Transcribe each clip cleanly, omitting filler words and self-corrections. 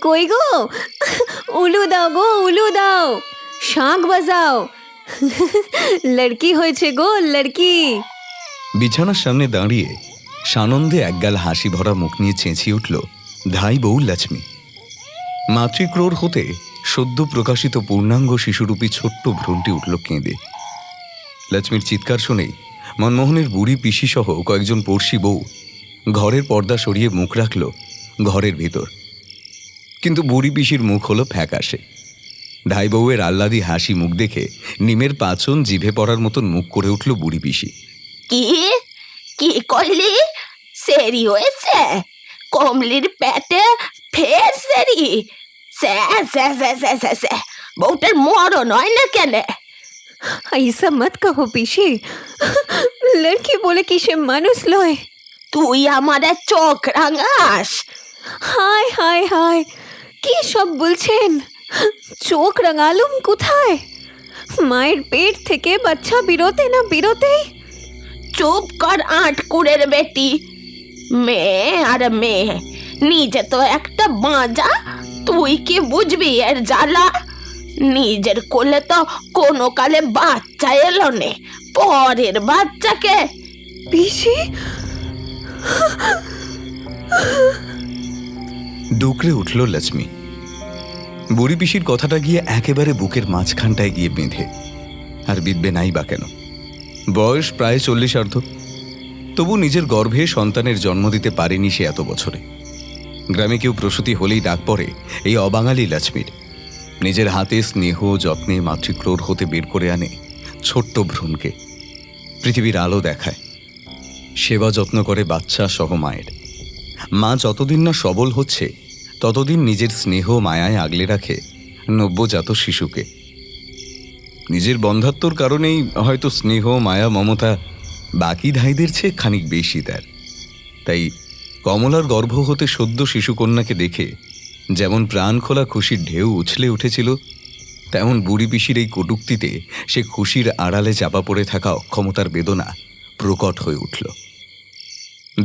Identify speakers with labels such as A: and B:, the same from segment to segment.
A: কই গো, উলু দাও গো, উলু দাও, শাঁখ বাজাও। লড়কি হয়েছে গো, লড়কি।
B: বিছানার সামনে দাঁড়িয়ে সানন্দে একগাল হাসি ভরা মুখ নিয়ে চেঁচিয়ে উঠল ধাই বউ লক্ষ্মী। মাতৃক্রোড় হতে সদ্য প্রকাশিত পূর্ণাঙ্গ শিশুরূপী ছোট্ট ভ্রূণটি উঠল কেঁদে। লক্ষ্মীর চিৎকার শুনে মনমোহনের বুড়ি পিসি সহ কয়েকজন পড়শি বউ ঘরের পর্দা সরিয়ে মুখ রাখল ঘরের ভিতর। কিন্তু বুড়ি পিসির মুখ হলো ফ্যাকাশে। ধাই বউয়ের আহ্লাদি হাসি মুখ দেখে নিমের পাচন জিভে পড়ার মতন মুখ করে উঠল বুড়ি পিসি।
C: কি কি করলি? সেরি হয়েছে? কমলির পেটে ফের সেরি? বউটার মরণ হয় না কেন?
A: ऐसा मत कहो পিসি, লড়কি বলে কিসে মানুষ লয়।
C: তুই আমার চোখ রাঙাস?
A: হায় হায় হায়, কি সব বলছেন? চোখ রাঙালুম কোথায়? মায়ের পেট থেকে বাচ্চা বেরোতে না বেরোতেই।
C: চুপ কর আটকুড়ের বেটি। মেয়ে আর মেয়ে, নিজে তো একটা বাঁজা, তুই কি বুঝবি এর জ্বালা? নিজের কোলে তো কোনো কালে বাচ্চা এলো নে, পরের বাচ্চাকে।
A: পিসি,
B: ডুকরে উঠল লক্ষ্মী। বুড়ি পিসির কথাটা গিয়ে একেবারে বুকের মাঝখানটায় গিয়ে বেঁধে। আর বিধবে নাই বা কেন? বয়স প্রায় 40 তবু নিজের গর্ভে সন্তানের জন্ম দিতে পারেনি সে এত বছরে। গ্রামে কেউ প্রসূতি হলেই ডাক পড়ে এই অবাঙালি লক্ষ্মীর। নিজের হাতে স্নেহ যত্নে মাতৃক্রোড় হতে বের করে আনে ছোট্ট ভ্রূণকে, পৃথিবীর আলো দেখায়, সেবা যত্ন করে বাচ্চা সহ মায়ের। মা যতদিন না সবল হচ্ছে ততদিন নিজের স্নেহ মায়ায় আগলে রাখে নব্যজাত শিশুকে। নিজের বন্ধাত্মর কারণেই হয়তো স্নেহ মায়া মমতা বাকি ধাইদের চেয়ে খানিক বেশি তার। তাই কমলার গর্ভ হতে সদ্য শিশুকন্যাকে দেখে যেমন প্রাণ খোলা খুশির ঢেউ উছলে উঠেছিল, তেমন বুড়ি পিসির এই কটূক্তিতে সে খুশির আড়ালে চাপা পড়ে থাকা অক্ষমতার বেদনা প্রকট হয়ে উঠল।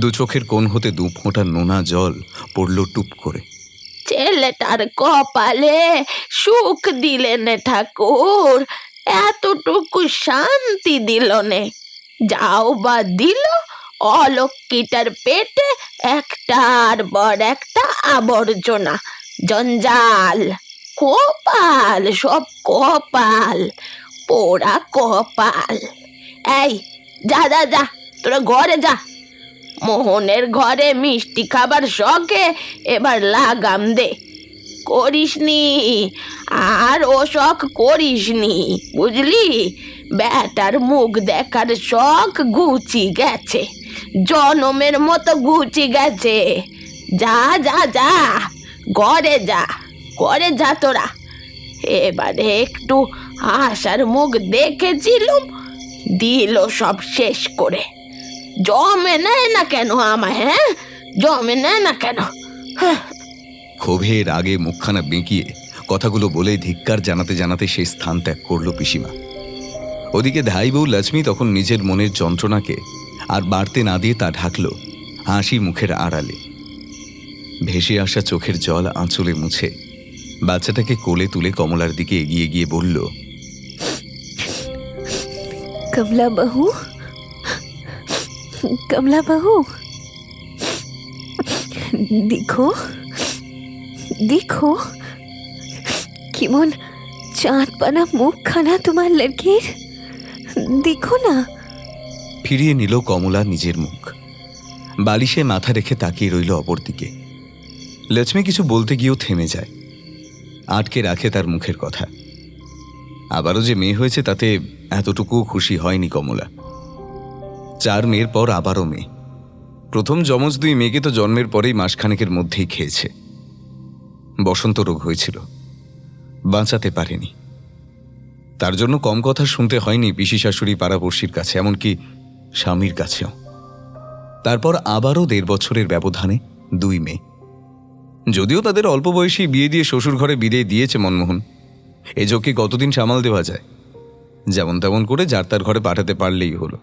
B: দু চোখের কোণ হতে 2 ফোঁটা নোনা জল পড়ল টুপ করে।
C: ছেলেটার কপালে সুখ দিলেন ঠাকুর, এতটুকু শান্তি দিল নে। যাও বা দিল অলক্ষীটার পেটে একটার পর একটা আবর্জনা, জঞ্জাল। কপাল, সব কপাল, পোড়া কপাল। এই যা যা যা, তোরা ঘরে যা। মোহনের ঘরে মিষ্টি খাবার শখে এবার লাগাম দে। করিসনি আর ও শখ করিসনি, বুঝলি? বেটার মুখ দেখার শখ ঘুচি গেছে, জনমের মতো ঘুচি গেছে। যা যা যা, ঘরে যা, ঘরে যা তোরা। এবারে একটু আশার মুখ দেখেছিলুম, দিল সব শেষ করে। জমে নেয় না কেন আমায়? হ্যাঁ, জমে নেয় না কেন?
B: ক্ষোভের আগে মুখখানা বেঁকিয়ে কথাগুলো বলে ধিক্কার জানাতে জানাতে সে স্থান ত্যাগ করল পিসিমা। ওদিকে ধাই বউ লক্ষ্মী তখন নিজের মনের যন্ত্রণাকে আর বাড়তে না দিয়ে তা ঢাকল হাসি মুখের আড়ালে। ভেসে আসা চোখের জল আঁচলে মুছে বাচ্চাটাকে কোলে তুলে কমলার দিকে এগিয়ে গিয়ে বলল,
A: कमला बहू, कमला बहू, देखो देखो কেমন চাঁদ পানা মুখখানা তোমার লড়কির, দেখো না।
B: ফিরিয়ে নিল কমলা নিজের মুখ। বালিশে মাথা রেখে তাকিয়ে রইল অপর দিকে। লক্ষ্মী কিছু বলতে গিয়েও থেমে যায়, আটকে রাখে তার মুখের কথা। আবারও যে মেয়ে হয়েছে তাতে এতটুকুও খুশি হয়নি কমলা। 4 মেয়ের পর আবারও মেয়ে। প্রথম যমজ 2 মেয়েকে তো জন্মের পরেই মাসখানেকের মধ্যেই খেয়েছে। বসন্ত রোগ হয়েছিল, বাঁচাতে পারেনি। তার জন্য কম কথা শুনতে হয়নি পিসি শাশুড়ি, পাড়াপড়শির কাছে, এমনকি স্বামীর কাছেও। তারপর আবারও 1.5 বছরের ব্যবধানে 2 মেয়ে। যদিও তাদের অল্প বয়সী বিয়ে দিয়ে শ্বশুর ঘরে বিদায় দিয়েছে মনমোহন, এ যোগকে কতদিন সামাল দেওয়া যায়? যেমন তেমন করে যার তার ঘরে পাঠাতে পারলেই হলো।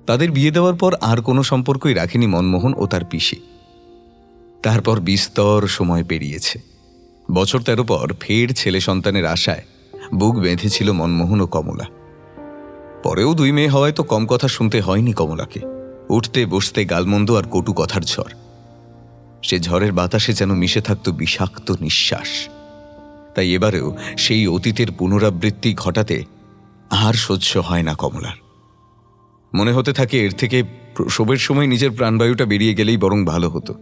B: তাদের বিয়ে দেওয়ার পর আর কোনো সম্পর্কই রাখেনি মনমোহন ও তার পিসি। তারপর বিস্তর সময় পেরিয়েছে। বছর 13 পর ফের ছেলে সন্তানের আশায় বুক বেঁধেছিল মনমোহন ও কমলা। পরেও 2 মেয়ে হওয়ায় তো কম কথা শুনতে হয়নি কমলাকে। উঠতে বসতে গালমন্দ আর কটু কথার ঝড়। সে ঝড়ের বাতাসে যেন মিশে থাকত বিষাক্ত নিঃশ্বাস। তাই এবারেও সেই অতীতের পুনরাবৃত্তি ঘটাতে আর সহ্য হয় না কমলার। মনে হতে থাকে এর থেকে প্রসবের সময় নিজের প্রাণবায়ুটা বেরিয়ে গেলেই বরং ভালো হতো।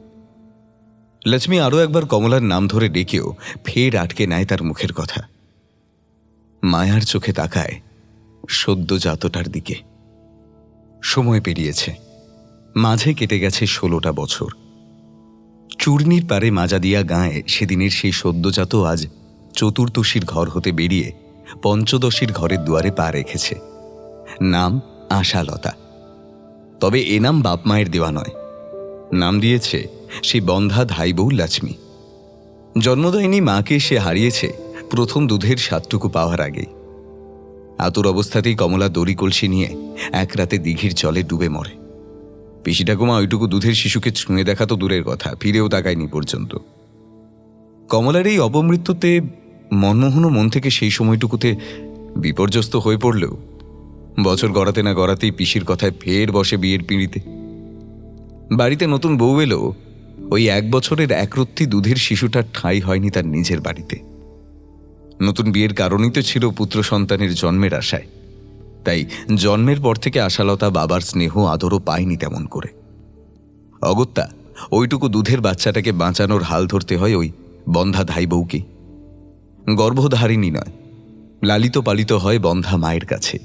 B: লক্ষ্মী আরও একবার কমলার নাম ধরে ডেকেও ফের আটকে নেয় তার মুখের কথা। মায়ার চোখে তাকায় সদ্যজাতটার দিকে। সময় পেরিয়েছে, মাঝে কেটে গেছে 16টা বছর। চূর্ণির পারে মাজা দিয়া গাঁয়ে সেদিনের সেই সদ্যজাত আজ চতুর্দশীর ঘর হতে বেরিয়ে পঞ্চদশীর ঘরের দুয়ারে পা রেখেছে। নাম আশালতা। তবে এ নাম বাপ মায়ের দেওয়া নয়, নাম দিয়েছে সেই বন্ধা ধাই বউ লক্ষ্মী। জন্মদায়িনী মাকে সে হারিয়েছে প্রথম দুধের স্বাদটুকু পাওয়ার আগেই। আতুর অবস্থাতেই কমলা দড়ি কলসি নিয়ে এক রাতে দিঘির জলে ডুবে মরে। পিসি ঠাকুমা ওইটুকু দুধের শিশুকে ছুঁয়ে দেখা তো দূরের কথা, ফিরেও তাকায়নি পর্যন্ত। কমলার এই অপমৃত্যুতে মনমোহনও মন থেকে সেই সময়টুকুতে বিপর্যস্ত হয়ে পড়লেও বছর গড়াতে না গড়াতেই পিসির কথায় ফের বসে বিয়ের পিঁড়িতে। বাড়িতে নতুন বউ এলেও ওই 1 বছরের একরত্তি দুধের শিশুটার ঠাঁই হয়নি তার নিজের বাড়িতে। নতুন বিয়ের কারণই তো ছিল পুত্র সন্তানের জন্মের আশায়। তাই জন্মের পর থেকে আশালতা বাবার স্নেহ আদরও পায়নি তেমন করে। অগত্যা ওইটুকু দুধের বাচ্চাটাকে বাঁচানোর হাল ধরতে হয় ওই বন্ধা ধাই বউকে। গর্ভধারিণী নয়, লালিত পালিত হয় বন্ধা মায়ের কাছে।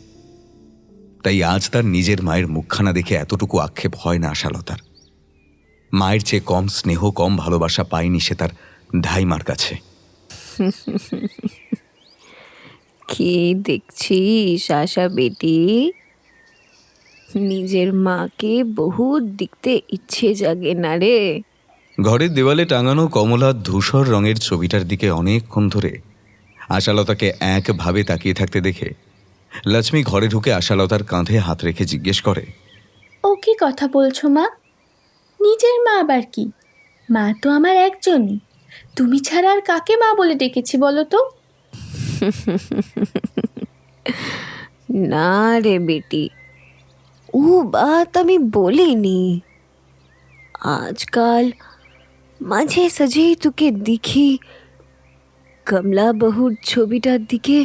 B: তাই আজ তার নিজের মায়ের মুখখানা দেখে এতটুকু আক্ষেপ হয় না আশালতার। মায়ের চেয়ে কম স্নেহ, কম ভালোবাসা পায়নি সে তার ধাইমার কাছে।
A: কি দেখছিস আশা বেটি? নিজের মাকে বহুত দেখতে ইচ্ছে জাগে না রে?
B: ঘরের দেওয়ালে টাঙানো কমলার ধূসর রঙের ছবিটার দিকে অনেকক্ষণ ধরে আশালতাকে একভাবে তাকিয়ে থাকতে দেখে লক্ষ্মী ঘরে ঢুকে আশালতার কাঁধে হাত রেখে জিজ্ঞেস করে,
D: ও কি কথা বলছো মা? নিজের মা আবার কি? মা তো আমার একজনই। তুমি ছাড়া আর কাকে মা বলে ডেকেছি বলো তো?
A: না রে বেটি, ও বাত আমি বলিনি। আজকাল মাঝে সাঝেই তোকে দেখি কমলা বহুর ছবিটার দিকে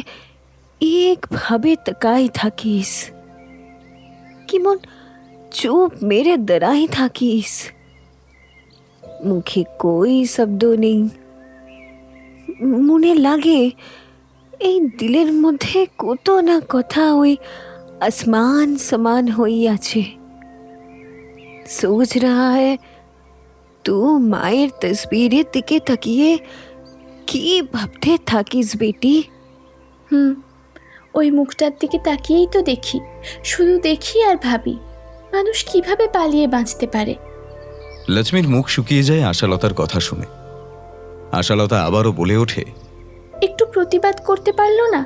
A: একভাবে তাকাই থাকিস, কেমন চুপ মেরে দাঁড়াই থাকিস। মুখে কই শব্দ নেই। মনে লাগে এই দিলের মধ্যে কত না কথা ওই আসমান সমান হই আছে। सोच रहा है तू মায়ের তসবিরের দিকে তাকিয়ে কি ভাবতে থাকিস বেটি?
D: ওই মুখটার দিকে তাকিয়েই তো দেখি, শুধু দেখি আর ভাবি মানুষ কিভাবে পালিয়ে বাঁচতে পারে।
B: লক্ষ্মীর মুখ শুকিয়ে যায় আশালতার কথা শুনে। আশালতা আবারও বলে ওঠে,
D: একটু প্রতিবাদ করতে পারলো না?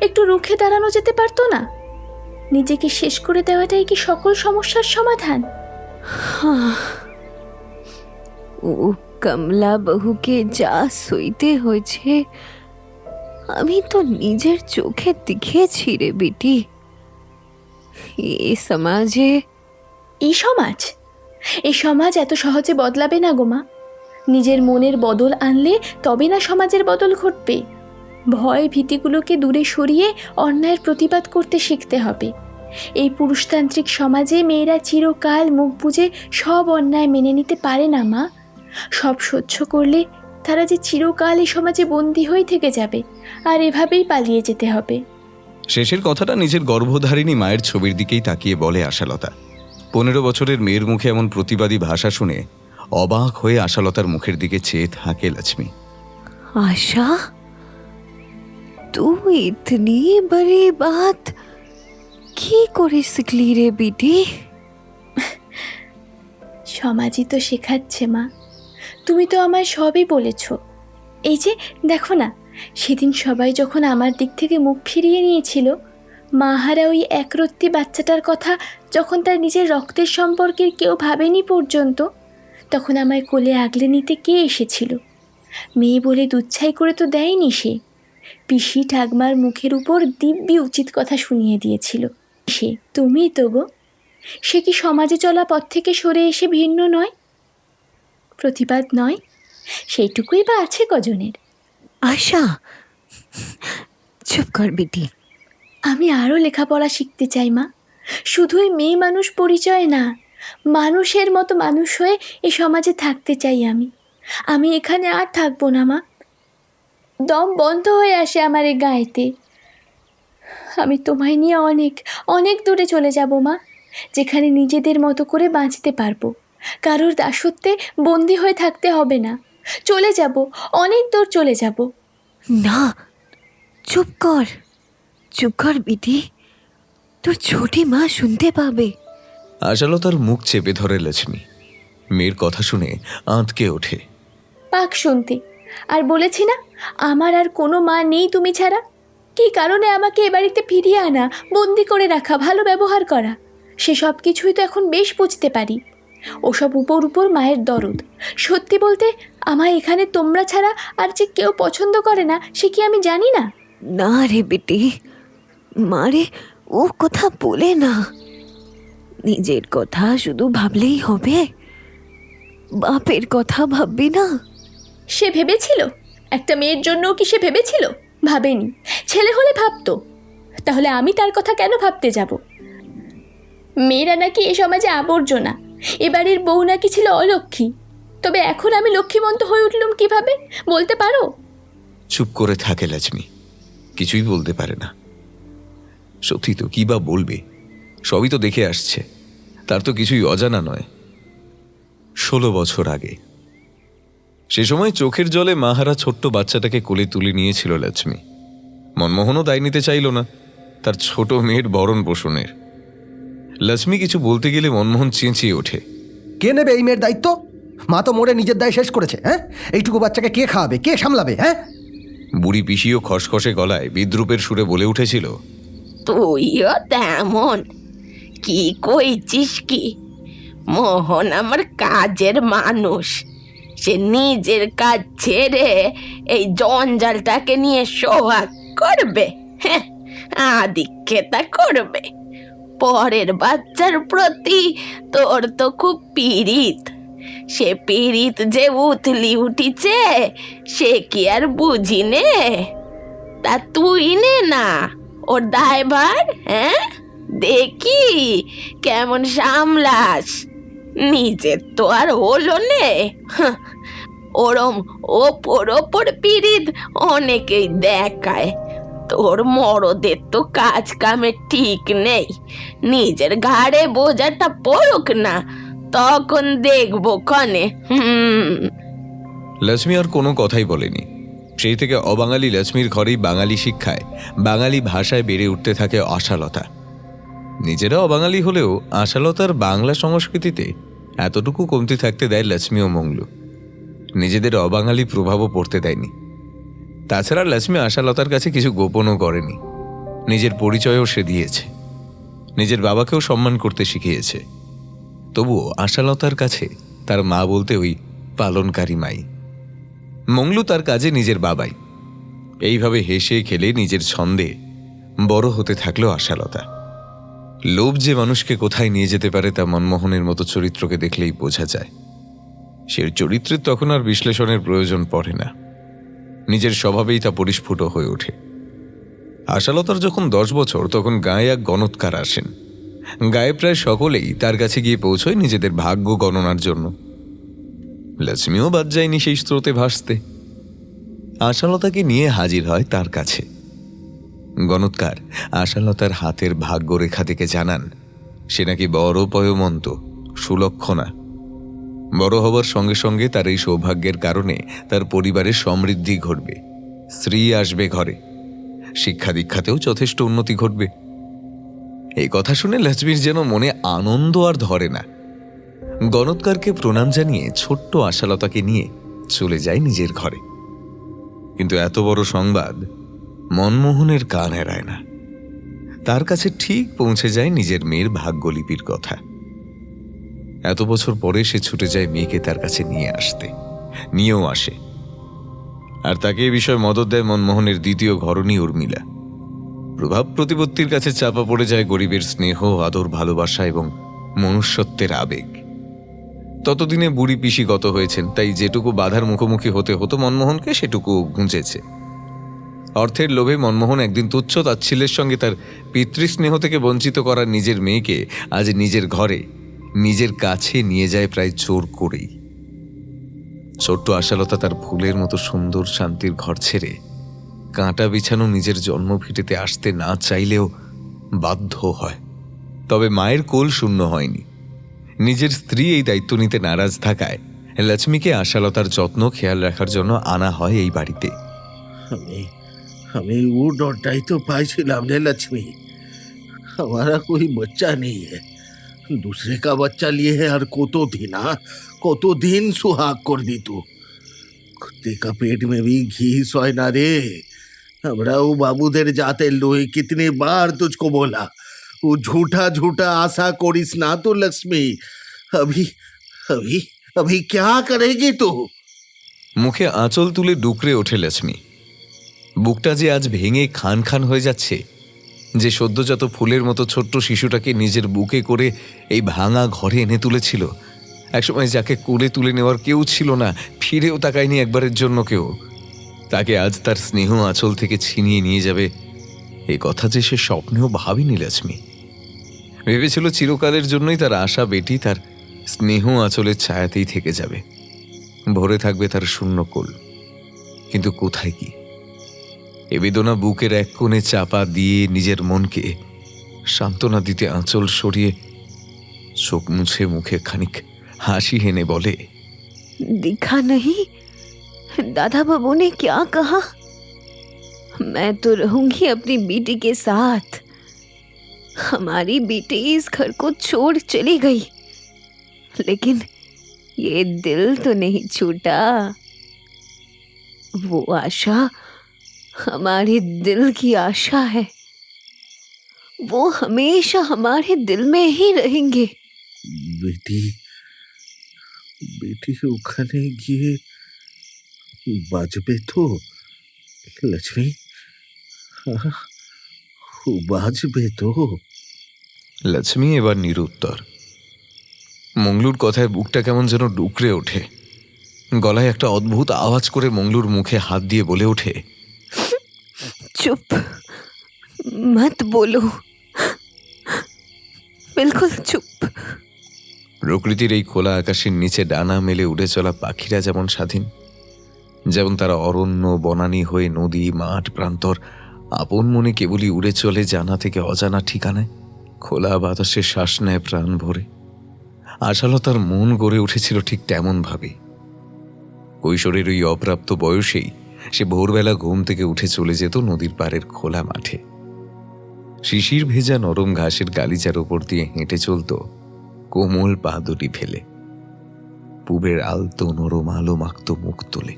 D: একটু রুখে দাঁড়ানো যেতে পারতো না? নিজেকে শেষ করে দেওয়াটাই কি সকল সমস্যার সমাধান?
A: ও কমলা বহুকে যা সইতে হয়েছে আমি তো নিজের চোখে দেখেছি রে বেটি। এই সমাজে
D: এই সমাজ এত সহজে বদলাবে না গো মা। নিজের মনের বদল আনলে তবে না সমাজের বদল ঘটবে। ভয় ভীতিগুলোকে দূরে সরিয়ে অন্যায়ের প্রতিবাদ করতে শিখতে হবে। এই পুরুষতান্ত্রিক সমাজে মেয়েরা চিরকাল মুখ বুজে সব অন্যায় মেনে নিতে পারে না মা। সব সহ্য করলে তারা যে চিরকাল এই সমাজে বন্দী হয়ে থেকে যাবে, আর এভাবেই পালিয়ে যেতে হবে।
B: শেষের কথাটা নিজের গর্ভধারিণী মায়ের ছবির দিকেই তাকিয়ে বলে আশালতা। 15 বছরের মেয়ের মুখে এমন প্রতিবাদী ভাষা শুনে অবাক হয়ে আশালতার মুখের দিকে চেয়ে থাকে লক্ষ্মী।
A: आशा, तू इतनी बड़ी बात কি করে শিখলি রে বেটি?
D: সমাজই তো শেখাচ্ছে মা। তুমি তো আমায় সবই বলেছ। এই যে দেখো না, সেদিন সবাই যখন আমার দিক থেকে মুখ ফিরিয়ে নিয়েছিল, মাহারা ওই একরত্তি বাচ্চাটার কথা যখন তার নিজের রক্তের সম্পর্কের কেউ ভাবেনি পর্যন্ত, তখন আমায় কোলে আগলে নিতে কে এসেছিল? মেয়ে বলে দুচ্ছাই করে তো দেয়নি সে। পিসি ঠাকমার মুখের উপর দিব্যি উচিত কথা শুনিয়ে দিয়েছিল। সে তুমিই তো গো। সে কি সমাজে চলা পথ থেকে সরে এসে ভিন্ন নয়, প্রতিবাদ নয়? সেইটুকুই বা আছে কজনের।
A: আশা, চুপ কর বিটি।
D: আমি আরও লেখাপড়া শিখতে চাই মা। শুধুই মেয়ে মানুষ পরিচয় না, মানুষের মতো মানুষ হয়ে এ সমাজে থাকতে চাই আমি। আমি এখানে আর থাকবো না মা, দম বন্ধ হয়ে আসে আমার এই গায়েতে। আমি তোমায় নিয়ে অনেক অনেক দূরে চলে যাব মা, যেখানে নিজেদের মতো করে বাঁচতে পারবো। কারোর দাসত্বে বন্দি হয়ে থাকতে হবে না। চলে যাব, অনেক দূর চলে যাব।
A: না, চুপ কর বিটি, তোর ছোটি মা শুনতে পাবে।
B: আশালতার মুখ চেপে ধরে লক্ষ্মী। মেয়ের কথা শুনে আঁতকে ওঠে।
D: পাক শুনতে। আর বলেছি না, আমার আর কোনো মা নেই তুমি ছাড়া। কী কারণে আমাকে এ বাড়িতে ফিরিয়ে আনা, বন্দি করে রাখা, ভালো ব্যবহার করা, সে সব কিছুই তো এখন বেশ বুঝতে পারি। ওসব উপর মায়ের দরদ। সত্যি বলতে আমায় এখানে তোমরা ছাড়া আর যে কেউ পছন্দ করে না, সে কি আমি জানি না?
A: না রে বেটি, মারে ও কথা বলে না। নিজের কথা শুধু ভাবলেই হবে, বাপের কথা ভাববি না?
D: সে ভেবেছিল একটা মেয়ের জন্য? কি সে ভেবেছিল? ভাবেনি। ছেলে হলে ভাবতো। তাহলে আমি তার কথা কেন ভাবতে যাব? মেয়েরা নাকি এ সমাজে আবর্জনা, এবাড়ির বউ নাকি ছিল অলক্ষ্মী। তবে এখন আমি লক্ষ্মীমন্ত হয়ে উঠলুম কিভাবে, বলতে পারো?
B: চুপ করে থাকে লক্ষ্মী, কিছুই বলতে পারে না। সত্যি তো, কি বা বলবে? সবই তো দেখে আসছে, তার তো কিছুই অজানা নয়। 16 বছর আগে সে সময় চোখের জলে মাহারা ছোট্ট বাচ্চাটাকে কোলে তুলে নিয়েছিল লক্ষ্মী। মনমোহনও দায় নিতে চাইল না তার ছোট মেয়ের ভরণ পোষণের। লক্ষ্মী কিছু বলতে গেলে মনমোহন চেঁচিয়ে ওঠে।
E: কে নেবে এই মেয়ের দায়িত্ব? মা তো মরে নিজের দায় শেষ করেছে। হ্যাঁ, এইটুকু বাচ্চাকে কে খাওয়াবে, কে সামলাবে? হ্যাঁ।
B: বুড়ি পিসিও খসখসে গলায় বিদ্রুপের সুরে বলে উঠেছিল,
C: তুইও তেমন। কি কইছিস কি? মোহন আমার কাজের মানুষ। সে নিজের কাজ ছেড়ে এই জঞ্জালটাকে নিয়ে সোহাগ করবে? হ্যাঁ, আদিক্ষেতা করবে। পরের বাচ্চার প্রতি তোর তো খুব পীড়িত। সে পীড়িত যে উথলি উঠিছে, সে কি আর বুঝি নে? তা তুই নে না ওর দায়ভার। হ্যাঁ, দেখি কেমন সামলাস। নিজের তো আর হলো নে। হাহ, ওরম ওপর পীড়িত অনেকেই দেখায়। তোর মরদের তো কাজ কামে ঠিক নেই। নিজের ঘাড়ে বোঝাটা পড়ুক না, তখন দেখবো ক্ষণে।
B: লক্ষ্মী আর কোনো কথাই বলেনি। সেই থেকে অবাঙালি লক্ষ্মীর ঘরেই বাঙালি শিক্ষায়, বাঙালি ভাষায় বেড়ে উঠতে থাকে আশালতা। নিজেরা অবাঙালি হলেও আশালতার বাংলা সংস্কৃতিতে এতটুকু কমতি থাকতে দেয় লক্ষ্মী ও মঙ্গলু। নিজেদের অবাঙালি প্রভাবও পড়তে দেয়নি। তাছাড়া লক্ষ্মী আশালতার কাছে কিছু গোপনও করেনি। নিজের পরিচয়ও সে দিয়েছে, নিজের বাবাকেও সম্মান করতে শিখিয়েছে। তবুও আশালতার কাছে তার মা বলতে ওই পালনকারী মাই। মঙ্গলু তার কাজে নিজের বাবাই। এইভাবে হেসে খেলে নিজের ছন্দে বড় হতে থাকলো আশালতা। লোভ যে মানুষকে কোথায় নিয়ে যেতে পারে তা মনমোহনের মতো চরিত্রকে দেখলেই বোঝা যায়। সে চরিত্রের তখন আর বিশ্লেষণের প্রয়োজন পড়ে না, নিজের স্বভাবেই তা পরিস্ফুট হয়ে ওঠে। আশালতার যখন 10 বছর, তখন গায়ে এক গণৎকার আসেন। গায়ে প্রায় সকলেই তার কাছে গিয়ে পৌঁছয় নিজেদের ভাগ্য গণনার জন্য। লক্ষ্মীও বাদ যায়নি সেই স্রোতে ভাসতে। আশালতাকে নিয়ে হাজির হয় তার কাছে। গণৎকার আশালতার হাতের ভাগ্যরেখা থেকে জানান সে নাকি বড় পয়মন্ত, সুলক্ষণা। বড় হবার সঙ্গে সঙ্গে তার এই সৌভাগ্যের কারণে তার পরিবারের সমৃদ্ধি ঘটবে, স্ত্রী আসবে ঘরে, শিক্ষা দীক্ষাতেও যথেষ্ট উন্নতি ঘটবে। এই কথা শুনে লক্ষ্মীর যেন মনে আনন্দ আর ধরে না। গণৎকারকে প্রণাম জানিয়ে ছোট্ট আশালতাকে নিয়ে চলে যায় নিজের ঘরে। কিন্তু এত বড় সংবাদ মনমোহনের কান এড়ায় না। তার কাছে ঠিক পৌঁছে যায় নিজের মেয়ের ভাগ্যলিপির কথা। এত বছর পরে সে ছুটে যায় মেয়েকে তার কাছে নিয়ে আসতে, নিয়েও আসে। আর তাকে এ বিষয়ে মদত দেয় মনমোহনের দ্বিতীয় ঘরণী উর্মিলা। প্রভাব প্রতিপত্তির কাছে চাপা পড়ে যায় গরিবের স্নেহ, আদর, ভালোবাসা এবং মনুষ্যত্বের আবেগ। ততদিনে বুড়ি পিসি গত হয়েছেন, তাই যেটুকু বাধার মুখোমুখি হতে হতো মনমোহনকে সেটুকু ঘুঁচেছে। অর্থের লোভে মনমোহন একদিন তুচ্ছ তাচ্ছিল্যের সঙ্গে তার পিতৃস্নেহ থেকে বঞ্চিত করার নিজের মেয়েকে আজ নিজের ঘরে, নিজের কাছে নিয়ে যায় প্রায় জোর করেই। ছোট্ট আশালতা তার ফুলের মতো সুন্দর শান্তির ঘর ছেড়ে কাঁটা বিছানো নিজের জন্মভিটেতে আসতে না চাইলেও বাধ্য হয়। তবে মায়ের কোল শূন্য হয়নি। নিজের স্ত্রী এই দায়িত্ব নিতে নারাজ থাকায় লক্ষ্মীকে আশালতার যত্ন খেয়াল রাখার জন্য আনা হয় এই বাড়িতে।
F: हमें वो डॉटा ही तो पाई रे लक्ष्मी। हमारा कोई बच्चा नहीं है, दूसरे का बच्चा लिए है। और कोतो दिन सुहाग कर दी तू। कुत्ते का पेट में भी घी सोए ना रे। हमरा वो बाबूदेर जाते लोही कितनी बार तुझको बोला, वो झूठा झूठा आशा करिस ना तो लक्ष्मी। अभी अभी अभी क्या करेगी तू?
B: মুখে আঁচল তুলে ডুকরে ওঠে লক্ষ্মী। বুকটা যে আজ ভেঙে খান খান হয়ে যাচ্ছে। যে সদ্যজাত ফুলের মতো ছোট্ট শিশুটাকে নিজের বুকে করে এই ভাঙা ঘরে এনে তুলেছিল, একসময় যাকে কোলে তুলে নেওয়ার কেউ ছিল না, ফিরেও তাকায়নি একবারের জন্য কেউ, তাকে আজ তার স্নেহ আঁচল থেকে ছিনিয়ে নিয়ে যাবে, এই কথা যে সে স্বপ্নেও ভাবেনি লক্ষ্মী। ভেবেছিল চিরকালের জন্যই তার আশা বেটি তার স্নেহ আঁচলের ছায়াতেই থেকে যাবে, ভরে থাকবে তার শূন্য কোল। কিন্তু কোথায় কি! এ বেদনা বুকের এক কোণে চাপা দিয়ে নিজের মনকে সান্ত্বনা দিতে আঁচল সরিয়ে চোখ মুছে মুখে খানিক হাসি হেনে বলে,
A: दिखा नहीं दादा बाबू ने क्या कहा? मैं तो रहूंगी अपनी बेटी के साथ। हमारी बेटी इस घर को छोड़ चली गई, लेकिन ये दिल तो नहीं छूटा। वो आशा हमारे दिल की आशा है, वो हमेशा हमारे दिल में ही रहेंगे।
F: बेटी बेटी ওখানে গিয়ে বাজবে তো লক্ষ্মী? বাজবে তো?
B: লক্ষ্মী এবার নিরুত্তর। মঙ্গলুর কথায় বুকটা কেমন যেন ডুকরে ওঠে। গলায় একটা অদ্ভুত আওয়াজ করে মঙ্গলুর মুখে হাত দিয়ে বলে ওঠে,
A: चुप मत बोलो, बिल्कुल चुप।
B: প্রকৃতির এই খোলা আকাশের নিচে ডানা মেলে উড়ে চলা পাখিরা যেমন স্বাধীন, যেমন তারা অরণ্য বনানী হয়ে নদী মাঠ প্রান্তর আপন মনে কেবলই উড়ে চলে জানা থেকে অজানা ঠিকানায়, খোলা বাতাসে শ্বাস নেয় প্রাণ ভরে। আশালতার মন গড়ে উঠেছিল ঠিক তেমন ভাবে। কৈশোরের ওই অপ্রাপ্ত বয়সেই সে ভোরবেলা ঘুম থেকে উঠে চলে যেত নদীর পাড়ের খোলা মাঠে। শিশির ভেজা নরম ঘাসের গালিচার ওপর দিয়ে হেঁটে চলত কোমল পা দুটি ফেলে, পূবের আলতো নরম আলো মাখত মুখ তুলে।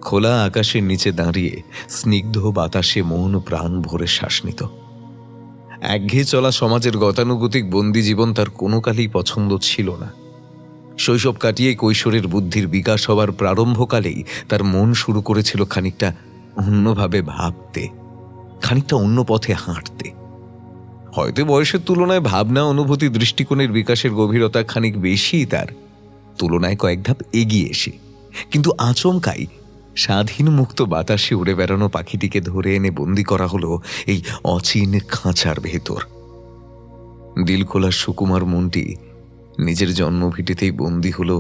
B: খোলা আকাশের নিচে দাঁড়িয়ে স্নিগ্ধ বাতাসে মন প্রাণ ভরে শ্বাস নিত। একঘেয়ে চলা সমাজের গতানুগতিক বন্দি জীবন তার কোনো কালেই পছন্দ ছিল না। শৈশব কাটিয়ে কৈশোরের বুদ্ধির বিকাশ হবার প্রারম্ভকালেই তার মন শুরু করেছিল খানিকটা অন্যভাবে ভাবতে, খানিকটা অন্য পথে হাঁটতে। হয়তো বয়সের তুলনায় ভাবনা, অনুভূতি, দৃষ্টিকোণের বিকাশের গভীরতা খানিক বেশি তার তুলনায় কয়েক ধাপ এগিয়ে এসে, কিন্তু আচমকাই স্বাধীন মুক্ত বাতাসে উড়ে বেড়ানো পাখিটিকে ধরে এনে বন্দি করা হলো এই অচিন খাঁচার ভেতর। দিলখোলা সুকুমার মনটি নিজের জন্মভিটেতেই বন্দী হলো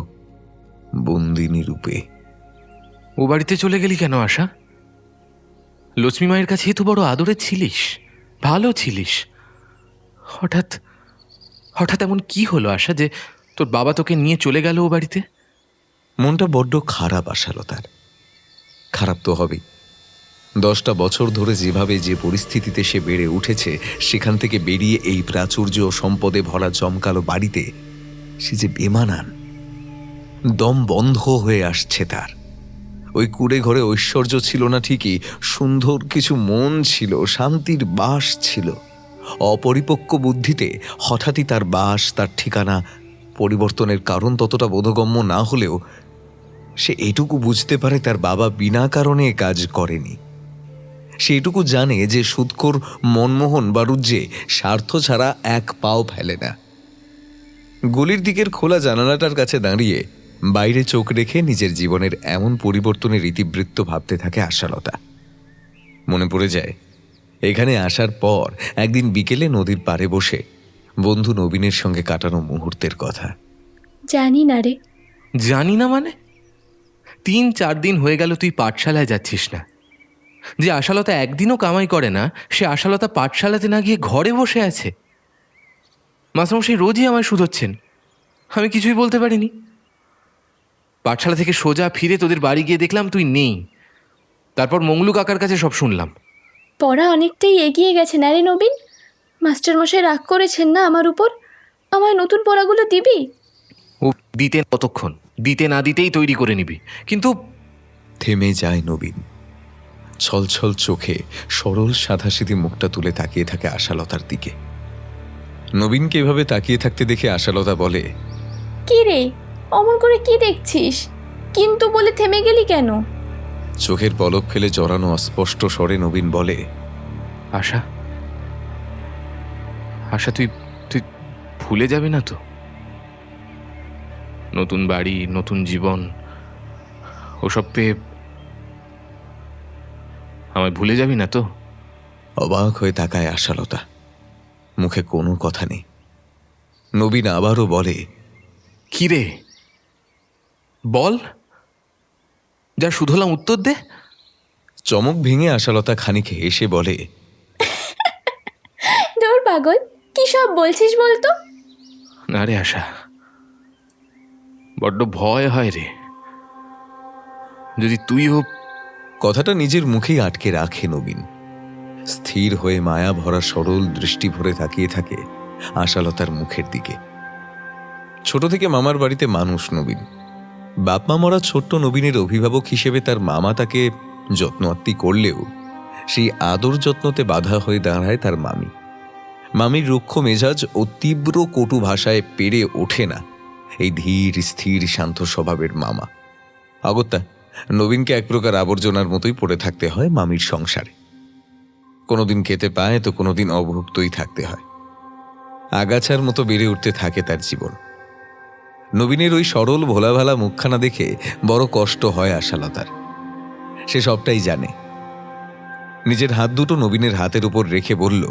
B: বন্দিনী রূপে।
G: ও বাড়িতে চলে গেলি কেন আশা? লক্ষ্মী মায়ের কাছে তো বড় আদরে ছিলিস, ভালো ছিলিস। হঠাৎ হঠাৎ এমন কি হলো আশা যে তোর বাবা তোকে নিয়ে চলে গেল ও বাড়িতে?
B: মনটা বড্ড খারাপ আশালতার। খারাপ তো হবেই। 10টা বছর ধরে যেভাবে যে পরিস্থিতিতে সে বেড়ে উঠেছে, সেখান থেকে বেরিয়ে এই প্রাচুর্য ও সম্পদে ভরা জমকালো বাড়িতে সে যে বেমানান, দম বন্ধ হয়ে আসছে তার। ওই কুড়ে ঘরে ঐশ্বর্য ছিল না ঠিকই, সুন্দর কিছু মন ছিল, শান্তির বাস ছিল। অপরিপক্ক বুদ্ধিতে হঠাৎই তার বাস, তার ঠিকানা পরিবর্তনের কারণ ততটা বোধগম্য না হলেও সে এটুকু বুঝতে পারে তার বাবা বিনা কারণে এ কাজ করেনি। সে এটুকু জানে যে সুদখোর মনমোহন বাড়ুজ্যে স্বার্থ ছাড়া এক পাও ফেলে না। গলির দিকের খোলা জানালাটার কাছে দাঁড়িয়ে বাইরে চোখ রেখে নিজের জীবনের এমন পরিবর্তনের ইতিবৃত্ত ভাবতে থাকে আশালতা। মনে পড়ে যায় এখানে আসার পর একদিন বিকেলে নদীর পাড়ে বসে বন্ধু নবীনের সঙ্গে কাটানো মুহূর্তের কথা।
D: জানি না রে।
G: জানি না মানে? 3-4 দিন হয়ে গেল তুই পাঠশালায় যাচ্ছিস না। যে আশালতা একদিনও কামাই করে না, সে আশালতা পাঠশালাতে না গিয়ে ঘরে বসে আছে। মাস্টারমশাই রোজই আমায় শুধোচ্ছেন, আমি কিছুই বলতে পারিনি। পাঠশালা থেকে সোজা ফিরে তোদের বাড়ি গিয়ে দেখলাম তুই নেই। তারপর মংলু কাকার কাছে সব শুনলাম।
D: পড়া অনেকটাই এগিয়ে গেছে না রে নবীন? মাস্টারমশাই রাগ করেছেন না আমার উপর? আমায় নতুন পড়াগুলো দিবি?
G: ও দিতে কতক্ষণ, দিতে না দিতেই তৈরি করে নিবি। কিন্তু
B: থেমে যায় নবীন। ছলছল চোখে সরল সাধাসিধি মুখটা তুলে তাকিয়ে থাকে আশালতার দিকে। নবীনকে এভাবে তাকিয়ে থাকতে দেখে আশালতা বলে,
D: কি রে, অমন করে কি দেখছিস? কিন্তু বলে থেমে গেলি কেন?
B: চোখের পলক ফেলে জড়ানো অস্পষ্ট স্বরে নবীন বলে,
G: আশা, আশা তুই তুই ভুলে যাবি না তো? নতুন বাড়ি, নতুন জীবন, ওসব পেয়ে আমায় ভুলে যাবি না তো?
B: অবাক হয়ে তাকায় আশালতা, মুখে কোনো কথা নেই। নবীন আবারও বলে,
G: কি রে বল, যা শুধলাম উত্তর দে।
B: চমক ভেঙে আশালতা খানিক হেসে বলে,
D: দূর পাগল, কি সব বলছিস বলতো?
G: না রে আশা, বড্ড ভয় হয় রে। যদি তুইও...
B: কথাটা নিজের মুখেই আটকে রাখে নবীন। স্থির হয়ে মায়া ভরা সরল দৃষ্টি ভরে তাকিয়ে থাকে আশালতার মুখের দিকে। ছোট থেকে মামার বাড়িতে মানুষ নবীন। বাপ মা মরা ছোট্ট নবীনের অভিভাবক হিসেবে তার মামা তাকে যত্ন আত্তি করলেও সেই আদর যত্নতে বাধা হয়ে দাঁড়ায় তার মামি। মামির রুক্ষ মেজাজ ও তীব্র কটু ভাষায় পেরে ওঠে না এই ধীর স্থির শান্ত স্বভাবের মামা। অগত্যা নবীনকে এক প্রকার আবর্জনার মতোই পড়ে থাকতে হয় মামির সংসারে। কোনোদিন খেতে পায় তো কোনোদিন অভুক্তই থাকতে হয়। আগাছার মতো বেড়ে উঠতে থাকে তার জীবন। নবীনের ওই সরল ভোলাভালা মুখখানা দেখে বড় কষ্ট হয় আশালতার। সে সবটাই জানে। নিজের হাত দুটো নবীনের হাতের উপর রেখে বলল,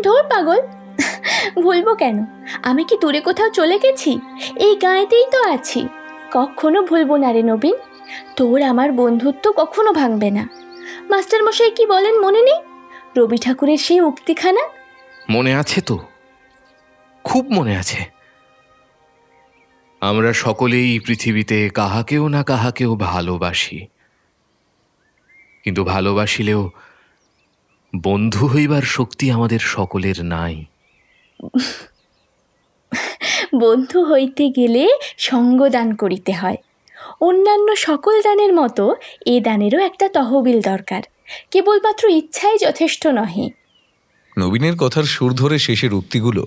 D: ধুর পাগল, ভুলবো কেন? আমি কি দূরে কোথাও চলে গেছি? এই গাঁয়েতেই তো আছি। কখনো ভুলবো না রে নবীন। তোর আমার বন্ধুত্ব কখনো ভাঙবে না। মাস্টারমশাই কি বলেন মনে নেই? রবি ঠাকুরের সেই উক্তিখানা।
G: মনে আছে তো, খুব মনে আছে। আমরা সকলেই পৃথিবীতে কাহাকেও না কাহাকেও ভালোবাসি, কিন্তু ভালোবাসিলেও বন্ধু হইবার শক্তি আমাদের সকলের নাই।
D: বন্ধু হইতে গেলে সঙ্গ দান করিতে হয়। অন্যান্য সকল দানের মতো এ দানেরও একটা তহবিল দরকার। কেবলমাত্র ইচ্ছাই যথেষ্ট নহে।
B: নবীনের কথার সুর ধরে শেষের উক্তিগুলো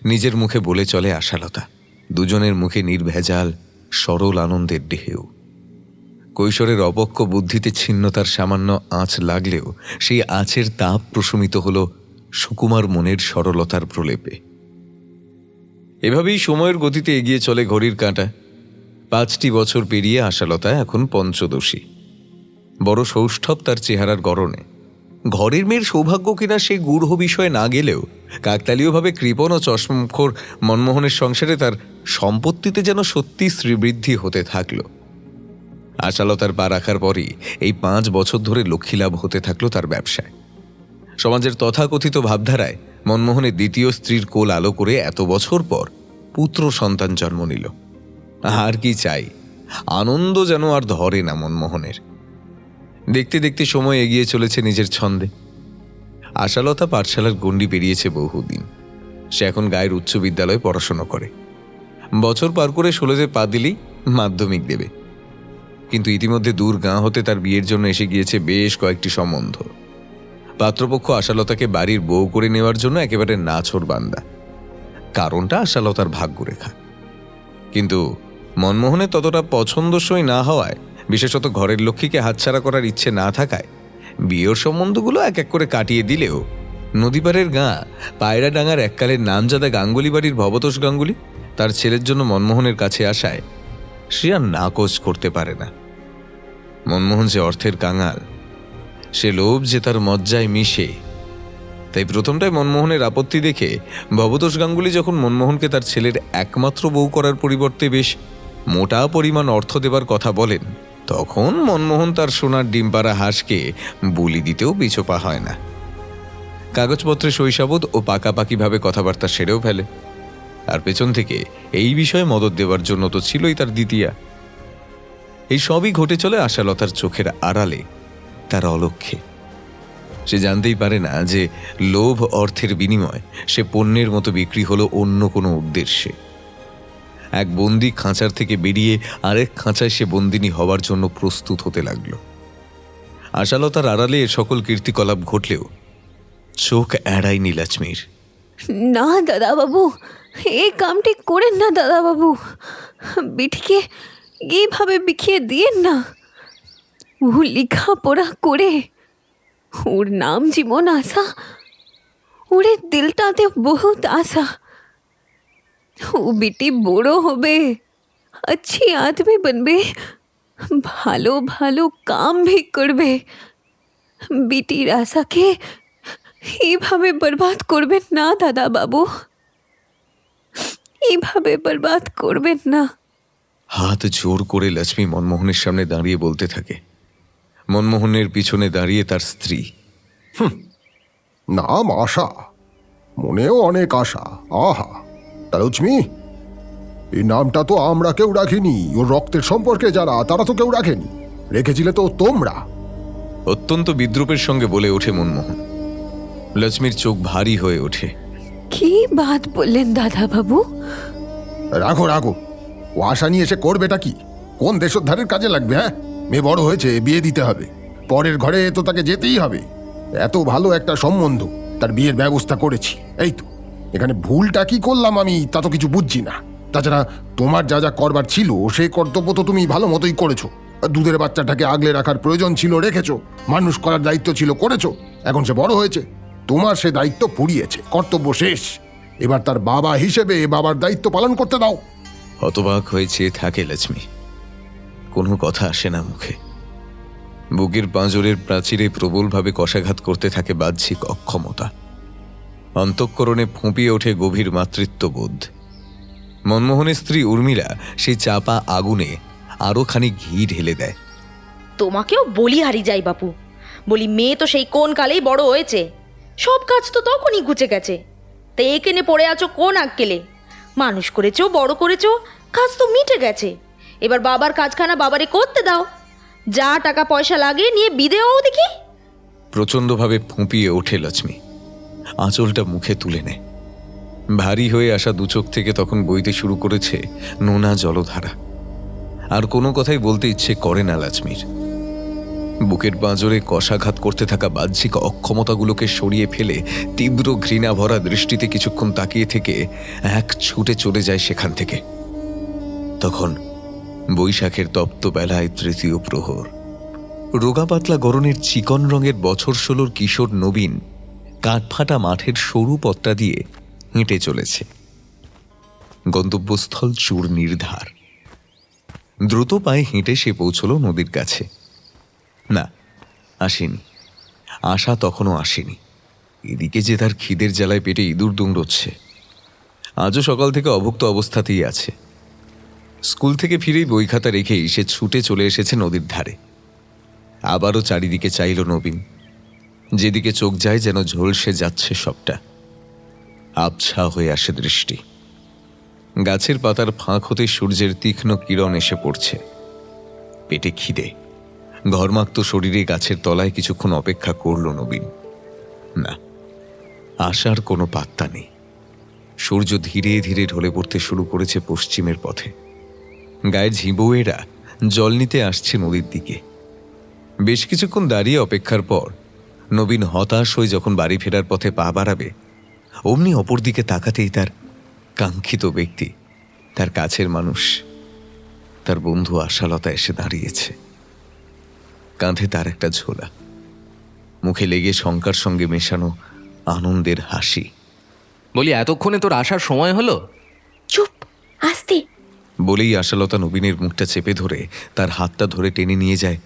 B: নিজের মুখে বলে চলে আশালতা। দুজনের মুখে নির্ভেজাল সরল আনন্দের ঢেউ। কৈশোরের অপক্ষ বুদ্ধিতে ছিন্নতার সামান্য আঁচ লাগলেও সেই আঁচের তাপ প্রশমিত হল সুকুমার মনের সরলতার প্রলেপে। এভাবেই সময়ের গতিতে এগিয়ে চলে ঘড়ির কাঁটা। 5টি বছর পেরিয়ে আশালতা এখন পঞ্চদশী। বড় সৌষ্ঠব তার চেহারার গড়নে। ঘরের মেয়ের সৌভাগ্য কিনা সে গূঢ় বিষয়ে না গেলেও কাকতালীয়ভাবে কৃপণ ও চশমুখর মনমোহনের সংসারে তার সম্পত্তিতে যেন সত্যি শ্রীবৃদ্ধি হতে থাকল। আশালতার পা রাখার পরই এই 5 বছর ধরে লক্ষ্মীলাভ হতে থাকলো তার ব্যবসায়। সমাজের তথাকথিত ভাবধারায় মনমোহনের দ্বিতীয় স্ত্রীর কোল আলো করে এত বছর পর পুত্র সন্তান জন্ম নিল। আর কি চাই? আনন্দ যেন আর ধরে না মনমোহনের। দেখতে দেখতে সময় এগিয়ে চলেছে নিজের ছন্দে। আশালতা পাঠশালার গণ্ডি পেরিয়েছে বহুদিন। সে এখন গায়ের উচ্চ বিদ্যালয়ে পড়াশোনা করে। বছর পার করে 16-তে পা দিলেই মাধ্যমিক দেবে। কিন্তু ইতিমধ্যে দূর গাঁ হতে তার বিয়ের জন্য এসে গিয়েছে বেশ কয়েকটি সম্বন্ধ। পাত্রপক্ষ আশালতাকে বাড়ির বউ করে নেওয়ার জন্য একেবারে নাছোড় বান্দা। কারণটা আশালতার ভাগ্যরেখা। কিন্তু মনমোহনের ততটা পছন্দসই না হওয়ায়, বিশেষত ঘরের লক্ষ্মীকে হাতছাড়া করার ইচ্ছে না থাকায় বিয়ের সম্বন্ধগুলো এক এক করে কাটিয়ে দিলেও নদীপাড়ের গাঁ পায়রাডাঙ্গার এককালের নামজাদা গাঙ্গুলি বাড়ির ভবতোষ গাঙ্গুলি তার ছেলের জন্য মনমোহনের কাছে আসায় সে আর নাকচ করতে পারে না। মনমোহন যে অর্থের কাঙাল, সে লোভ যে তার মজ্জায় মিশে, তাই প্রথমটায় মনমোহনের আপত্তি দেখে ভবতোষ গাঙ্গুলি যখন মনমোহনকে তার ছেলের একমাত্র বউ করার পরিবর্তে বেশ মোটা পরিমাণ অর্থ দেবার কথা বলেন, তখন মনমোহন তার সোনার ডিমপাড়া হাঁসকে বলি দিতেও পিছপা হয় না। কাগজপত্রে শৈশাবোধ ও পাকাপাকিভাবে কথাবার্তা সেরেও ফেলে। আর পেছন থেকে এই বিষয়ে মদত দেওয়ার জন্য তো ছিলই তার দ্বিতীয়া। এই সবই ঘটে চলে আশালতার চোখের আড়ালে, তার অলক্ষ্যে। সে জানতেই পারে না যে লোভ অর্থের বিনিময় সে পণ্যের মতো বিক্রি হলো অন্য কোনো উদ্দেশ্যে। এক বন্দি খাঁচার থেকে বেরিয়ে আরেক খাঁচায় সে বন্দিনী হওয়ার জন্য প্রস্তুত হতে লাগল। আশালতার আড়ালে এ সকল কীর্তিকলাপ ঘটলেও চোখ এড়ায়নি লক্ষ্মীর।
A: না দাদাবাবু, এই কামটি করেন না দাদাবাবু। বিটিকে এইভাবে বিখিয়ে দিয়েন না। ও লেখাপড়া করে, ওর নাম জীবন আশা, ওরে দিলটাতে বহুত আশা। ও বিটি বড় হবে, अच्छी आदमी बनবে, ভালো ভালো কাম भी করবে। বিটির আশাকে এইভাবে বরবাদ করবেন না দাদা বাবু, এইভাবে বরবাদ করবেন না।
B: হাত জোর করে লক্ষ্মী মনমোহনের সামনে দাঁড়িয়ে বলতে থাকে। মনমোহনের পিছনে দাঁড়িয়ে তার স্ত্রী।
H: নাম আশা, মনেও অনেক আশা। আহা, তা লক্ষ্মী, এই নামটা তো আমরা কেউ রাখিনি। ওর রক্তের সম্পর্কে যারা, তারা তো কেউ রাখেনি। রেখেছিলে তো তোমরা।
B: অত্যন্ত বিদ্রুপের সঙ্গে বলে ওঠে মনমোহন। লক্ষ্মীর চোখ ভারী হয়ে ওঠে।
A: কি বাত বললেন দাদা বাবু?
H: রাখো রাখো, ও আশা নিয়ে এসে করবেটা কি? কোন দেশোদ্ধারের কাজে লাগবে? হ্যাঁ, মেয়ে বড় হয়েছে, বিয়ে দিতে হবে, পরের ঘরে তো তাকে যেতেই হবে। এত ভালো একটা সম্বন্ধ, তার বিয়ের ব্যবস্থা করেছি। এই তো, এখানে ভুলটা কি করলাম আমি তা তো কিছু বুঝছি না। তাছাড়া তোমার যা যা করবার ছিল সেই কর্তব্য তো তুমি ভালো মতোই করেছো। দুধের বাচ্চাটাকে আগলে রাখার প্রয়োজন ছিল, রেখেছো। মানুষ করার দায়িত্ব ছিল, করেছো। এখন সে বড় হয়েছে, তোমার সে দায়িত্ব ফুরিয়েছে, কর্তব্য শেষ। এবার তার বাবা হিসেবে বাবার দায়িত্ব পালন করতে দাও।
B: হতবাক হয়ে চেয়ে থাকে লক্ষ্মী, কোনো কথা আসে না মুখে। বুকের পাঁজরের প্রাচীরে প্রবলভাবে কষাঘাত করতে থাকে বাহ্যিক অক্ষমতা। অন্তঃকরণে ফুঁপিয়ে ওঠে গভীর মাতৃত্ববোধ। মনমোহনের স্ত্রী উর্মিলা সেই চাপা আগুনে আরো খানিক ঘি ঢেলে দেয়।
I: তোমাকেও বলি হারি যাই বাপু, বলি মেয়ে তো সেই কোন কালেই বড় হয়েছে, সব কাজ তো তখনই ঘুচে গেছে। তা এখানে পড়ে আছো কোন আক্কেলে? মানুষ করেছো, বড় করেছো, কাজ তো মিটে গেছে। এবার বাবার কাজখানা বাবারে করতে দাও, যা টাকা পয়সা লাগে নিয়ে বিদেও দেখি।
B: প্রচণ্ডভাবে ফুঁপিয়ে ওঠে লক্ষ্মী, আঁচলটা মুখে তুলে নেয়। ভারী হয়ে আসা দুচোখ থেকে তখন বইতে শুরু করেছে নোনা জলধারা। আর কোনো কথাই বলতে ইচ্ছে করে না লক্ষ্মীর। বুকের পাঁজরে কষাঘাত করতে থাকা বাহ্যিক অক্ষমতাগুলোকে সরিয়ে ফেলে তীব্র ঘৃণা ভরা দৃষ্টিতে কিছুক্ষণ তাকিয়ে থেকে এক ছুটে চলে যায় সেখান থেকে। তখন বৈশাখের তপ্ত বেলায় তৃতীয় প্রহর। রোগা পাতলা গরনের চিকন রঙের বছর 16 কিশোর নবীন কাঠফাটা মাঠের সরু পথটা দিয়ে হেঁটে চলেছে। গন্তব্যস্থল চূর্ণীর ধার। দ্রুত পায়ে হেঁটে সে পৌঁছল নদীর কাছে। না, আসেনি, আশা তখনও আসেনি। এদিকে যে তার খিদের জ্বালায় পেটে ইঁদুর দুমড়োচ্ছে। আজও সকাল থেকে অভুক্ত অবস্থাতেই আছে। স্কুল থেকে ফিরেই বই খাতা রেখেই সে ছুটে চলে এসেছে নদীর ধারে। আবারও চারিদিকে চাইল নবীন। যেদিকে চোখ যায় যেন ঝলসে যাচ্ছে সবটা। আবছা হয়ে আসে দৃষ্টি। গাছের পাতার ফাঁক হতে সূর্যের তীক্ষ্ণ কিরণ এসে পড়ছে। পেটে খিদে, ঘর্মাক্ত শরীরে গাছের তলায় কিছুক্ষণ অপেক্ষা করল নবীন। না, আশার কোনো পাত্তা নেই। সূর্য ধীরে ধীরে ঢলে পড়তে শুরু করেছে পশ্চিমের পথে। গায়ের ঝিঁবুয়েরা জল নিতে আসছে নদীর দিকে। বেশ কিছুক্ষণ দাঁড়িয়ে অপেক্ষার পর নবীন হতাশ হয়ে যখন বাড়ি ফেরার পথে পা বাড়াবে, অমনি অপর দিকে তাকাতেই তার কাঙ্ক্ষিত ব্যক্তি তার কাছের মানুষ, তার বন্ধু আশালতা এসে দাঁড়িয়েছে। কাঁধে তার একটা ঝোলা, মুখে লেগে শঙ্কার সঙ্গে মেশানো আনন্দের হাসি।
G: বলি এতক্ষণে তোর আসার সময় হলো?
D: চুপ, আস্তে।
B: বলেই আশালতা নবীনের মুখটা চেপে ধরে তার হাতটা ধরে টেনে নিয়ে যায়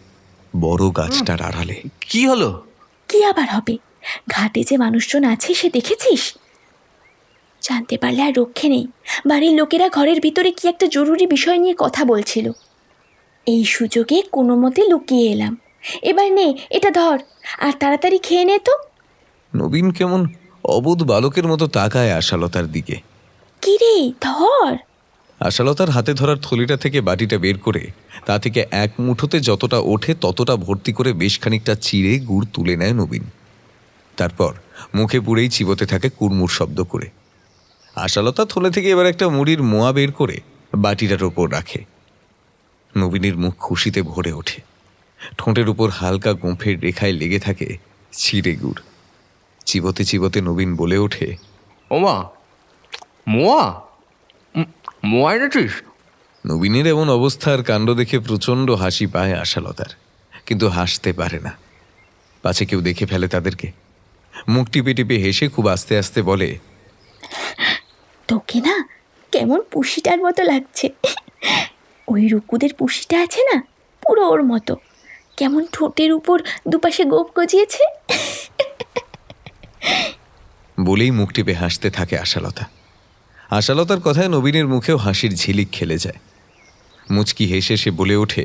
B: বড় গাছটার আড়ালে।
G: কি হলো?
D: কি আবার হবে? ঘাটে যে মানুষজন আছে সে দেখেছিস? জানতে পারলে আর রক্ষে নেই। বাড়ির লোকেরা ঘরের ভিতরে কি একটা জরুরি বিষয় নিয়ে কথা বলছিল। এই সুযোগে কোনো মতে লুকিয়ে এলাম। এবার নে, এটা ধর আর তাড়াতাড়ি খেয়ে নে তো।
B: নবীন কেমন অবোধ বালকের মতো তাকায় আশালতার দিকে।
D: কি রে, ধর।
B: আশালতার হাতে ধরার থলিটা থেকে বাটিটা বের করে তা থেকে এক মুঠোতে যতটা ওঠে ততটা ভর্তি করে বেশ খানিকটা চিড়ে গুড় তুলে নেয় নবীন। তারপর মুখে পুরেই চিবোতে থাকে কুড়মুড় শব্দ করে। আশালতা থলে থেকে এবার একটা মুড়ির মোয়া বের করে বাটিটার ওপর রাখে। নবীনের মুখ খুশিতে ভরে ওঠে। ঠোঁটের উপর হালকা গোঁফের রেখায় লেগে থাকে চিড়ে গুড়। চিবোতে চিবোতে নবীন বলে ওঠে,
G: ওমা, মোয়া, মোয়া এনেছিস?
B: নবীনের এমন অবস্থার কাণ্ড দেখে প্রচণ্ড হাসি পায় আশালতার, কিন্তু হাসতে পারে না, পাছে কেউ দেখে ফেলে তাদেরকে। মুখ টিপে টিপে হেসে খুব আস্তে আস্তে বলে,
D: তোকে না কেমন পুষিটার মতো লাগছে। ওই রুকুদের পুষিটা আছে না, পুরো ওর মতো। কেমন ঠোঁটের উপর দুপাশে গোপ গজিয়েছে।
B: বলেই মুখ টিপে হাসতে থাকে আশালতা। আশালতার কথায় নবীনের মুখেও হাসির ঝিলিক খেলে যায়। মুচকি হেসে সে বলে ওঠে,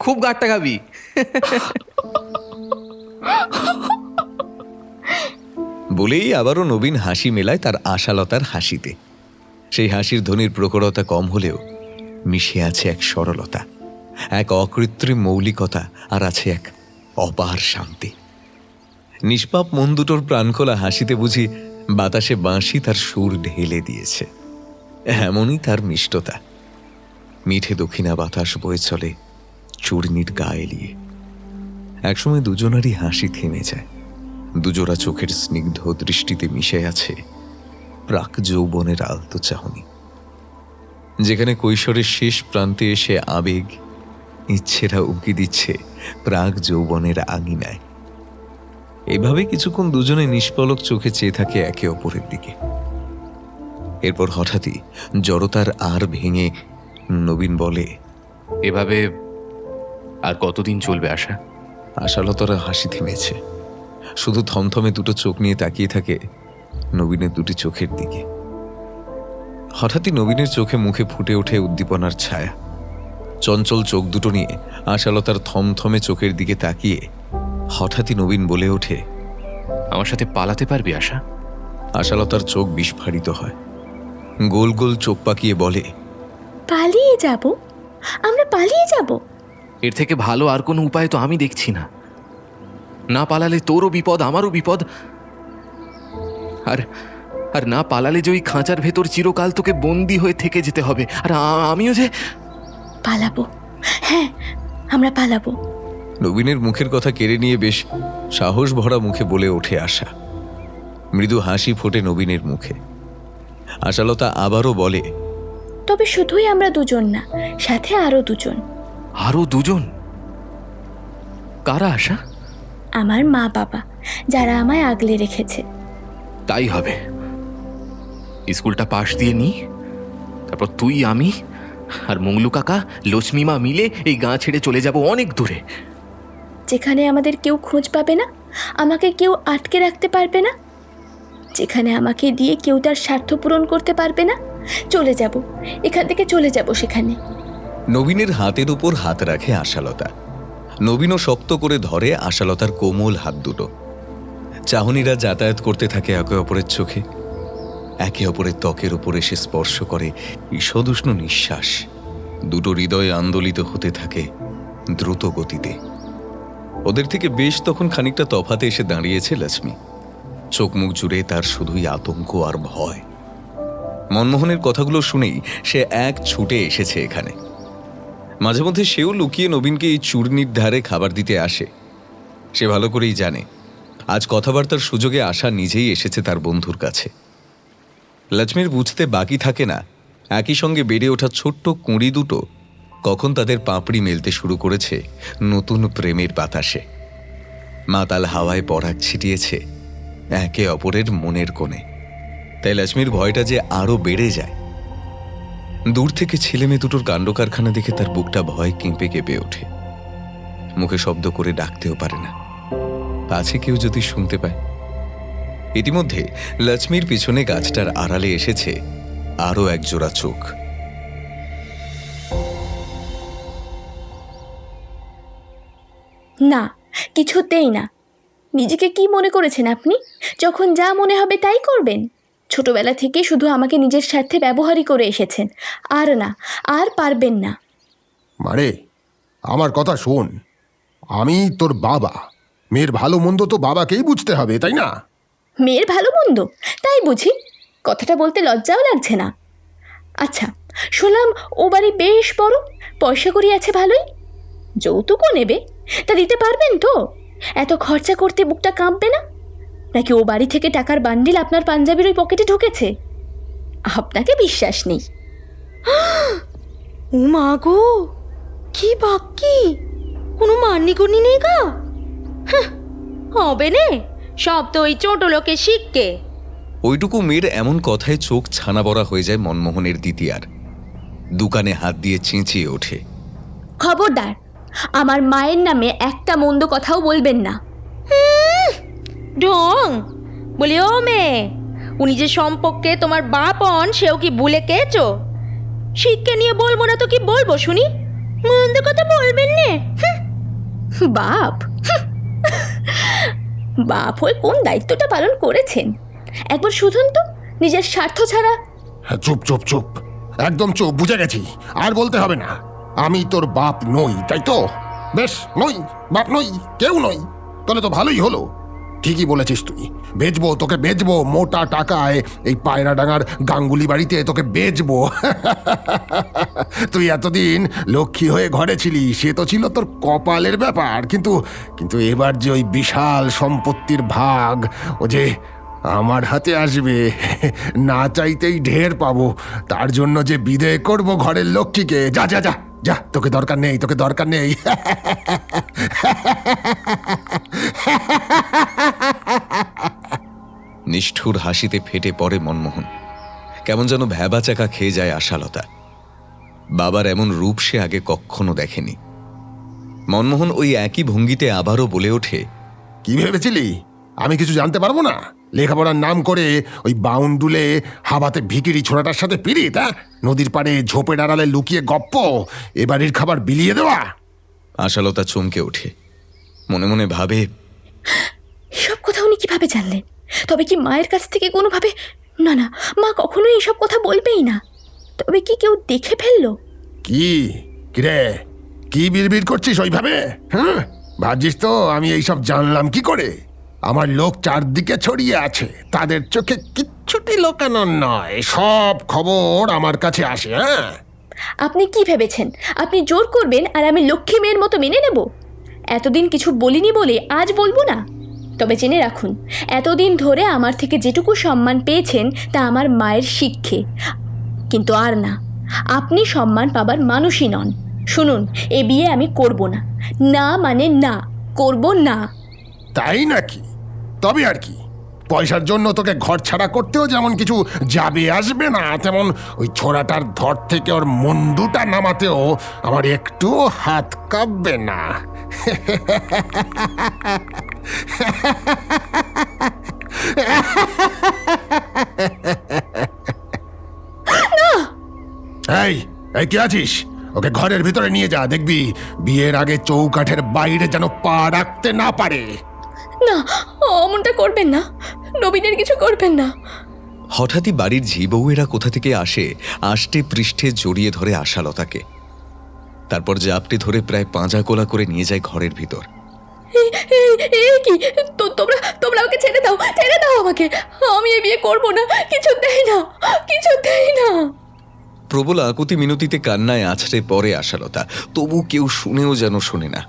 G: খুব গাট্টা খাবি।
B: বলেই আবারও নবীন হাসি মেলায় তার আশালতার হাসিতে। সেই হাসির ধ্বনির প্রখরতা কম হলেও মিশে আছে এক সরলতা, এক অকৃত্রিম মৌলিকতা, আর আছে এক অপার শান্তি। নিষ্পাপ মন দুটোর প্রাণখোলা হাসিতে বুঝি বাতাসে বাঁশি তার সুর ঢেলে দিয়েছে। এমনই তার মিষ্টতা। মিঠে দক্ষিণা বাতাস বয়ে চলে চূর্ণির গায়ে নিয়ে। একসময় দুজনারই হাসি থেমে যায়। দুজোড়া চোখের স্নিগ্ধ দৃষ্টিতে মিশে আছে প্রাক যৌবনের আলতো চাহনি, যেখানে কৈশোরের শেষ প্রান্তে এসে আবেগ ইচ্ছেরা উকি দিচ্ছে প্রাক যৌবনের আঙিনায়। এভাবে কিছুক্ষণ দুজনে নিষ্পলক চোখে চেয়ে থাকে একে অপরের দিকে। এরপর হঠাৎই জড়তার আর ভেঙে নবীন বলে,
G: এভাবে আর কতদিন চলবে আশা?
B: আশালতারা হাসি থেমেছে, শুধু থমথমে দুটো চোখ নিয়ে তাকিয়ে থাকে নবীনের দুটি চোখের দিকে। হঠাৎই নবীনের চোখে মুখে ফুটে ওঠে উদ্দীপনার ছায়া। চঞ্চল চোখ দুটো নিয়ে আশালতার থমথমে চোখের দিকে তাকিয়ে হঠাৎই নবীন বলে ওঠে,
G: আমার সাথে পালাতে পারবি আশা?
B: আশালতার চোখ বিস্ফারিত হয়, গোল গোল চোখ পাকিয়ে বলে,
D: পালিয়ে যাব? আমরা পালিয়ে যাব?
G: এর থেকে ভালো আর কোনো উপায় তো আমি দেখছি না। না পালালে তোরও বিপদ, আমারও বিপদ। আর আর না পালালে যে ওই খাঁচার ভেতর চিরকাল তোকে বন্দি হয়ে থেকে যেতে হবে। আর আমিও যে
D: পালাবো। হ্যাঁ, আমরা পালাবো।
B: নবীনের মুখের কথা কেড়ে নিয়ে বেশ সাহস ভরা মুখে বলে ওঠে আশা। মৃদু হাসি ফোটে নবীনের মুখে। আশালতা আবারও বলে,
D: তবে শুধুই আমরা দুজন না, সাথে আরো দুজন।
G: আরো দুজন? কারা আশা?
D: আমার মা বাবা, যারা আমায় আগলে রেখেছে।
G: তাই হবে। স্কুলটা পাশ দিয়ে নি, তারপর তুই, আমি আর মংলু কাকা, লক্ষ্মীমা মিলে এই গাঁ ছেড়ে চলে যাব অনেক দূরে,
D: যেখানে আমাদের কেউ খোঁজ পাবে না, আমাকে কেউ আটকে রাখতে পারবে না, যেখানে আমাকে দিয়ে কেউ তার স্বার্থ পূরণ করতে পারবে না। চলে যাব, এখান থেকে চলে যাব সেখানে।
B: নবীনের হাতের উপর হাত রাখে আশালতা। নবীনও শক্ত করে ধরে আশালতার কোমল হাত দুটো। চাহনিরা যাতায়াত করতে থাকে একে অপরের চোখে। একে অপরের ত্বকের উপর এসে স্পর্শ করে ঈষদুষ্ণ নিঃশ্বাস। দুটো হৃদয় আন্দোলিত হতে থাকে দ্রুত গতিতে। ওদের থেকে বেশ তখন খানিকটা তফাতে এসে দাঁড়িয়েছে লক্ষ্মী। চোখ মুখ জুড়ে তার শুধুই আতঙ্ক আর ভয়। মনমোহনের কথাগুলো শুনেই সে এক ছুটে এসেছে এখানে। মাঝে মধ্যে সেও লুকিয়ে নবীনকে এই চূর্ণির ধারে খাবার দিতে আসে। সে ভালো করেই জানে আজ কথাবার্তার সুযোগে আশা নিজেই এসেছে তার বন্ধুর কাছে। লক্ষ্মীর বুঝতে বাকি থাকে না একই সঙ্গে বেড়ে ওঠা ছোট্ট কুঁড়ি দুটো কখন তাদের পাপড়ি মেলতে শুরু করেছে নতুন প্রেমের বাতাসে। মাতাল হাওয়ায় পরাগ ছিটিয়েছে একে অপরের মনের কোণে। তাই লক্ষ্মীর ভয়টা যে আরো বেড়ে যায়। দূর থেকে ছেলে মেয়ে দুটোর কাণ্ড কারখানা দেখে তার বুকটা ভয় কেঁপে কেঁপে ওঠে। মুখে শব্দ করে ডাকতেও পারে না, পাছে কেউ যদি শুনতে পায়। ইতিমধ্যে লক্ষ্মীর পিছনে গাছটার আড়ালে এসেছে আরো এক জোড়া চোখ।
D: না, কিছুতেই না। নিজেকে কি মনে করেছেন আপনি? যখন যা মনে হবে তাই করবেন। ছোটবেলা থেকে শুধু আমাকে নিজের স্বার্থে ব্যবহারই করে এসেছেন, আর না, আর পারবেন না।
H: মারে, আমার কথা শোন। আমি তোর বাবা। মেয়ের ভালো মন্দ তো বাবাকেই বুঝতে হবে, তাই না?
D: মেয়ের ভালো মন্দ তাই বুঝি? কথাটা বলতে লজ্জাও লাগছে না? আচ্ছা, শুনলাম ও বাড়ি বেশ বড়, পয়সা কড়ি আছে ভালোই, যৌতুকও নেবে, তা দিতে পারবেন তো? এত খরচা করতে বুকটা কাঁপবে না? নাকি ও বাড়ি থেকে টাকার বান্ডিল আপনার পাঞ্জাবির ওই পকেটে ঢুকেছে? আপনাকে বিশ্বাস নেই।
I: ও মা গো, কি বাক্কি, কোনো মান্যিগুণি নেই গা। হবে নে, সব তো ওই ছোট লোকে শিখকে।
B: ওইটুকু মেয়ের এমন কথায় চোখ ছানা বড়া হয়ে যায় মনমোহনের দ্বিতীয়ার। দোকানে হাত দিয়ে চেঁচিয়ে ওঠে,
D: খবরদার, আমার মায়ের নামে একটা মন্দ কথাও বলবেন না।
I: ঢং বলি, ও মেয়ে, উনি যে সম্পর্কে তোমার বাপ হন সেও কি ভুলে গেছো? শিক্ষা নিয়ে বলবো না তো কি বলবো শুনি? মন্দ কথা বলবেন নে।
D: বাপ? বাপ হয়ে কোন দায়িত্বটা পালন করেছেন? একবার শুধুন তো, নিজের স্বার্থ ছাড়া।
H: হ্যাঁ, চুপ চুপ চুপ, একদম চুপ, বুঝে গেছি। আর বলতে হবে না। আমি তোর বাপ নই, তাই তো? বেশ, নই, বাপ নই, কেউ নই। তাহলে তো ভালোই হলো। ঠিকই বলেছিস তুই। বেচবো, তোকে বেচবো মোটা টাকায়। এই পায়রাডাঙ্গার গাঙ্গুলি বাড়িতে তোকে বেচবো। তুই এতদিন লক্ষ্মী হয়ে ঘরে ছিলি, সে তো ছিল তোর কপালের ব্যাপার। কিন্তু কিন্তু এবার যে ওই বিশাল সম্পত্তির ভাগ, ও যে আমার হাতে আসবে, না চাইতেই ঢের পাবো। তার জন্য যে বিদেয় করব ঘরের লক্ষ্মীকে। যা যা যা যা, তোকে দরকার নেই, তোকে দরকার নেই।
B: নিষ্ঠুর হাসিতে ফেটে পড়ে মনমোহন। কেমন যেন ভ্যাবাচাকা খেয়ে যায় আশালতা। বাবার এমন রূপ সে আগে কখনো দেখেনি। মনমোহন ওই একই ভঙ্গিতে আবারও বলে ওঠে,
H: কি ভেবেছিলি আমি কিছু জানতে পারবো না? লেখাপড়ার নাম করে ওই বাউন্ডুলে হাবাতে ভিকিরি ছোড়াটার সাথে পিড়িত, নদীর পাড়ে ঝোপের আড়ালে লুকিয়ে গপ্প, এ বাড়ির খাবার বিলিয়ে দেওয়া।
B: আশালতা চমকে ওঠে। মনে মনে ভাবে,
D: এসব কথা উনি কিভাবে জানলেন? তবে কি মায়ের কাছ থেকে কোনোভাবে? না না, মা কখনোই এসব কথা বলবেই না। তবে কি কেউ দেখে ফেললো?
H: কি কিরে, কি বিড়বিড় করছিস ওইভাবে? হ্যাঁ, ভাবছিস তো আমি এইসব জানলাম কি করে? আমার লোক চারদিকে ছড়িয়ে আছে, তাদের চোখে কিচ্ছুটি লোকানোর নয়, সব খবর আমার কাছে আসে। হ্যাঁ,
D: আপনি কি ভেবেছেন আপনি জোর করবেন আর আমি লক্ষ্মী মেয়ের মতো মেনে নেব? এতদিন কিছু বলিনি বলে আজ বলবো না? তবে জেনে রাখুন, এতদিন ধরে আমার থেকে যেটুকু সম্মান পেয়েছেন তা আমার মায়ের শিক্ষে, কিন্তু আর না। আপনি সম্মান পাবার মানুষই নন। শুনুন, এ বিয়ে আমি করব না। না মানে না, করব না।
H: তাই নাকি? তবে আর কি, পয়সার জন্য তোকে ঘর ছাড়া করতেও যেমন কিছু যাবে আসবে না, তেমন ওই ছোড়াটার ধর থেকে ওর মুন্ডুটা নামাতেও আমার একটু হাত কাঁপবে না। এই এই কে আছিস? ওকে ঘরের ভিতরে নিয়ে যা, দেখবি বিয়ের আগে চৌকাঠের বাইরে যেন পা রাখতে না পারে।
D: না, অমনটা করবেন না, নবীনের কিছু করবেন না।
B: হঠাৎই বাড়ির ঝিবউয়েরা কোথা থেকে আসে, আষ্টে পৃষ্ঠে জড়িয়ে ধরে আশালতাকে। তারপর জাপটে ধরে প্রায় পাঁজা কোলা করে নিয়ে যায় ঘরের ভিতর।
D: কি তোমরা ওকে ছেড়ে দাও, ছেড়ে দাও আমাকে। আমি এই বিয়ে করবো না, কিছুতেই না, কিছুতেই না।
B: প্রবল আকুতি মিনতিতে কান্নায় আছড়ে পড়ে আশালতা, তবু কেউ শুনেও যেন শোনে না।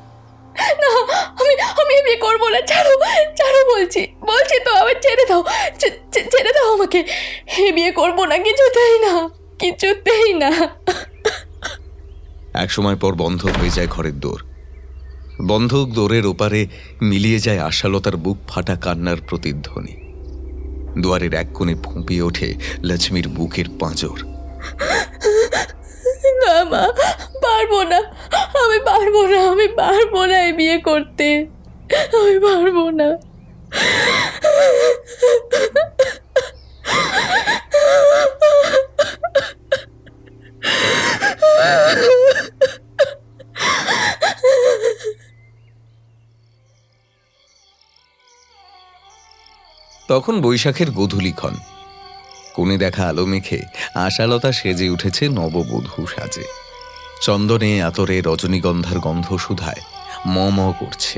D: আমি এই বিয়ে করবো না, ছাড়ো, ছাড়ো বলছি। বলছি তো, আমার ছেড়ে দাও, ছেড়ে দাও আমাকে। এ বিয়ে করবো না, কিছুতেই না, কিছুতেই না।
B: এক সময় পর বন্ধ হয়ে যায় ঘরের দোর। বন্ধক দোরের ওপারে মিলিয়ে যায় আশালতার বুক ফাটা কান্নার প্রতিধ্বনি। দুয়ারের এক কোণে ফুঁপিয়ে ওঠে লক্ষ্মীর বুকের পাঁজর।
D: না মা, পারবো না, আমি পারবো না, আমি পারবো না এই বিয়ে করতে, আমি পারবো না।
B: তখন বৈশাখের গোধূলিক্ষণ। কোণে দেখা আলো মেখে আশালতা সেজে উঠেছে নববধূ সাজে। চন্দনে আতরে রজনীগন্ধার গন্ধ সুধায় ম ম করছে।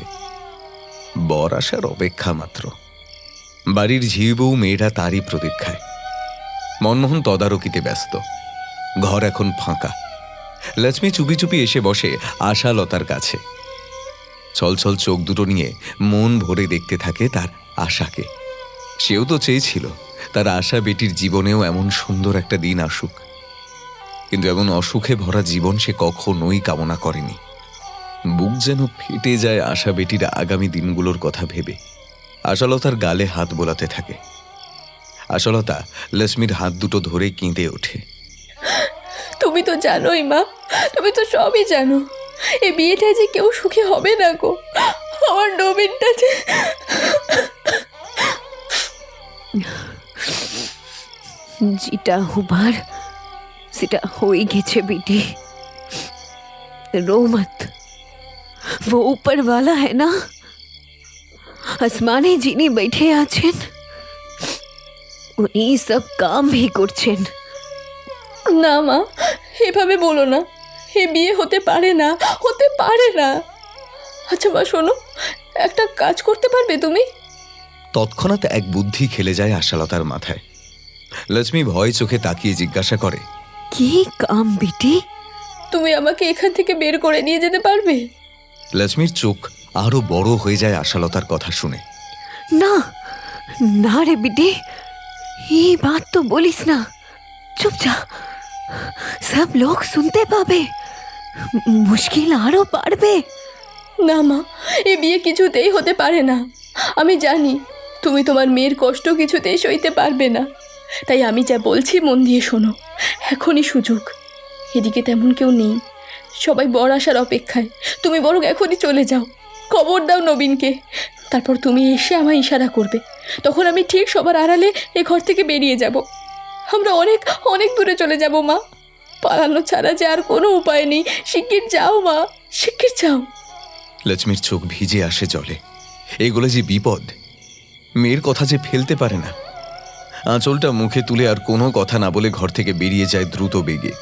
B: বর আসার অপেক্ষা মাত্র। বাড়ির ঝিউ বউ মেয়েরা তারই প্রতীক্ষায়। মনমোহন তদারকিতে ব্যস্ত। ঘর এখন ফাঁকা। লক্ষ্মী চুপি চুপি এসে বসে আশালতার কাছে। ছলছল চোখ দুটো নিয়ে মন ভরে দেখতে থাকে তার আশাকে। সেও তো চেয়েছিল তার আশা বেটির জীবনেও এমন সুন্দর একটা দিন আসুক, কিন্তু এমন অসুখে ভরা জীবন সে কখনোই কামনা করেনি। বুক যেন ফেটে যায় আশা বেটির আগামী দিনগুলোর কথা ভেবে। আশালতার গালে হাত বোলাতে থাকে। আশালতা লক্ষ্মীর হাত দুটো ধরে কেঁদে ওঠে।
D: তুমি তো জানোই মা, তুমি তো সবই জানো, এই বিয়েটায় যে কেউ সুখী হবে না গো। আমার নবীনটা যে
A: যেটা হবার সেটা হয়ে গেছে बेटी। रो मत, वो ऊपर वाला है ना, আসমানে যিনি बैठे আছেন উনি সব কাম भी করছেন।
D: না মা, এভাবে বলো না, এ বিয়ে হতে পারে না, হতে পারে না। আচ্ছা মা শোনো, একটা কাজ করতে পারবে তুমি?
B: তৎক্ষণাৎ এক বুদ্ধি খেলে যায় আশালতার মাথায়। লক্ষ্মী ভয় চোখে তাকিয়ে জিজ্ঞাসা করে,
A: কি কাম बेटी?
D: তুমি আমাকে এখান থেকে বের করে নিয়ে যেতে পারবে?
B: লক্ষ্মীর চোখ আরো বড় হয়ে যায় আশালতার কথা শুনে।
A: না না রে बेटी, ये बात तो बोलिस ना, चुप जा, सब लोग सुनते पाবে, মুশকিল আরো বাড়বে।
D: না মা, এ বিয়ে কিছুতেই হতে পারে না। আমি জানি তুমি তোমার মেয়ের কষ্ট কিছুতেই সইতে পারবে না, তাই আমি যা বলছি মন দিয়ে শোনো। এখনই সুযোগ, এদিকে তেমন কেউ নেই, সবাই বর আসার অপেক্ষায়। তুমি বরং এখনই চলে যাও, খবর দাও নবীনকে, তারপর তুমি এসে আমায় ইশারা করবে, তখন আমি ঠিক সবার আড়ালে এ ঘর থেকে বেরিয়ে যাব। আমরা অনেক অনেক দূরে চলে যাব মা, পালানো ছাড়া যে আর কোনো উপায় নেই। শিগগির যাও মা, শিগগির যাও।
B: লক্ষ্মীর চোখ ভিজে আসে জলে। এগুলো যে বিপদ, মেয়ের কথা যে ফেলতে পারে না। আঁচলটা মুখে তুলে আর কোনো কথা না বলে ঘর থেকে বেরিয়ে যায় দ্রুত বেগে।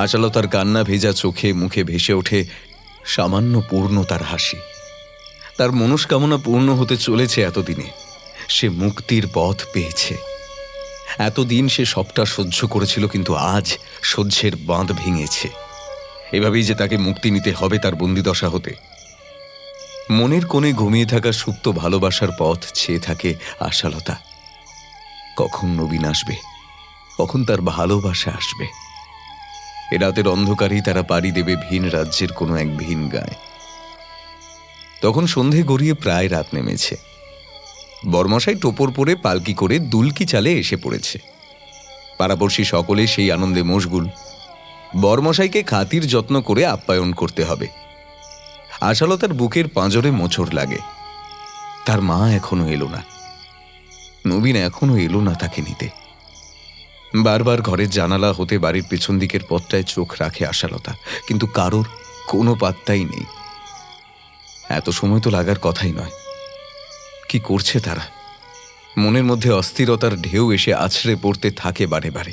B: আশালতার কান্না ভেজা চোখে মুখে ভেসে ওঠে সামান্য পূর্ণতার হাসি। তার মনস্কামনা পূর্ণ হতে চলেছে। এতদিনে সে মুক্তির পথ পেয়েছে। এতদিন সে সবটা সহ্য করেছিল, কিন্তু আজ সহ্যের বাঁধ ভেঙেছে। এভাবেই যে তাকে মুক্তি নিতে হবে তার বন্দিদশা হতে। মনের কোণে ঘুমিয়ে থাকা সুপ্ত ভালোবাসার পথ চেয়ে থাকে আশালতা। কখন নবীন আসবে, কখন তার ভালোবাসা আসবে। এ রাতের অন্ধকারেই তারা পাড়ি দেবে ভিন রাজ্যের কোনো এক ভিন গায়ে। তখন সন্ধে গড়িয়ে প্রায় রাত নেমেছে। বরমশাই টোপর পরে পালকি করে দুলকি চালে এসে পড়েছে। পাড়াপড়শি সকলে সেই আনন্দে মশগুল। বরমশাইকে খাতির যত্ন করে আপ্যায়ন করতে হবে। আশালতার বুকের পাঁজরে মোচড় লাগে। তার মা এখনো এলো না, নবীন এখনো এলো না তাকে নিতে। বারবার ঘরের জানালা হতে বাড়ির পেছন দিকের পথটায় চোখ রাখে আশালতা, কিন্তু কারোর কোনো পাত্তাই নেই। এত সময় তো লাগার কথাই নয়। কি করছে তারা? মনের মধ্যে অস্থিরতার ঢেউ এসে আছড়ে পড়তে থাকে বারে বারে।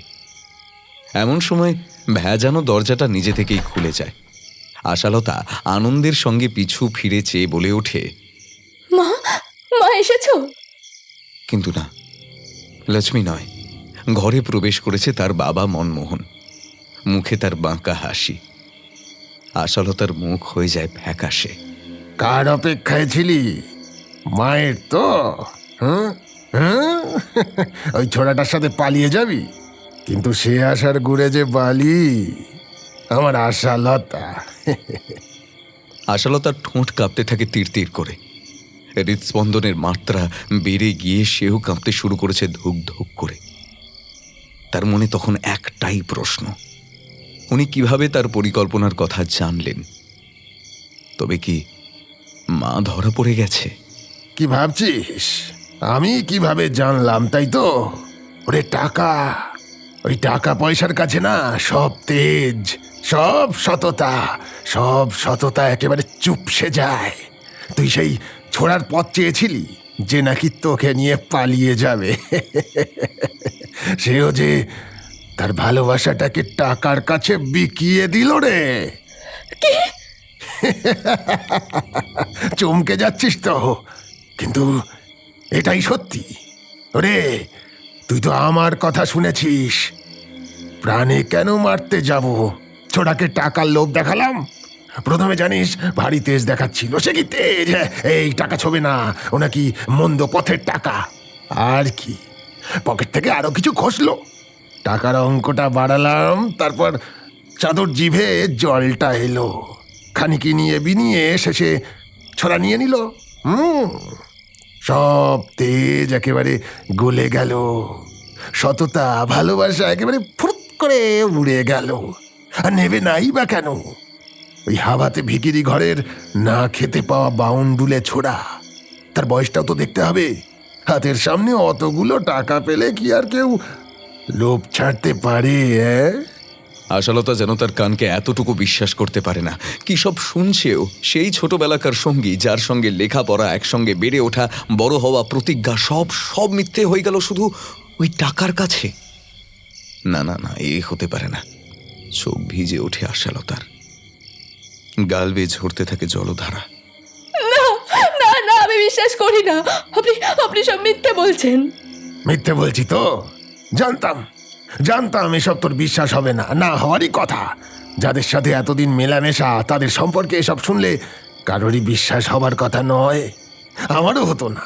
B: এমন সময় ভেজানো দরজাটা নিজে থেকেই খুলে যায়। আশালতা আনন্দের সঙ্গে পিছু ফিরে চেয়ে বলে ওঠে,
D: মা, মা এসেছো?
B: কিন্তু না, লক্ষ্মী নয়। ঘরে প্রবেশ করেছে তার বাবা মনমোহন। মুখে তার বাঁকা হাসি। আশালতার মুখ হয়ে যায় ফ্যাকাশে।
H: কার অপেক্ষায় ছিলি? মায়ের তো? ওই ছোড়াটার সাথে পালিয়ে যাবি? কিন্তু সে আশার গুড়ে যে বালি, আমার আশালতা।
B: আশালতার ঠোঁট কাঁপতে থাকে তীর তীর করে। হৃদস্পন্দনের মাত্রা বেড়ে গিয়ে সেও কাঁপতে শুরু করেছে ধুক ধুক করে। তার মনে তখন একটাই প্রশ্ন, উনি কিভাবে তার পরিকল্পনার কথা জানলেন? তবে কি মা ধরা পড়ে গেছে?
H: কি ভাবছিস আমি কিভাবে জানলাম, তাই তো? ওরে টাকা, ওই টাকা পয়সার কাছে না সব তেজ, সব সততা একেবারে চুপসে যায়। তুই সেই ছোড়ার পথ চেয়েছিলি যে নাকি তোকে নিয়ে পালিয়ে যাবে, সেও যে তার ভালোবাসাটাকে টাকার কাছে বিকিয়ে দিল রে। চমকে যাচ্ছিস তো, কিন্তু এটাই সত্যি। ওরে, তুই তো আমার কথা শুনেছিস। প্রাণে কেন মারতে যাব? ছোড়াকে টাকার লোভ দেখালাম। প্রথমে জানিস ভারী তেজ দেখাচ্ছিল, সে কি তেজ? এই টাকা ছবে না, ও নাকি মন্দ পথের টাকা। আর কি, পকেট থেকে আরো কিছু খসলো, টাকার অঙ্কটা বাড়ালাম, তারপর চাদর জিভে জলটা এলো। খানিকি নিয়ে বিনিয়ে শেষে ছোড়া নিয়ে নিল। সব তেজ একেবারে গলে গেল, সততা ভালোবাসা একেবারে ফুরুত করে উড়ে গেল। আর নেবে নাই বা কেন? ওই হাওয়াতে ভিকিরি ঘরের না খেতে পাওয়া বাউন্ডুলে ছোড়া, তার বয়সটাও তো দেখতে হবে। হাতের সামনে অতগুলো টাকা পেলে কি আর কেউ লোভ ছাড়তে পারে?
B: আশালতা যেন তার কানকে এতটুকু বিশ্বাস করতে পারে না। কি সব শুনছেও? সেই ছোটবেলাকার সঙ্গী, যার সঙ্গে লেখাপড়া, একসঙ্গে বেড়ে ওঠা, বড় হওয়া, প্রতিজ্ঞা, সব মিথ্যে হয়ে গেল শুধু ওই টাকার কাছে। না না না, এ হতে পারে না। চোখ ভিজে ওঠে আশালতার, গাল বেয়ে ঝরতে থাকে জলধারা।
D: না না, আমি বিশ্বাস করি না। আপনি সব মিথ্যে বলছেন।
H: মিথ্যে বলছি তো? জানতাম এসব তোর বিশ্বাস হবে না, না হওয়ারই কথা। যাদের সাথে এতদিন মেলামেশা, তাদের সম্পর্কে এসব শুনলে কারোরই বিশ্বাস হবার কথা নয়। আমারও হতো না।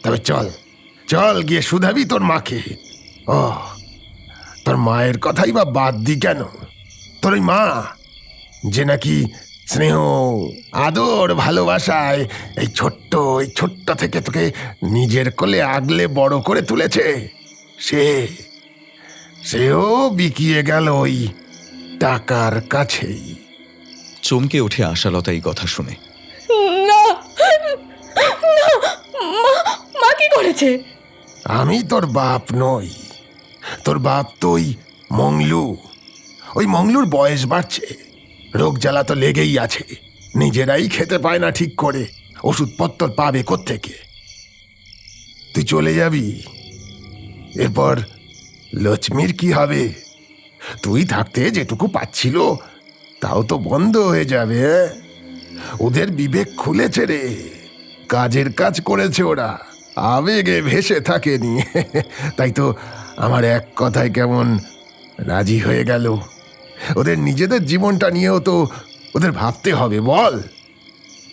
H: তবে চল গিয়ে শুধাবি তোর মাকে। ও, তোর মায়ের কথাই বা বাদ দি কেন? তোর ওই মা যে নাকি স্নেহ, আদর, ভালোবাসায় এই ছোট্ট থেকে তোকে নিজের কোলে আগলে বড় করে তুলেছে, সেও বিকিয়ে গেল ওই টাকার কাছেই।
B: চমকে ওঠে আশালতা এই কথা শুনে।
D: না, মা কি করেছে?
H: আমি তোর বাপ নই, তোর বাপ তো ওই মংলুর বয়স বাড়ছে, রোগ জ্বালা তো লেগেই আছে, নিজেরাই খেতে পায় না ঠিক করে, ওষুধপত্র পাবে কোত্থেকে? তুই চলে যাবি, এরপর লক্ষ্মীর কি হবে? তুই থাকতে যেটুকু পাচ্ছিল তাও তো বন্ধ হয়ে যাবে। ওদের বিবেক খুলেছে রে, কাজের কাজ করেছে ওরা, আবেগে ভেসে থাকেনি। তাই তো আমার এক কথায় কেমন রাজি হয়ে গেল। ওদের নিজেদের জীবনটা নিয়েও তো ওদের ভাবতে হবে, বল?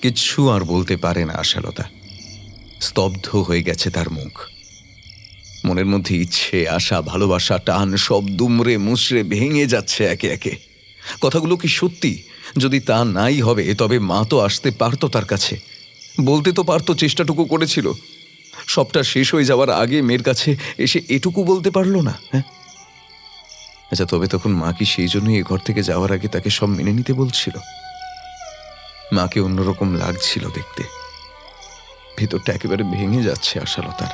B: কিচ্ছু আর বলতে পারে না আশালতা। স্তব্ধ হয়ে গেছে তার মুখ। মনের মধ্যে ইচ্ছে, আশা, ভালোবাসা, টান সব দুমড়ে মুচড়ে ভেঙে যাচ্ছে একে একে। কথাগুলো কি সত্যি? যদি তা নাই হবে, তবে মা তো আসতে পারতো তার কাছে, বলতে তো পারতো, চেষ্টাটুকু করেছিল। সবটা শেষ হয়ে যাওয়ার আগে মেয়ের কাছে এসে এটুকু বলতে পারলো না? হ্যাঁ, আচ্ছা, তবে তখন মা কি সেই জন্যই এ ঘর থেকে যাওয়ার আগে তাকে সব মেনে নিতে বলছিল? মাকে অন্যরকম লাগছিল দেখতে। ভেতরটা একেবারে ভেঙে যাচ্ছে আশালতার।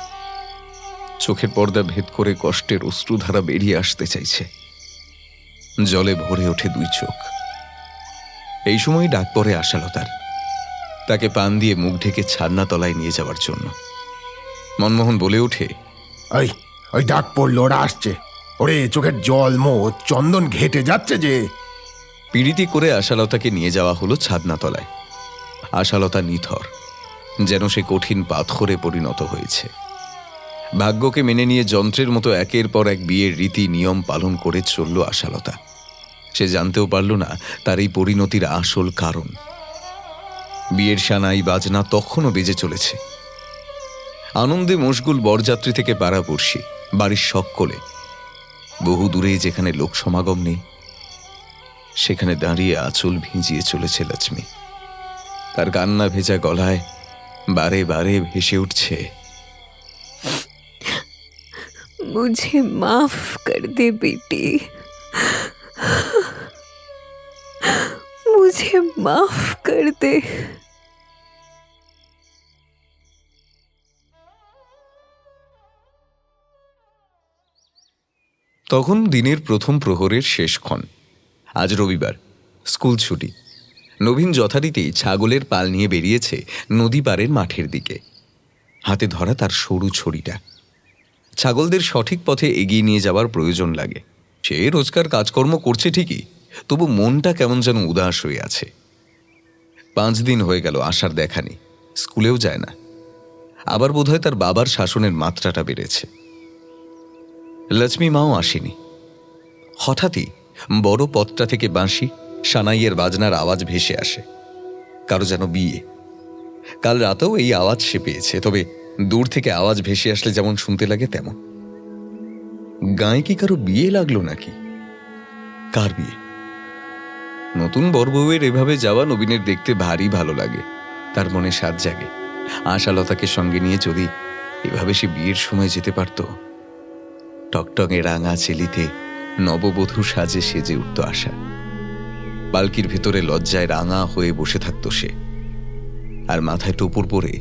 B: চোখের পর্দা ভেদ করে কষ্টের অশ্রুধারা বেরিয়ে আসতে চাইছে। জলে ভরে ওঠে দুই চোখ। এই সময় ডাক পড়ে আশালতার, তাকে পান দিয়ে মুখ ঢেকে ছাদনা তলায় নিয়ে যাওয়ার জন্য। মনমোহন বলে ওঠে,
H: ওই ডাক পড়লো, ওরা আসছে। ওরে, চোখের জল চন্দন ঘেটে যাচ্ছে যে।
B: পিড়িতি করে আশালতাকে নিয়ে যাওয়া হলো ছাদনা তলায়। আশালতা নিথর, যেন সে কঠিন পাথরে পরিণত হয়েছে। ভাগ্যকে মেনে নিয়ে যন্ত্রের মতো একের পর এক বিয়ের রীতি নিয়ম পালন করে চলল আশালতা। সে জানতেও পারল না তার এই পরিণতির আসল কারণ। বিয়ের সানাই বাজনা তখনও বেজে চলেছে। আনন্দে মশগুল বরযাত্রী থেকে পাড়াপড়শি, বাড়ির সকলে। বহু দূরে যেখানে লোক সমাগম নেই, সেখানে দাঁড়িয়ে আঁচল ভিজিয়ে চলেছে লক্ষ্মী। তার কান্না ভেজা গলায় বারে বারে ভেসে উঠছে,
A: मुझे माफ कर दे बेटी, मुझे माफ कर दे।
B: তখন দিনের প্রথম প্রহরের শেষক্ষণ। আজ রবিবার, স্কুল ছুটি। নবীন যথারীতি ছাগলের পাল নিয়ে বেরিয়েছে নদী পাড়ের মাঠের দিকে। হাতে ধরা তার সরু ছড়িটা। ছাগলদের সঠিক পথে এগিয়ে নিয়ে যাওয়ার প্রয়োজন লাগে। সে রোজকার কাজকর্ম করছে ঠিকই, তবু মনটা কেমন যেন উদাস হয়ে আছে। 5 দিন হয়ে গেল আশার দেখা নেই, স্কুলেও যায় না। আবার বোধহয় তার বাবার শাসনের মাত্রাটা বেড়েছে। লক্ষ্মী মাও আসেনি। হঠাৎই বড় পথটা থেকে বাঁশি, সানাইয়ের বাজনার আওয়াজ ভেসে আসে। কারো যেন বিয়ে। কাল রাতেও এই আওয়াজ সে পেয়েছে, তবে দূর থেকে আওয়াজ ভেসে আসলে যেমন শুনতে লাগে তেমন। গায়ে কি কারো বিয়ে লাগলো নাকি? কার বিয়ে? নতুন বরবউয়ের এভাবে যাওয়া নবীনের দেখতে ভারী ভালো লাগে। তার মনে সাজ জাগে। আশালতাকে সঙ্গে নিয়ে যদি এভাবে সে বিয়ের সময় যেতে পারত। টকটকে রাঙা চেলিতে নববধূ সাজে সেজে উঠত আশা। পালকির ভেতরে লজ্জায় রাঙা হয়ে বসে থাকত সে, আর মাথায় টোপর পরে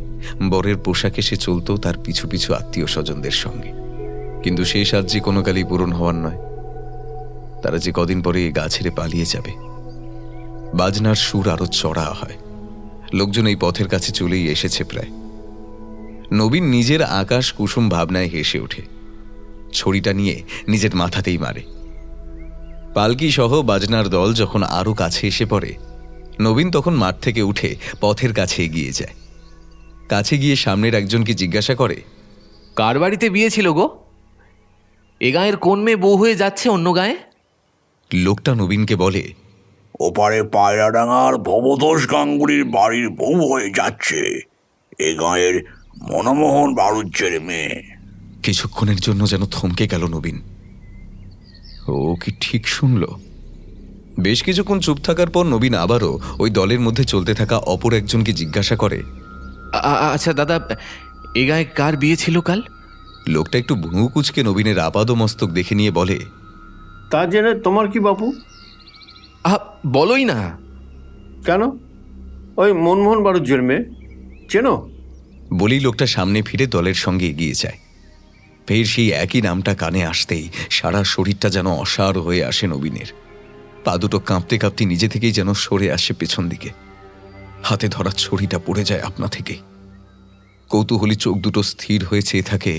B: বরের পোশাকে সে চলত তার পিছু পিছু আত্মীয় স্বজনদের সঙ্গে। কিন্তু সেই সাজ কোনো কালই পূরণ হওয়ার নয়। তারা যে কদিন পরে এই গা ছেড়ে পালিয়ে যাবে। বাজনার সুর আরো চড়া হয়। লোকজন এই পথের কাছে চলেই এসেছে প্রায়। নবীন নিজের আকাশ কুসুম ভাবনায় হেসে ওঠে। ছড়িটা নিয়ে নিজের মাথাতেই মারে। পালকি সহ বাজনার দল যখন আরো কাছে এসে পড়ে, নবীন তখন মাঠ থেকে উঠে পথের কাছে এগিয়ে যায়। কাছে গিয়ে সামনের একজনকে জিজ্ঞাসা করে,
G: কার বাড়িতে বিয়ে ছিল গো? এ গাঁয়ের কোন মেয়ে বউ হয়ে যাচ্ছে অন্য গায়ে?
B: লোকটা নবীনকে বলে,
J: ওপারে পায়রাডাঙ্গার ভবতোষ গাঙ্গুলির বাড়ির বউ হয়ে যাচ্ছে এ গাঁয়ের মনমোহন বাড়ুজ্যের মেয়ে।
B: কিছুক্ষণের জন্য যেন থমকে গেল নবীন। ও কি ঠিক শুনল? বেশ কিছুক্ষণ চুপ থাকার পর নবীন আবারও ওই দলের মধ্যে চলতে থাকা অপর একজনকে জিজ্ঞাসা করে,
G: আচ্ছা দাদা, এ গাঁয়ে কার বিয়ে ছিল কাল?
B: লোকটা একটু ভুঁ কুচকে নবীনের আপাদ মস্তক দেখে নিয়ে বলে,
K: তা জেনে তোমার কি বাপু?
G: বলোই না।
K: কেন? ওই মনমোহন বাড়ুজ্যের মেয়ে, চেনো?
B: বলেই লোকটা সামনে ফিরে দলের সঙ্গে এগিয়ে যায়। ফের সেই একই নামটা কানে আসতেই সারা শরীরটা যেন অসাড় হয়ে আসে নবীনের। পা দুটো কাঁপতে কাঁপতে নিজে থেকেই যেন সরে আসে পেছন দিকে। হাতে ধরা ছড়িটা পড়ে যায় আপনা থেকে। কৌতূহলী চোখ দুটো স্থির হয়ে চেয়ে থাকে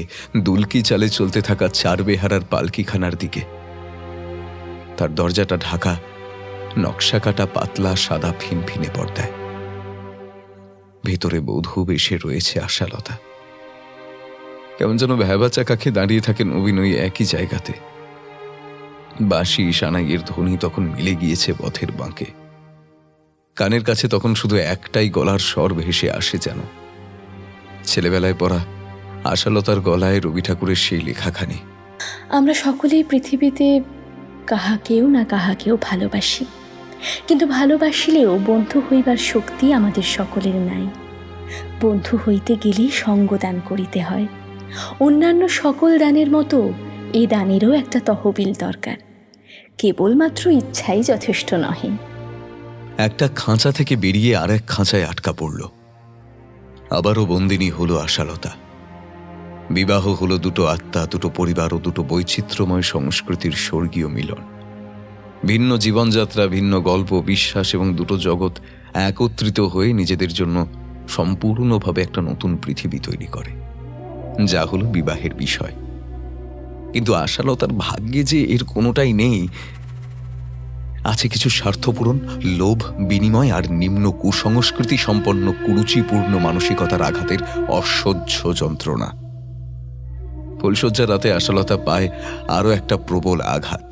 B: দুলকি চালে চলতে থাকা 4 বেহারার পালকিখানার দিকে। তার দরজাটা ঢাকা, নকশা কাটা পাতলা সাদা ফিনফিনে পর্দায়। ভেতরে বধূ বেশে রয়েছে আশালতা। কেমন যেন ভ্যাবা চাকাকে দাঁড়িয়ে থাকে নবীন ওই একই জায়গাতে। বাঁশি সানাইয়ের ধ্বনি তখন মিলে গিয়েছে পথের বাঁকে। কানের কাছে তখন শুধু একটাই গলার স্বর ভেসে আসে, যেন ছেলেবেলায় পড়া আশালতার গলায় রবি ঠাকুরের সেই লেখাখানি।
D: আমরা সকলেই পৃথিবীতে কাহাকেও না কাহাকেও ভালোবাসি, কিন্তু ভালোবাসিলেও বন্ধু হইবার শক্তি আমাদের সকলের নাই। বন্ধু হইতে গেলেই সঙ্গ দান করিতে হয়। অন্যান্য সকল দানের মতো এই দানেরও একটা তহবিল দরকার। কেবলমাত্র ইচ্ছাই যথেষ্ট নহে।
B: একটা খাঁচা থেকে বেরিয়ে আর এক খাঁচায় আটকা পড়ল। আবারও বন্দিনী হলো আশালতা। বিবাহ হলো দুটো আত্মা, দুটো পরিবার ও দুটো বৈচিত্র্যময় সংস্কৃতির স্বর্গীয় মিলন। ভিন্ন জীবনযাত্রা, ভিন্ন গল্প, বিশ্বাস এবং দুটো জগৎ একত্রিত হয়ে নিজেদের জন্য সম্পূর্ণভাবে একটা নতুন পৃথিবী তৈরি করে, যা হলো বিবাহের বিষয়। কিন্তু আশালতার ভাগ্যে যে এর কোনোটাই নেই। আছে কিছু স্বার্থপূরণ, লোভ, বিনিময় আর নিম্ন কুসংস্কৃতি সম্পন্ন কুরুচিপূর্ণ মানসিকতার আঘাতের অসহ্য যন্ত্রণা। ফুলশয্যা রাতে আশালতা পায় আরও একটা প্রবল আঘাত।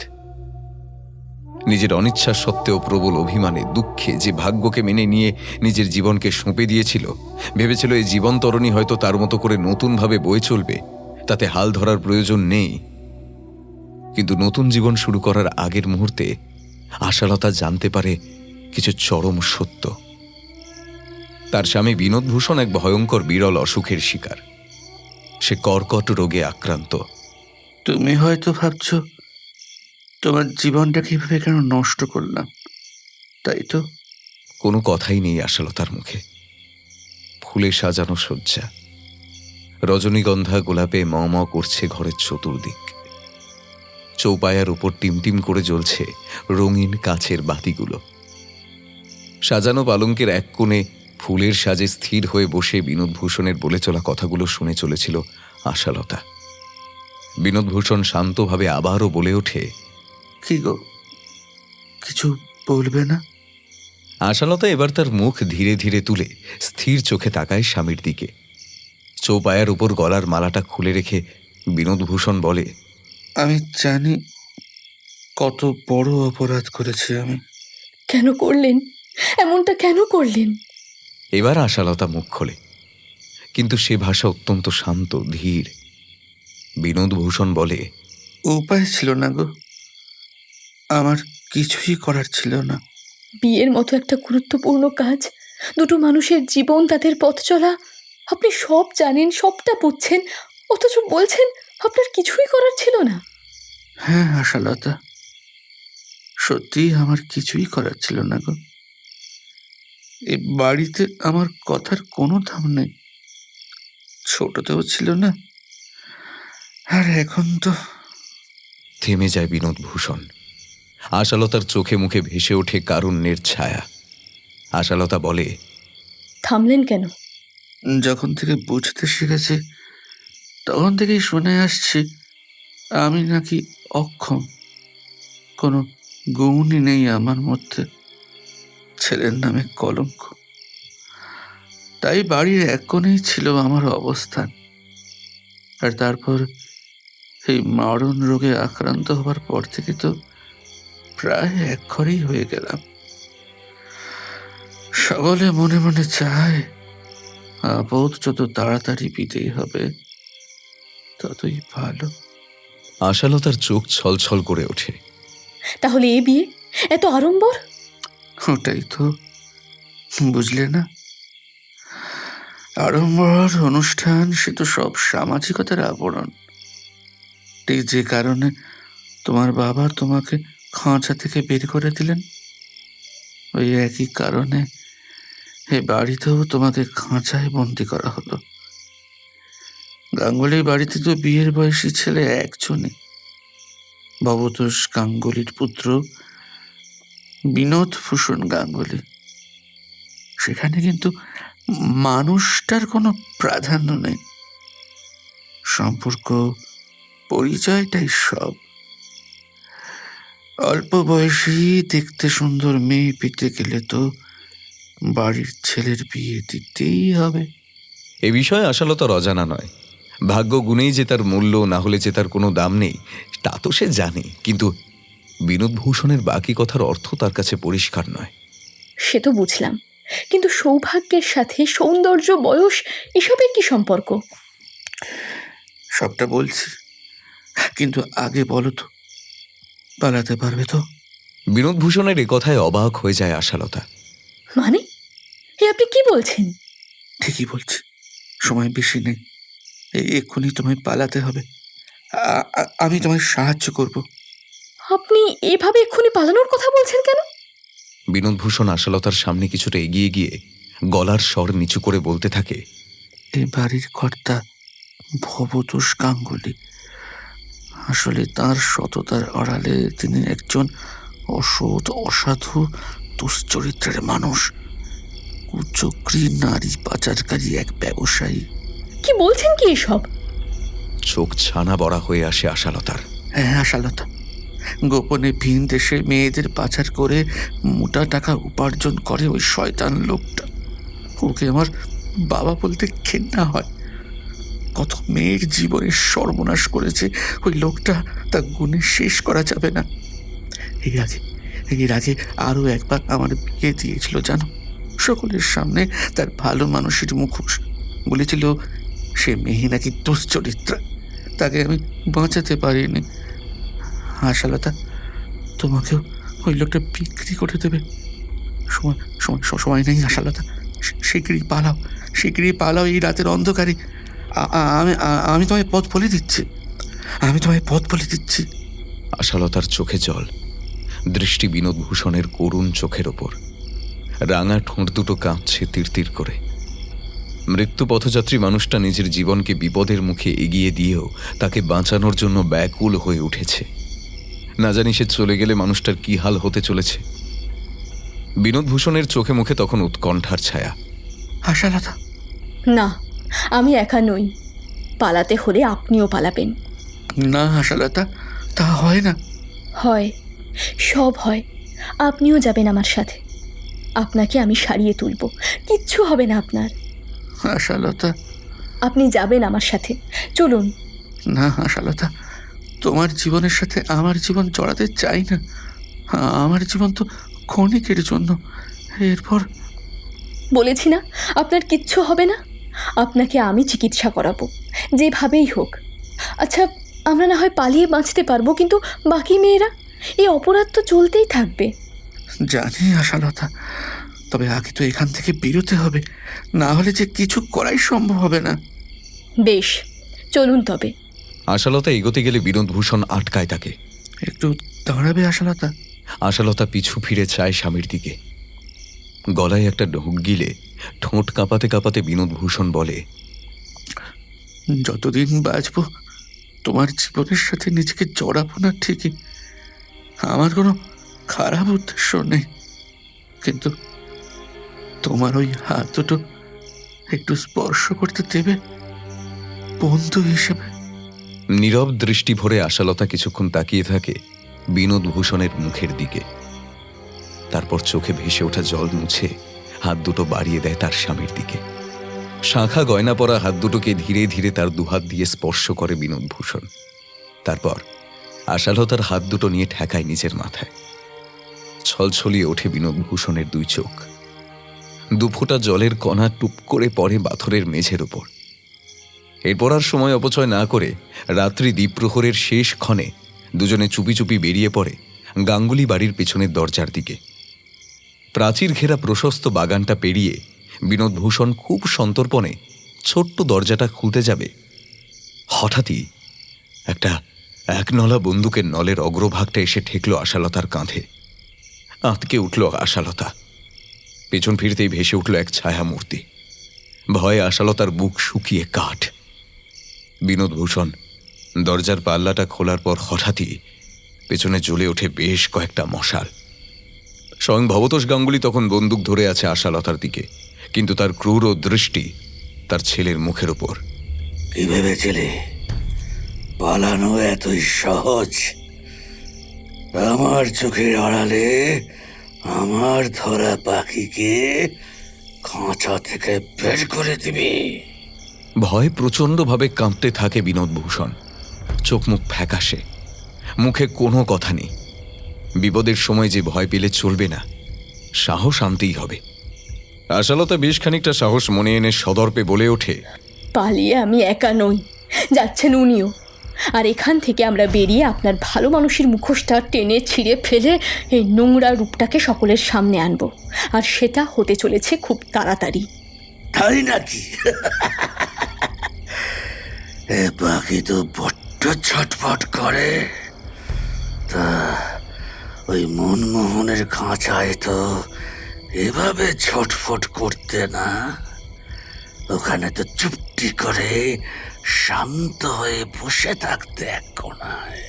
B: নিজের অনিচ্ছা সত্ত্বেও প্রবল অভিমানে দুঃখে যে ভাগ্যকে মেনে নিয়ে নিজের জীবনকে সঁপে দিয়েছিল, ভেবেছিল এই জীবন তরণী হয়তো তার মতো করে নতুনভাবে বয়ে চলবে, তাতে হাল ধরার প্রয়োজন নেই। কিন্তু নতুন জীবন শুরু করার আগের মুহূর্তে আশালতা জানতে পারে কিছু চরম সত্য। তার স্বামী বিনোদভূষণ এক ভয়ঙ্কর বিরল অসুখের শিকার। সে কর্কট রোগে আক্রান্ত।
J: তুমি হয়তো ভাবছো তোমার জীবনটা কিভাবে কেন নষ্ট করলাম, তাই তো?
B: কোনো কথাই নেই আশালতার মুখে। ফুলে সাজানো শয্যা, রজনীগন্ধা গোলাপে ম ম করছে ঘরের চতুর্দিক। চৌপায়ার উপর টিমটিম করে জ্বলছে রঙিন কাচের বাতিগুলো। সাজানো পালঙ্কের এক কোণে ফুলের সাজে স্থির হয়ে বসে বিনোদভূষণের বলে চলা কথাগুলো শুনে চলেছিল আশালতা। বিনোদভূষণ শান্তভাবে আবারও বলে ওঠে,
J: কি গো, কিছু বলবে না?
B: আশালতা এবার তার মুখ ধীরে ধীরে তুলে স্থির চোখে তাকায় স্বামীর দিকে। চৌপায়ার উপর গলার মালাটা খুলে রেখে বিনোদভূষণ বলে,
J: আমি জানি কত বড় অপরাধ করেছি আমি।
D: কেন করলেন এমনটা, কেন করলেন?
B: এবার আশালতা মুখ খোলে, কিন্তু সে ভাষা অত্যন্ত শান্ত ধীর। বিনোদভূষণ বলে,
J: উপায় ছিল না গো, আমার কিছুই করার ছিল না।
D: বিয়ের মতো একটা গুরুত্বপূর্ণ কাজ, দুটো মানুষের জীবন, তাদের পথ চলা, আপনি সব জানেন, সবটা বুঝছেন, অথচ বলছেন আপনার কিছুই করার ছিল না।
J: হ্যাঁ আশালতা, সত্যি আমার কিছুই করার ছিল না গো। এই বাড়িতে আমার কথার কোনো দাম নেই, ছোটতেও ছিল না, আর এখন তো।
B: থেমে যায় বিনোদভূষণ। আশালতার চোখে মুখে ভেসে ওঠে কারুণ্যের ছায়া। আশালতা বলে,
D: থামলেন কেন?
J: যখন থেকে বুঝতে শিখেছি তখন থেকেই শুনে আসছি আমি নাকি অক্ষম, কোনো গুণই নেই আমার মধ্যে, ছেলের নামে কলঙ্ক। তাই বাড়ির এক কোণেই ছিল আমার অবস্থান। আর তারপর এই মারণ রোগে আক্রান্ত হবার পর থেকে তো প্রায় একঘরেই হয়ে গেলাম। সকলে মনে মনে চায় আপদ যত তাড়াতাড়ি বিদেয় হবে ততই ভালো।
B: আশালতার চোখ ছলছল করে ওঠে।
D: তাহলে এ বিয়ে, এত আড়ম্বর?
J: ওটাই তো বুঝলে না, আড়ম্বর অনুষ্ঠান সে তো সব সামাজিকতার আবরণ। ঠিক যে কারণে তোমার বাবা তোমাকে খাঁচা থেকে বের করে দিলেন, ওই একই কারণে এ বাড়িতেও তোমাকে খাঁচায় বন্দি করা হলো। গাঙ্গুলির বাড়িতে তো বিয়ের বয়সী ছেলে একজনই, ভবতোষ গাঙ্গুলির পুত্র বিনোদভূষণ গাঙ্গুলি। সেখানে কিন্তু মানুষটার কোনো প্রাধান্য নেই, সম্পর্ক পরিচয়টাই সব। অল্প বয়সী দেখতে সুন্দর মেয়ে পেতে গেলে তো বাড়ির ছেলের বিয়ে দিতেই হবে।
B: এ বিষয়ে আশালতার অজানা নয়। ভাগ্য গুণেই যে তার মূল্য, না হলে যে তার কোনো দাম নেই, তা তো সে জানে। কিন্তু বিনোদভূষণের বাকি কথার অর্থ তার কাছে পরিষ্কার নয়।
D: সে তো বুঝলাম, কিন্তু সৌভাগ্যের সাথে সৌন্দর্য, বয়স, এসবের কি সম্পর্ক?
J: সবটা বলছি, কিন্তু আগে বলো তো, পালাতে পারবে তো?
B: বিনোদভূষণের এ কথায় অবাক হয়ে যায় আশালতা।
D: মানে এ আপনি কি বলছেন?
J: ঠিকই বলছি, সময় বেশি নেই, এক্ষুনি তোমায় পালাতে হবে। আমি তোমায় সাহায্য করব।
D: আপনি এভাবে এক্ষুনি পালানোর কথা বলছেন কেন?
B: বিনোদভূষণ আশালতার সামনে কিছুটা এগিয়ে গিয়ে গলার স্বর নিচু করে বলতে থাকে,
J: এই বাড়ির কর্তা ভবতোষ গাঙ্গুলি, আসলে তার সততার আড়ালে তিনি একজন অসৎ, অসাধু, দুশ্চরিত্রের মানুষ, কুচক্রী নারী পাচারকারী এক ব্যবসায়ী।
D: কি বলছেন কি এসব?
B: চোখ ছানা বড়া হয়ে আসে আশালতার।
J: হ্যাঁ আশালতা, গোপনে ভিন দেশে মেয়েদের পাচার করে মোটা টাকা উপার্জন করে ওই শয়তান লোকটা। ওকে আমার বাবা বলতে ঘেন্না হয়। কত মেয়ের জীবনের সর্বনাশ করেছে ওই লোকটা, তা গুণে শেষ করা যাবে না। এর আগে আরও একবার আমার বিয়ে দিয়েছিল জানো, সকলের সামনে তার ভালো মানুষের মুখোশ। বলেছিল সে মেয়ে নাকি দুশ্চরিত্রা, তাকে আমি বাঁচাতে পারিনি। আশালতা, তোমাকেও ওই লোকটা বিক্রি করে দেবে। সময় সময় সময় নেই আশালতা, শীঘ্রই পালাও, শীঘ্রই পালাও এই রাতের অন্ধকারে। আমি তোমায় পথ বলে দিচ্ছি, আমি তোমায় পথ বলে দিচ্ছি।
B: আশালতার চোখে জল, দৃষ্টি বিনোদভূষণের করুণ চোখের ওপর। রাঙা ঠোঁট দুটো কাঁপছে তিরতির করে। মৃত্যু পথযাত্রী মানুষটা নিজের জীবনকে বিপদের মুখে এগিয়ে দিয়েও তাকে বাঁচানোর জন্য ব্যাকুল হয়ে উঠেছে। না জানি সে চলে গেলে মানুষটার কি হাল হতে চলেছে। বিনোদভূষণের চোখে মুখে তখন উৎকণ্ঠার ছায়া।
J: আশালতা,
D: না, আমি একা নই, পালাতে হলে আপনিও পালাবেন।
J: না আশালতা, তা হয় না।
D: হয়, সব হয়। আপনিও যাবেন আমার সাথে, আপনাকে আমি সারিয়ে তুলব, কিচ্ছু হবে না আপনার।
J: আশালতা,
D: আপনি যাবেন আমার সাথে, চলুন।
J: না আশালতা, তোমার জীবনের সাথে আমার জীবন জড়াতে চাই না। আমার জীবন তো ক্ষণিকের জন্য, এরপর।
D: বলেছি না আপনার কিচ্ছু হবে না, আপনাকে আমি চিকিৎসা করাবো যেভাবেই হোক। আচ্ছা, আমরা না হয় পালিয়ে বাঁচতে পারবো, কিন্তু বাকি মেয়েরা, এই অপরাধ তো চলতেই থাকবে।
J: জানি আশালতা, তবে আগে তো এখান থেকে বেরোতে হবে, না হলে যে কিছু করাই সম্ভব হবে না।
D: বেশ, চলুন তবে।
B: আশালতা এগোতে গেলে বিনোদভূষণ আটকায় তাকে।
J: একটু দাঁড়াবে আশালতা?
B: আশালতা পিছু ফিরে চায় স্বামীর দিকে। গলায় একটা ঢোক গিলে ঠোঁট কাঁপাতে কাঁপাতে বিনোদভূষণ বলে,
J: যতদিন বাঁচব তোমার জীবনের সাথে নিজেকে জড়াবো না ঠিকই, আমার কোনো খারাপ উদ্দেশ্য নেই, কিন্তু তোমার ওই হাত দুটো একটু স্পর্শ করতে দেবে বন্ধু হিসেবে?
B: নীরব দৃষ্টি ভরে আশালতা কিছুক্ষণ তাকিয়ে থাকে বিনোদভূষণের মুখের দিকে। তারপর চোখে ভেসে ওঠা জল মুছে হাত দুটো বাড়িয়ে দেয় তার স্বামীর দিকে। শাঁখা গয়না পরা হাত দুটোকে ধীরে ধীরে তার দুহাত দিয়ে স্পর্শ করে বিনোদভূষণ। তারপর আশালতার হাত দুটো নিয়ে ঠেকায় নিজের মাথায়। ছলছলিয়ে ওঠে বিনোদভূষণের দুই চোখ। দুফোঁটা জলের কণা টুপ করে পড়ে পাথরের মেঝের উপর। এরপর আর সময় অপচয় না করে রাত্রি দ্বীপ্রহরের শেষ ক্ষণে দুজনে চুপি চুপি বেরিয়ে পড়ে গাঙ্গুলি বাড়ির পেছনের দরজার দিকে। প্রাচীর ঘেরা প্রশস্ত বাগানটা পেরিয়ে বিনোদভূষণ খুব সন্তর্পণে ছোট্ট দরজাটা খুলতে যাবে, হঠাৎই একটা একনলা বন্দুকের নলের অগ্রভাগটা এসে ঠেকল আশালতার কাঁধে। আঁতকে উঠল আশালতা। পেছন ফিরতেই ভেসে উঠল এক ছায়া মূর্তি। ভয়ে আশালতার বুক শুকিয়ে কাঠ। বিনোদভূষণ দরজার পাল্লাটা খোলার পর হঠাৎই পেছনে জ্বলে ওঠে বেশ কয়েকটা মশাল। স্বয়ং ভবতোষ গাঙ্গুলি তখন বন্দুক ধরে আছে আশালতার দিকে, কিন্তু তার ক্রূর দৃষ্টি তার ছেলের মুখের উপর।
F: কি ভেবেছিলে পালানো এতই সহজ? আমার চোখের আড়ালে আমার ধরা পাখিকে খাঁচা থেকে বের করে দিবি?
B: ভয় প্রচণ্ডভাবে কাঁপতে থাকে বিনোদভূষণ। চোখ মুখ ফ্যাকাশে, মুখে কোনো কথা নেই। বিপদের সময় যে ভয় পেলে চলবে না, সাহস আনতেই হবে। আশালতা বেশ খানিকটা সাহস মনে এনে সদর্পে বলে ওঠে,
D: পালিয়ে আমি একা নই, যাচ্ছেন উনিও। আর এখান থেকে আমরা বেরিয়ে আপনার ভালো মানুষের মুখোশটা টেনে ছিঁড়ে ফেলে এই নোংরা রূপটাকে সকলের সামনে আনবো, আর সেটা হতে চলেছে খুব তাড়াতাড়ি।
F: তাই নাকি? এ পাখি তো বড্ড ছটফট করে। তা ওই মনমোহনের খাঁচায় তো এভাবে ছটফট করতে না, ওখানে তো চুপটি করে শান্ত হয়ে বসে থাকতে এক কোণায়।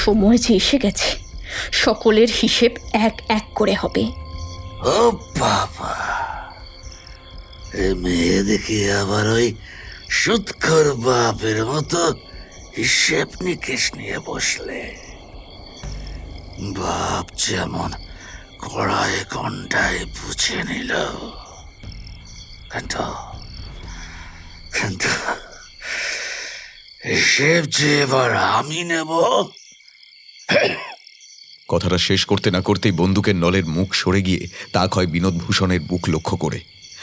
D: সময় যে এসে গেছে, সকলের হিসেব এক এক করে হবে।
F: ও বাবা, এ মেয়ে দেখি আবার ওই সুৎখর বাপের মতো হিসেব নিকেশ নিয়ে বসলে। বাপ যেমন কড়ায় গন্ডায় বুঝে নিল, কিন্তু হিসেব যে এবার আমি নেব,
B: কথাটা শেষ করতে না করতেই বন্দুকের নলের মুখ সরে গিয়ে তাক হয় বিনোদভূষণের বুক লক্ষ্য করে।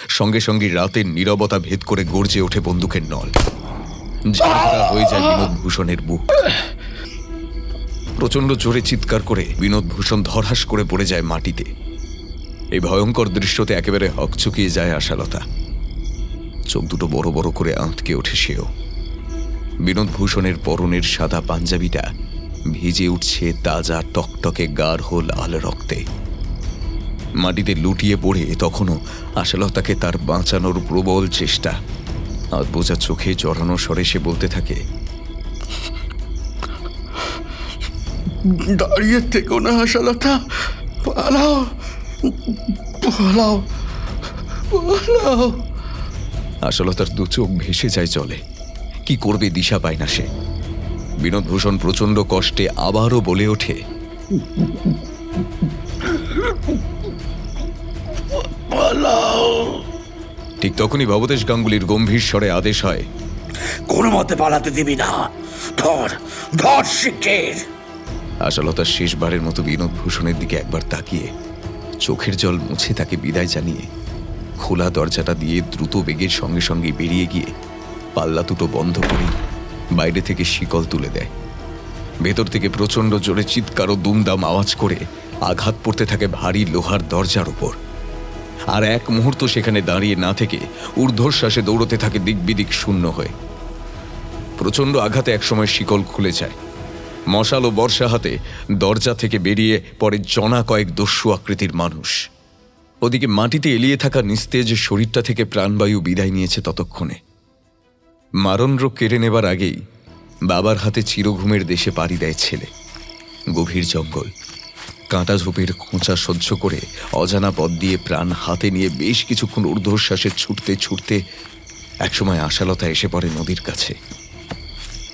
B: সঙ্গে সঙ্গে রাতের নীরবতা ভেদ করে গর্জে ওঠে বন্দুকের নল। ঝাড়া হয়ে যায় বিনোদভূষণের বুক। প্রচন্ড জোরে চিৎকার করে বিনোদভূষণ ধড়াস করে পড়ে যায় মাটিতে। এই ভয়ঙ্কর দৃশ্যতে একেবারে হকচকিয়ে যায় আশালতা। চোখ দুটো বড় বড় করে আঁতকে ওঠে সেও। বিনোদভূষণের পরনের সাদা পাঞ্জাবিটা ভিজে উঠছে তাজা টকটকে গাঢ় লাল রক্তে। মাটিতে লুটিয়ে পড়ে তখনও আশালতাকে তার বাঁচানোর প্রবল চেষ্টা। আধবোঝা চোখে জড়ানো স্বরে সে বলতে থাকে,
J: দাঁড়িয়ে থেকো না আশালতা, পালাও পালাও পালাও।
B: আশালতার দু চোখ ভেসে যায় জলে। কি করবে দিশা পায় না সে। বিনোদভূষণ প্রচন্ড কষ্টে আবারও বলে ওঠে,
J: পালাও।
B: ঠিক তখনই ভবতেশ গাঙ্গুলির গম্ভীর স্বরে আদেশ হয়,
J: কোনো মতে পালাতে দিবি না, ধর ধর শিগগির।
B: আশালতা শেষবারের মতো বিনোদভূষণের দিকে একবার তাকিয়ে চোখের জল মুছে তাকে বিদায় জানিয়ে খোলা দরজাটা দিয়ে দ্রুত বেগের সঙ্গে সঙ্গে বেরিয়ে গিয়ে পাল্লা দুটো বন্ধ করে বাইরে থেকে শিকল তুলে দেয়। ভেতর থেকে প্রচণ্ড জোরে চিৎকার ও দুমদাম আওয়াজ করে আঘাত পড়তে থাকে ভারী লোহার দরজার উপর। আর এক মুহূর্ত সেখানে দাঁড়িয়ে না থেকে ঊর্ধ্বশ্বাসে দৌড়তে থাকে দিকবিদিক শূন্য হয়ে। প্রচণ্ড আঘাতে একসময় শিকল খুলে যায়। মশাল ও বর্ষা হাতে দরজা থেকে বেরিয়ে পড়ে জনা কয়েক দস্যু আকৃতির মানুষ। ওদিকে মাটিতে এলিয়ে থাকা নিস্তেজ শরীরটা থেকে প্রাণবায়ু বিদায় নিয়েছে ততক্ষণে। মারণ রোগ কেড়ে নেবার আগেই বাবার হাতে চিরঘুমের দেশে পাড়ি দেয় ছেলে। গভীর জঙ্গল, কাঁটা ঝোপের খোঁচা সহ্য করে অজানা পথ দিয়ে প্রাণ হাতে নিয়ে বেশ কিছুক্ষণ ঊর্ধ্বশ্বাসে ছুটতে ছুটতে একসময় আশালতা এসে পড়ে নদীর কাছে।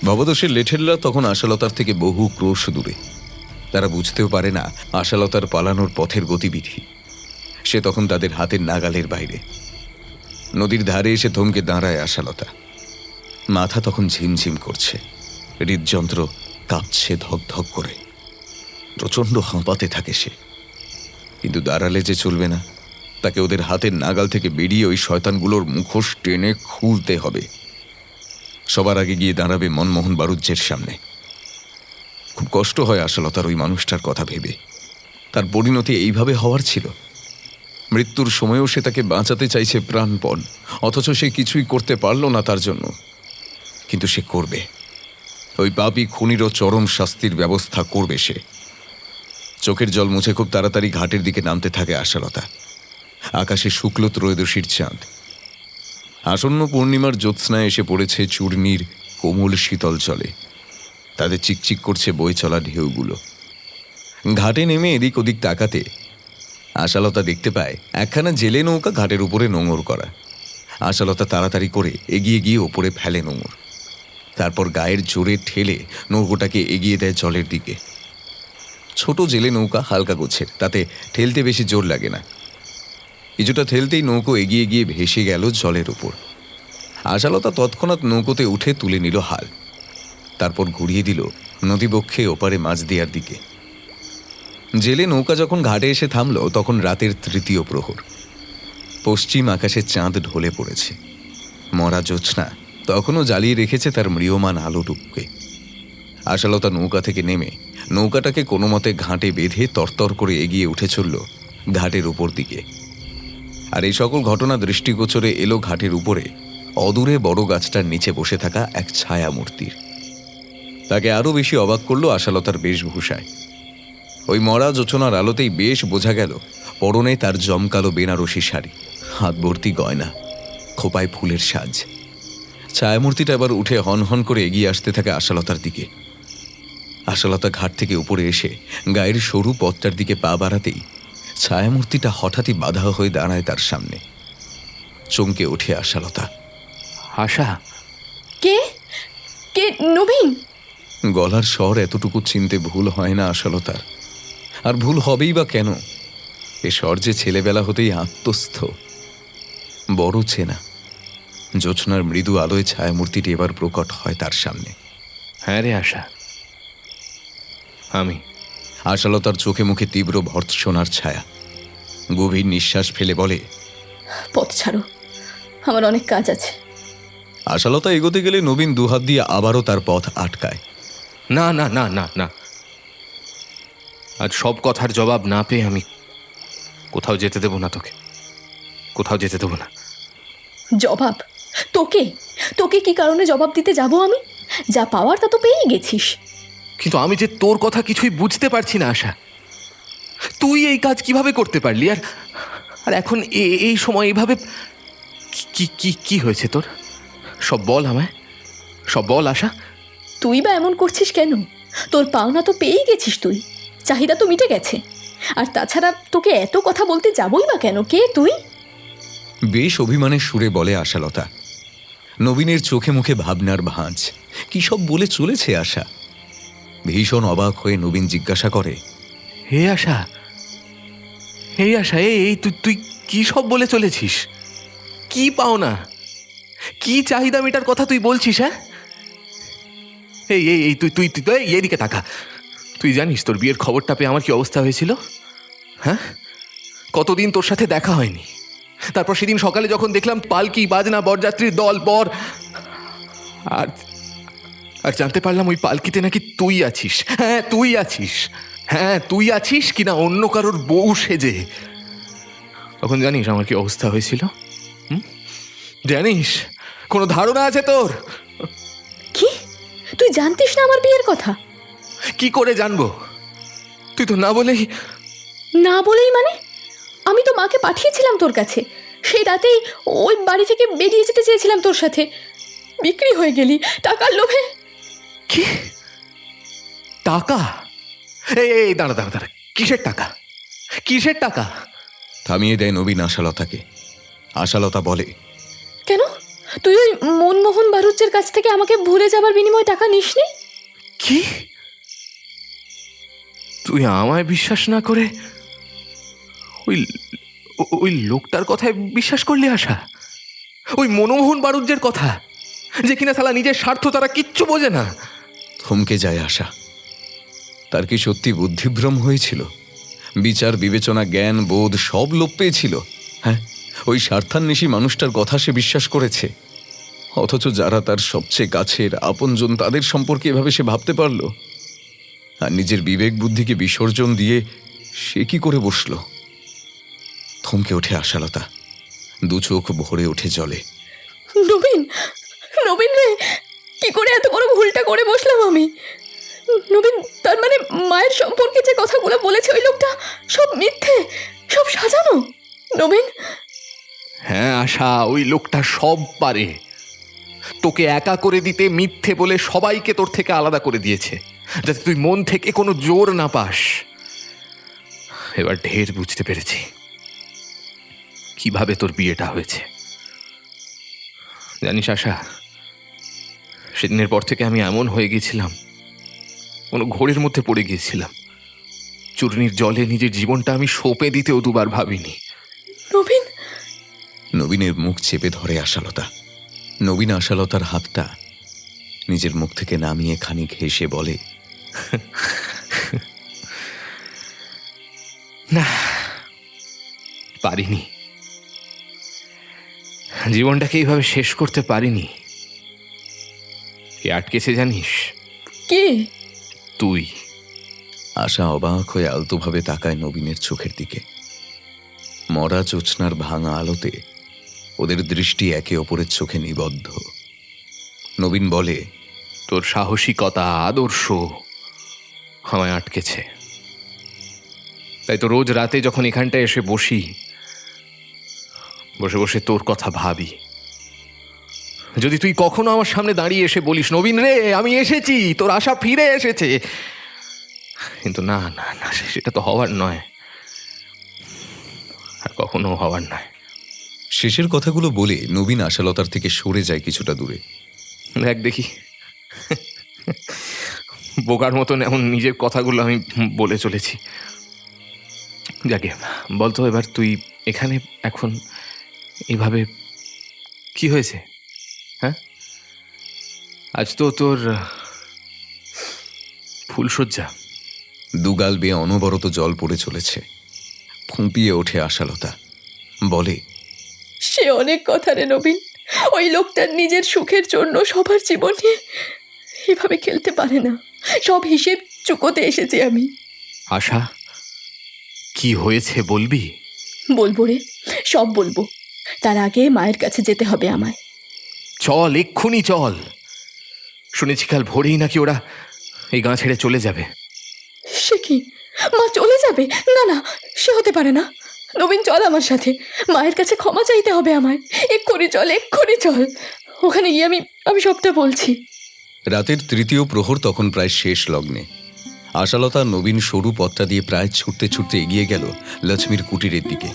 B: ভবতোষের লেঠেররা তখন আশালতার থেকে বহু ক্রোশ দূরে। তারা বুঝতেও পারে না আশালতার পালানোর পথের গতিবিধি। সে তখন তাদের হাতের নাগালের বাইরে। নদীর ধারে এসে থমকে দাঁড়ায় আশালতা। মাথা তখন ঝিমঝিম করছে, হৃদযন্ত্র কাঁপছে ধক ধক করে। প্রচণ্ড হাঁপাতে থাকে সে। কিন্তু দাঁড়ালে যে চলবে না, তাকে ওদের হাতের নাগাল থেকে বেরিয়ে ওই শয়তানগুলোর মুখোশ টেনে খুলতে হবে। সবার আগে গিয়ে দাঁড়াবে মনমোহন বাড়ুজ্যের সামনে। খুব কষ্ট হয় আশালতার ওই মানুষটার কথা ভেবে। তার পরিণতি এইভাবে হওয়ার ছিল। মৃত্যুর সময়ও সে তাকে বাঁচাতে চাইছে প্রাণপণ, অথচ সে কিছুই করতে পারল না তার জন্য। কিন্তু সে করবে। ওই পাপী খুনিরও চরম শাস্তির ব্যবস্থা করবে সে। চোখের জল মুছে খুব তাড়াতাড়ি ঘাটের দিকে নামতে থাকে আশালতা। আকাশে শুক্ল ত্রয়োদশীর চাঁদ। আসন্ন পূর্ণিমার জ্যোৎস্নায় এসে পড়েছে চূর্ণীর কোমল শীতল জলে। তাদের চিকচিক করছে বয়ে চলা ঢেউগুলো। ঘাটে নেমে এদিক ওদিক তাকাতে আশালতা দেখতে পায় একখানা জেলে নৌকা ঘাটের উপরে নোঙর করা। আশালতা তাড়াতাড়ি করে এগিয়ে গিয়ে ওপরে ফেলে নোঙর। তারপর গায়ের জোরে ঠেলে নৌকোটাকে এগিয়ে দেয় জলের দিকে। ছোট জেলে নৌকা, হালকা গোছের, তাতে ঠেলতে বেশি জোর লাগে না। কিছুটা ঠেলতেই নৌকো এগিয়ে গিয়ে ভেসে গেল জলের উপর। আশালতা তৎক্ষণাৎ নৌকোতে উঠে তুলে নিল হাল। তারপর ঘুরিয়ে দিল নদীবক্ষে ওপারে মাছ দেওয়ার দিকে। জেলে নৌকা যখন ঘাটে এসে থামল তখন রাতের তৃতীয় প্রহর। পশ্চিম আকাশে চাঁদ ঢলে পড়েছে। মরা জ্যোৎস্না তখনও জ্বালিয়ে রেখেছে তার ম্রিয়মান আলোটুকুকে। আশালতা নৌকা থেকে নেমে নৌকাটাকে কোনো মতে ঘাটে বেঁধে তরতর করে এগিয়ে উঠে চলল ঘাটের উপর দিকে। আর এই সকল ঘটনা দৃষ্টিগোচরে এলো ঘাটের উপরে অদূরে বড় গাছটার নিচে বসে থাকা এক ছায়া মূর্তির। তাকে আরও বেশি অবাক করল আশালতার বেশভূষায়। ওই মরা জোছনার আলোতেই বেশ বোঝা গেল পরনে তার জমকালো বেনারসি শাড়ি, হাত ভর্তি গয়না, খোপায় ফুলের সাজ। ছায়ামূর্তিটা এবার উঠে হনহন করে এগিয়ে আসতে থাকে আশালতার দিকে। আশালতা ঘাট থেকে উপরে এসে গায়ের সরু পথটার দিকে পা বাড়াতেই ছায়ামূর্তিটা হঠাৎই বাধা হয়ে দাঁড়ায় তার সামনে। চমকে ওঠে আশালতা।
G: আশা,
D: কে কে? নবীন?
B: গলার স্বর এতটুকু চিনতে ভুল হয় না আশালতার। আর ভুল হবেই বা কেন? এ স্বর যে ছেলেবেলা হতেই আত্মস্থ, বড় চেনা। জ্যোৎস্নার মৃদু আলোয় ছায়ামূর্তিটি এবার প্রকট হয় তার সামনে।
G: হ্যাঁ রে আশা, আমি
B: আশালতার চোখে মুখে তীব্র ভর্ৎসনার ছায়া। গভীর নিঃশ্বাস ফেলে বলে,
D: পথ ছাড়ো, আমার অনেক কাজ আছে।
B: আশালতা এগোতে গেলে নবীন দুহাত দিয়ে আবারও তার পথ আটকায়।
G: না না না না না, আজ সব কথার জবাব না পেয়ে আমি কোথাও যেতে দেব না তোকে, কোথাও যেতে দেব না।
D: জবাব? তোকে তোকে কি কারণে জবাব দিতে যাব আমি? যা পাওয়ার তা তো পেয়েই গেছিস।
G: কিন্তু আমি যে তোর কথা কিছুই বুঝতে পারছি না আশা। তুই এই কাজ কিভাবে করতে পারলি? আর আর এখন এই সময় এইভাবে কি কি কি হয়েছে তোর? সব বল আমায়, সব বল আশা।
D: তুই বা এমন করছিস কেন? তোর পাওনা তো পেয়েই গেছিস তুই, চাহিদা তো মিটে গেছে। আর তাছাড়া তোকে এত কথা বলতে যাবই বা কেন? কে তুই?
B: বেশ অভিমানের সুরে বলে আশালতা। নবীনের চোখে মুখে ভাবনার ভাঁজ। কি সব বলে চলেছে আশা? ভীষণ অবাক হয়ে নবীন জিজ্ঞাসা করে,
G: হে আশা, হে আশা, এই তুই তুই কি সব বলে চলেছিস? কি পাওনা, কি চাহিদা মেটার কথা তুই বলছিস? হ্যাঁ, এই এই এই তুই তুই তুই এদিকে তাকা। তুই জানিস তোর বিয়ের খবরটা পেয়ে আমার কি অবস্থা হয়েছিল? হ্যাঁ, কতদিন তোর সাথে দেখা হয়নি। তারপর সেদিন সকালে যখন দেখলাম পালকি, বাজনা, বরযাত্রীর দল পর, আর আর জানতে পারলাম ওই পালকিতে নাকি তুই আছিস। হ্যাঁ তুই আছিস, হ্যাঁ তুই আছিস কিনা অন্য কারোর বউ সেজে। তখন জানিস আমার কি অবস্থা হয়েছিল? জানিস? কোনো ধারণা আছে তোর?
D: কি তুই জানতিস না আমার বিয়ের কথা?
G: কি করে জানবো? তুই তো না বলেই।
D: না বলেই মানে? আমি তো মাকে পাঠিয়েছিলাম তোর কাছে। সেই রাতেই ওই বাড়ি থেকে বেরিয়ে যেতে চেয়েছিলাম তোর সাথে। বিক্রি হয়ে গেলি টাকার লোভে।
G: কি টাকা? এই দাঁড়া দাঁড়া দাঁড়া, কিসের টাকা? কিসের টাকা?
B: থামিয়ে দেয় নবীন আশালতাকে। আশালতা বলে,
D: কেন তুই ওই মনমোহন বারুজ্যের কাছ থেকে আমাকে ভুলে যাবার বিনিময়ে টাকা নিসনি?
G: কি? তুই আমায় বিশ্বাস না করে ওই ওই লোকটার কথায় বিশ্বাস করলি আশা? ওই মনমোহন বারুজ্যের কথা, যে কিনা শালা নিজের স্বার্থ তারা কিচ্ছু বোঝে না।
B: থমকে যায় আশা। তার কি সত্যি বুদ্ধিভ্রম হয়েছিল? বিচার, বিবেচনা, জ্ঞান, বোধ সব লোপ পেয়েছিল? হ্যাঁ, ওই স্বার্থান্বেষী মানুষটার কথা সে বিশ্বাস করেছে। অথচ যারা তার সবচেয়ে কাছের আপনজন, তাদের সম্পর্কে এভাবে সে ভাবতে পারল? আর নিজের বিবেক বুদ্ধিকে বিসর্জন দিয়ে সে কি করে বসল? থমকে ওঠে আশালতা, দু চোখ ভরে ওঠে জলে।
D: নবীন, নবীন রে, কি করে এত বড় ভুলটা করে বসলাম আমি? নবীন, তার মানে মায়ের সম্পর্কে যে কথাগুলো বলেছে ওই লোকটা সব মিথ্যে, সব সাজানো? নবীন।
G: হ্যাঁ আশা, ওই লোকটা সব পারে। তোকে একা করে দিতে মিথ্যে বলে সবাইকে তোর থেকে আলাদা করে দিয়েছে, যাতে তুই মন থেকে কোনো জোর না পাস। এবার ঢের বুঝতে পেরেছি কিভাবে তোর বিয়েটা হয়েছে। জানিস আশা, সেদিনের পর থেকে আমি এমন হয়ে গেছিলাম, কোনো ঘোরের মধ্যে পড়ে গিয়েছিলাম। চূর্ণির জলে নিজের জীবনটা আমি সঁপে দিতেও দুবার ভাবিনি।
D: নবীন।
B: নবীনের মুখ চেপে ধরে আশালতা। নবীন আশালতার হাতটা নিজের মুখ থেকে নামিয়ে খানিক হেসে বলে,
G: না, পারিনি। জীবনটাকে এইভাবে শেষ করতে পারিনি। কে আটকেছে জানিস?
D: কে?
G: তুই।
B: আশা অবাক হয়ে আলতোভাবে তাকায় নবীনের চোখের দিকে। মরা জোছনার ভাঙা আলোতে ওদের দৃষ্টি একে অপরের চোখে নিবদ্ধ। নবীন বলে,
G: তোর সাহসিকতা, আদর্শ আমায় আটকেছে। তাই তো রোজ রাতে যখন এখানটায় এসে বসে বসে তোর কথা ভাবি। যদি তুই কখনো আমার সামনে দাঁড়িয়ে এসে বলিস, নবীন রে, আমি এসেছি, তোর আশা ফিরে এসেছে। কিন্তু না না না, সেটা তো হওয়ার নয়, আর কখনো হওয়ার নয়।
B: শেষের কথাগুলো বলে নবীন আশালতার থেকে সরে যায় কিছুটা দূরে।
G: দেখ দেখি, বোকার মতন এমন নিজের কথাগুলো আমি বলে চলেছি। যাকে বলতো, এবার তুই এখানে এখন এইভাবে কি হয়েছে? হ্যাঁ, আজ তো তোর ফুলশয্যা,
B: দুগাল বেয়ে অনবরত জল পড়ে চলেছে। ফুঁপিয়ে ওঠে আশালতা, বলে,
D: সে অনেক কথা রে নবীন। ওই লোকটার নিজের সুখের জন্য সবার জীবন নিয়ে এভাবে খেলতে পারে না। সব হিসেব চুকোতে এসেছি আমি।
G: আশা, কি হয়েছে বলবি?
D: বলবো রে, সব বলবো। তার আগে মায়ের কাছে যেতে হবে আমায়।
G: চল, এক্ষুনি চল। শুনেছি কাল ভোরেই নাকি ওরা এই গাঁ ছেড়ে চলে যাবে।
D: সে কি, মা চলে যাবে? না না, সে হতে পারে না। নবীন, চল আমার সাথে। মায়ের কাছে ক্ষমা চাইতে হবে আমায়। এক্ষুনি চল, এক্ষুনি চল। ওখানে গিয়ে আমি সবটা বলছি।
B: রাতের তৃতীয় প্রহর তখন প্রায় শেষ লগ্নে। আশালতা নবীন সরু পথটা দিয়ে প্রায় ছুটতে ছুটতে এগিয়ে গেল লক্ষ্মীর কুটিরের দিকে।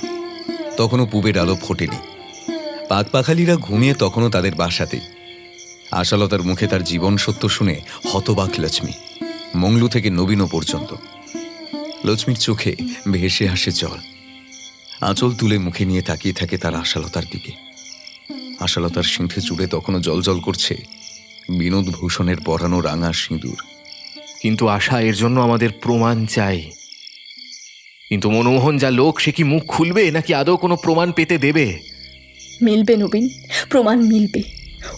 B: তখনও পুবের আলো ফোটেনি। পাকপাখালিরা ঘুমিয়ে তখনও তাদের বাসাতেই। আশালতার মুখে তার জীবন সত্য শুনে হতবাক লক্ষ্মী, মংলু থেকে নবীনও পর্যন্ত। লক্ষ্মীর চোখে ভেসে আসে জল। আঁচল তুলে মুখে নিয়ে তাকিয়ে থাকে তার আশালতার দিকে। আশালতার সিঁথে চুড়ে তখনও জলজল করছে বিনোদ ভূষণের পরানো রাঙা সিঁদুর।
G: কিন্তু আশা, এর জন্য আমাদের প্রমাণ চাই। কিন্তু মনমোহন যা লোক, সে কি মুখ খুলবে নাকি আদৌ কোনো প্রমাণ পেতে দেবে?
D: মিলবে নবীন, প্রমাণ মিলবে।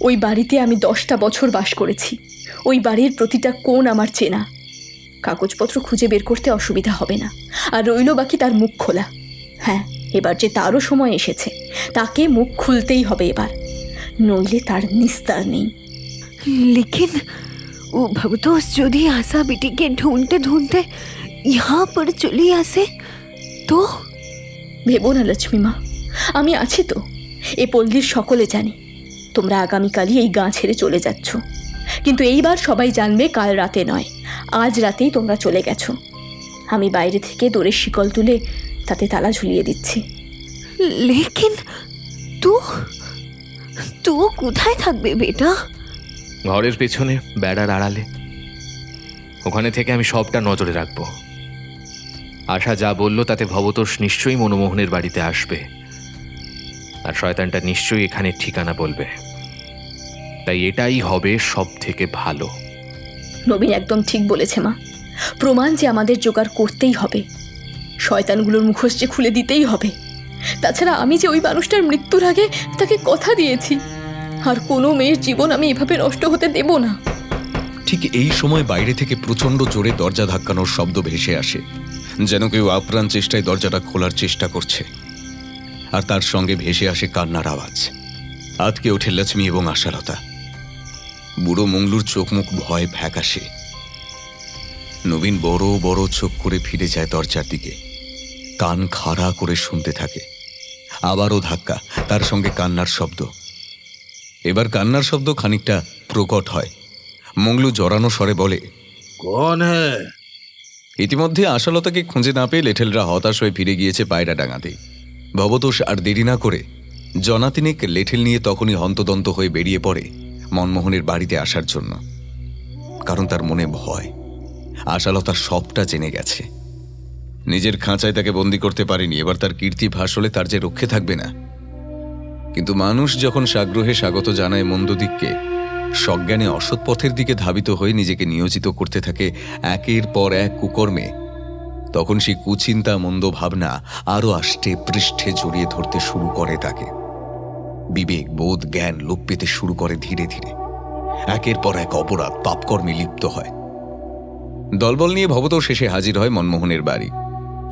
D: ওই বাড়িতে আমি 10টা বছর বাস করেছি। ওই বাড়ির প্রতিটা কোণ আমার চেনা। কাগজপত্র খুঁজে বের করতে অসুবিধা হবে না। আর রইল বাকি তার মুখ খোলা। হ্যাঁ, এবার যে তারও সময় এসেছে, তাকে মুখ খুলতেই হবে এবার, নইলে তার নিস্তার নেই।
A: लेकिन वो भवतोष यदि आशा बेटी के ढूंढते ढूंढते यहाँ पर चली आसे तो?
D: ভেবো না লক্ষ্মী মা, আমি আছি তো। এ পল্লীর সকলে জানে তোমরা আগামীকালই এই গাঁ ছেড়ে চলে যাচ্ছ। কিন্তু এইবার সবাই জানবে কাল রাতে নয়, আজ রাতেই তোমরা চলে গেছো। আমি বাইরে থেকে দোরের শিকল তুলে তাতে তালা ঝুলিয়ে দিচ্ছি।
A: लेकिन तू কোথায় থাকবে বেটা?
G: ঘরের পেছনে বেড়ার আড়ালে। ওখানে থেকে আমি সবটা নজরে রাখবো। আশা যা বলল তাতে ভবতোষ নিশ্চয়ই মনমোহনের বাড়িতে আসবে, আর শয়তানটা নিশ্চয়ই এখানে ঠিকানা বলবে। তাই এটাই হবে সব থেকে ভালো।
D: নবীন একদম ঠিক বলেছে মা। প্রমাণ যে আমাদের জোগাড় করতেই হবে। শয়তানগুলোর মুখোশ যে খুলে দিতেই হবে। তাছাড়া আমি যে ওই মানুষটার মৃত্যুর আগে তাকে কথা দিয়েছি, আর কোনো মেয়ের জীবন আমি এভাবে নষ্ট হতে দেব না।
B: ঠিক এই সময় বাইরে থেকে প্রচণ্ড জোরে দরজা ধাক্কানোর শব্দ ভেসে আসে, যেন কেউ আপ্রাণ চেষ্টায় দরজাটা খোলার চেষ্টা করছে। আর তার সঙ্গে ভেসে আসে কান্নার আওয়াজ। আতকে ওঠে লক্ষ্মী এবং আশালতা। বুড়ো মংলুর চোখ মুখ ভয় ফ্যাকাশে। নবীন বড় বড় চোখ করে ফিরে যায় দরজার দিকে, কান খাড়া করে শুনতে থাকে। আবারও ধাক্কা, তার সঙ্গে কান্নার শব্দ। এবার কান্নার শব্দ খানিকটা প্রকট হয়। মংলু জড়ানো স্বরে বলে,
F: কোন হে?
B: ইতিমধ্যে আশালতাকে খুঁজে না পেয়ে লেঠেলরা হতাশ হয়ে ফিরে গিয়েছে পায়রা ডাঙাতে। ভবতোষ আর দেরি না করে জনাতিনেক লেঠেল নিয়ে তখনই হন্তদন্ত হয়ে বেরিয়ে পড়ে মনমোহনের বাড়িতে আসার জন্য। কারণ তার মনে ভয়, আশালতা সবটা জেনে গেছে। নিজের খাঁচায় তাকে বন্দি করতে পারেনি, এবার তার কীর্তি ফাঁস হলে তার যে রক্ষে থাকবে না। কিন্তু মানুষ যখন সাগ্রহে স্বাগত জানায় মন্দ দিককে, সজ্ঞানে অসৎ পথের দিকে ধাবিত হয়ে নিজেকে নিয়োজিত করতে থাকে একের পর এক কুকর্মে, তখন সেই কুচিন্তা মন্দ ভাবনা আরো আষ্টে পৃষ্ঠে জড়িয়ে ধরতে শুরু করে তাকে। বিবেক বোধ জ্ঞান লোপ পেতে শুরু করে ধীরে ধীরে। একের পর এক অপরাধ পাপকর্মে লিপ্ত হয়। দলবল নিয়ে ভবতোষ শেষে হাজির হয় মনমোহনের বাড়ি।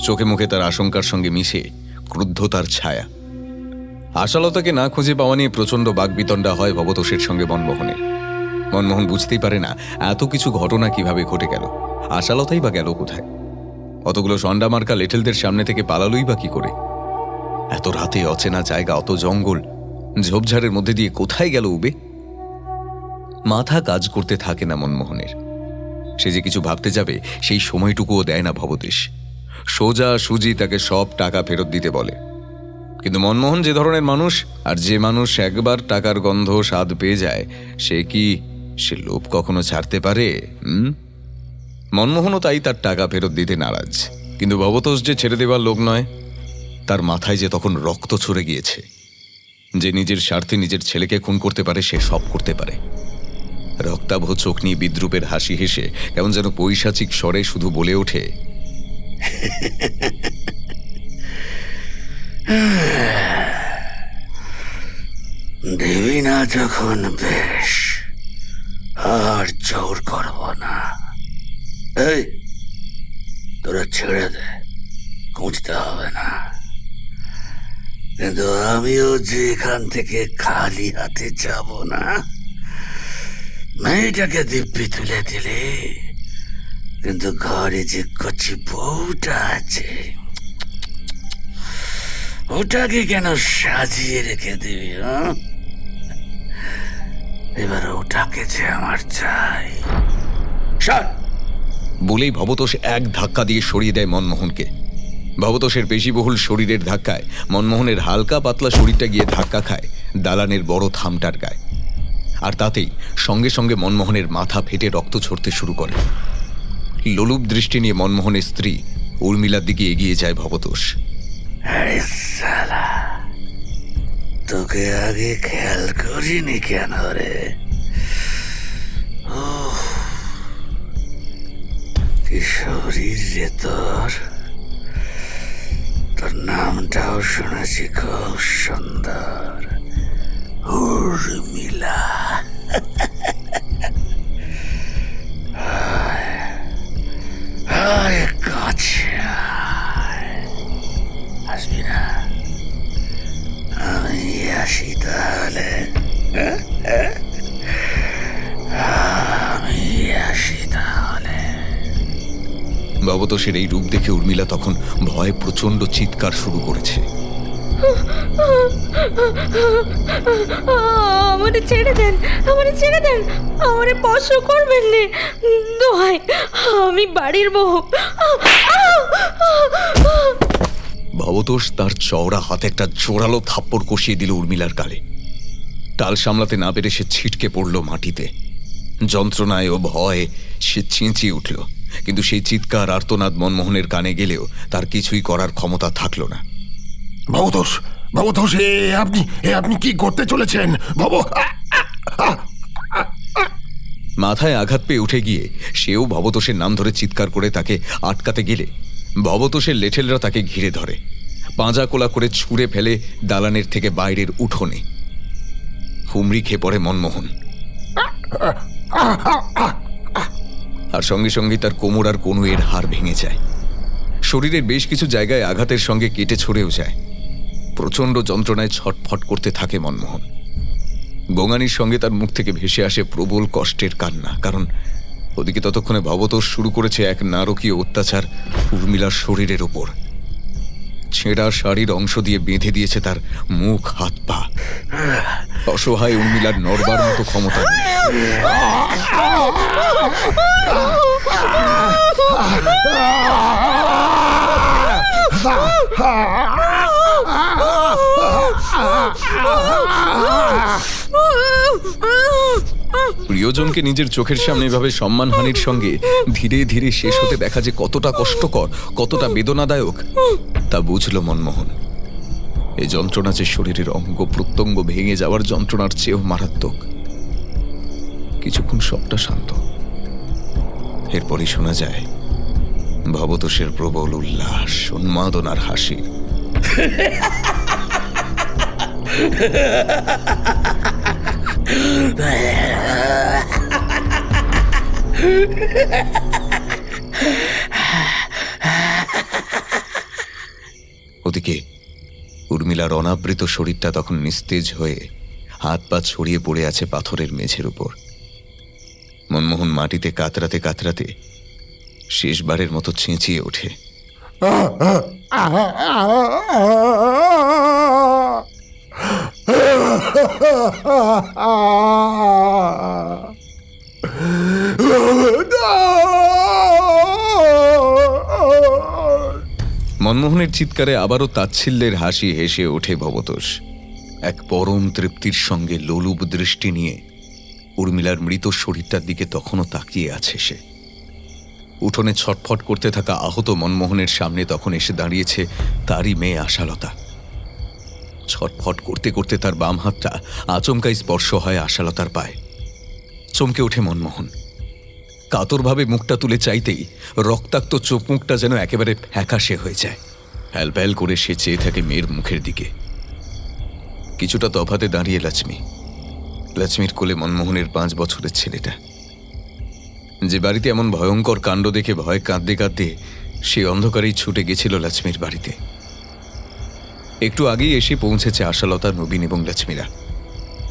B: চোখে মুখে তার আশঙ্কার সঙ্গে মিশে ক্রুদ্ধতার ছায়া। আশালতাকে না খুঁজে পাওয়া নিয়ে প্রচণ্ড বাগবিতণ্ডা হয় ভবতোষের সঙ্গে মনমোহনের। মনমোহন বুঝতেই পারে না এত কিছু ঘটনা কিভাবে ঘটে গেল, আশালতাই বা গেল কোথায়। অতগুলো সন্ডামার্কা লেঠেলদের সামনে থেকে পালালোই বা কি করে? এত রাতে অচেনা জায়গা, অত জঙ্গল, ঝোপঝাড়ের মধ্যে দিয়ে কোথায় গেল উবে? মাথা কাজ করতে থাকে না মনমোহনের। সে যে কিছু ভাবতে যাবে সেই সময়টুকুও দেয় না ভবতোষ। সোজা সুজি তাকে সব টাকা ফেরত দিতে বলে। কিন্তু মনমোহন যে ধরনের মানুষ, আর যে মানুষ একবার টাকার গন্ধ স্বাদ পেয়ে যায়, সে লোভ কখনো ছাড়তে পারে? মনমোহনও তাই তার টাকা ফেরত দিতে নারাজ। কিন্তু ভবতোষ যে ছেড়ে দেবার লোক নয়। তার মাথায় যে তখন রক্ত ছড়ে গিয়েছে। যে নিজের স্বার্থে নিজের ছেলেকে খুন করতে পারে, সে সব করতে পারে। রক্তাভ চোখ নিয়ে বিদ্রুপের হাসি হেসে কেমন যেন পৈশাচিক স্বরে শুধু বলে ওঠে,
J: দেবী না যখন বেশ, আর জোর করব না। এই তোরা ছেড়ে দে, খুঁজতে হবে না। কিন্তু আমিও যে এখান থেকে খালি হাতে যাব না। মেয়েটাকে দিব্যি তুলে দিলে, কিন্তু ঘরে যে কচি বউটা আছে ওটাকে কেন সাজিয়ে রেখে দিবি? এবার ওটাকে যে আমার চাই।
B: বলেই ভবতোষ এক ধাক্কা দিয়ে সরিয়ে দেয় মনমোহনকে। ভবতোষের পেশিবহুল শরীরের ধাক্কায় মনমোহনের হালকা পাতলা শরীরটা গিয়ে ধাক্কা খায় দালানের বড় থামটার গায়ে। আর তাতেই সঙ্গে সঙ্গে মনমোহনের মাথা ফেটে রক্ত ঝরতে শুরু করে। লোলুপ দৃষ্টি নিয়ে মনমোহনের স্ত্রী উর্মিলার দিকে এগিয়ে যায় ভবতোষ।
J: আরে শালা, তোকে আগে খেয়াল করিনি কেন রে? কি শরীর রে তোর! তোর নামটাও শুনেছি খুব সুন্দর, উর্মিলা। কাছে আসবি না? আমি আসি তাহলে। আমি আসি তাহলে।
B: ভবতোষের এই রূপ দেখে উর্মিলা তখন ভয়ে প্রচন্ড চিৎকার শুরু করেছে।
I: আমারে ছেড়ে দেন, আমারে ছেড়ে দেন, আমারে স্পর্শ করবেন না, দোহাই, আমি বাড়ির বউ।
B: ভবতোষ তার চওড়া হাতে একটা জোরালো থাপ্পড় কষিয়ে দিল উর্মিলার গালে। টাল সামলাতে না পেরে সে ছিটকে পড়ল মাটিতে। যন্ত্রণায় ও ভয়ে সে চেঁচিয়ে উঠল, কিন্তু সেই চিৎকার আর্তনাদ মনমোহনের কানে গেলেও তার কিছুই করার ক্ষমতা থাকল না।
H: ভবতোষ, ভবতোষ, আপনি কি করতে চলেছেন?
B: মাথায় আঘাত পেয়ে উঠে গিয়ে সেও ভবতোষের নাম ধরে চিৎকার করে তাকে আটকাতে গেলে ভবতোষের লেঠেলরা তাকে ঘিরে ধরে, পাঁজা কোলা করে ছুঁড়ে ফেলে দালানের থেকে বাইরের উঠোনে। হুমড়ি খেয়ে পড়ে মনমোহন, আর সঙ্গে সঙ্গে তার কোমর আর কনুইয়ের হাড় ভেঙে যায়। শরীরের বেশ কিছু জায়গায় আঘাতের সঙ্গে কেটে ছড়েও যায়। প্রচণ্ড যন্ত্রণায় ছটফট করতে থাকে মনমোহন। গঙ্গানির সঙ্গে তার মুখ থেকে ভেসে আসে প্রবল কষ্টের কান্না, কারণ ওদিকে ততক্ষণে ভবতোষ শুরু করেছে এক নারকীয় অত্যাচার উর্মিলার শরীরের ওপর। ছেঁড়া শাড়ির অংশ দিয়ে বেঁধে দিয়েছে তার মুখ, হাত পা। অসহায় উর্মিলার নড়বার মতো ক্ষমতা নেই। প্রিয়জনকে নিজের চোখের সামনে এভাবে সম্মানহানির সঙ্গে ধীরে ধীরে শেষ হতে দেখা যে কতটা কষ্টকর, কতটা বেদনাদায়ক, তা বুঝল মনমোহন। এই যন্ত্রণা যে শরীরের অঙ্গ প্রত্যঙ্গ ভেঙে যাওয়ার যন্ত্রণার চেয়েও মারাত্মক। কিছুক্ষণ সবটা শান্ত, এরপরই শোনা যায় ভবতোষের প্রবল উল্লাস, উন্মাদনার হাসি। ওদিকে উর্মিলার অনাবৃত শরীরটা তখন নিস্তেজ হয়ে হাত পা ছড়িয়ে পড়ে আছে পাথরের মেঝের উপর। মনমোহন মাটিতে কাতরাতে কাতরাতে শেষবারের মতো চেঁচিয়ে ওঠে, মনমোহনের চিৎকারে আবারও তাচ্ছিল্যের হাসি হেসে ওঠে ভবতোষ। এক পরম তৃপ্তির সঙ্গে লোলুপ দৃষ্টি নিয়ে উর্মিলার মৃত শরীরটার দিকে তখনও তাকিয়ে আছে সে। উঠোনে ছটফট করতে থাকা আহত মনমোহনের সামনে তখন এসে দাঁড়িয়েছে তারই মেয়ে আশালতা। ছটফট করতে করতে তার বাম হাতটা আচমকাই স্পর্শ হয় আশালতার পায়ে। চমকে ওঠে মনমোহন। কাতরভাবে মুখটা তুলে চাইতেই রক্তাক্ত চোখ মুখটা যেন একেবারে ফ্যাকাশে হয়ে যায়। প্যাল করে সে চেয়ে থাকে মেয়ের মুখের দিকে। কিছুটা তফাতে দাঁড়িয়ে লক্ষ্মীর কোলে মনমোহনের 5 বছরের ছেলেটা, যে বাড়িতে এমন ভয়ঙ্কর কাণ্ড দেখে ভয় কাঁদতে কাঁদতে সে অন্ধকারেই ছুটে গেছিল লক্ষ্মীর বাড়িতে। একটু আগেই এসে পৌঁছেছে আশালতা, নবীন এবং লক্ষ্মীরা।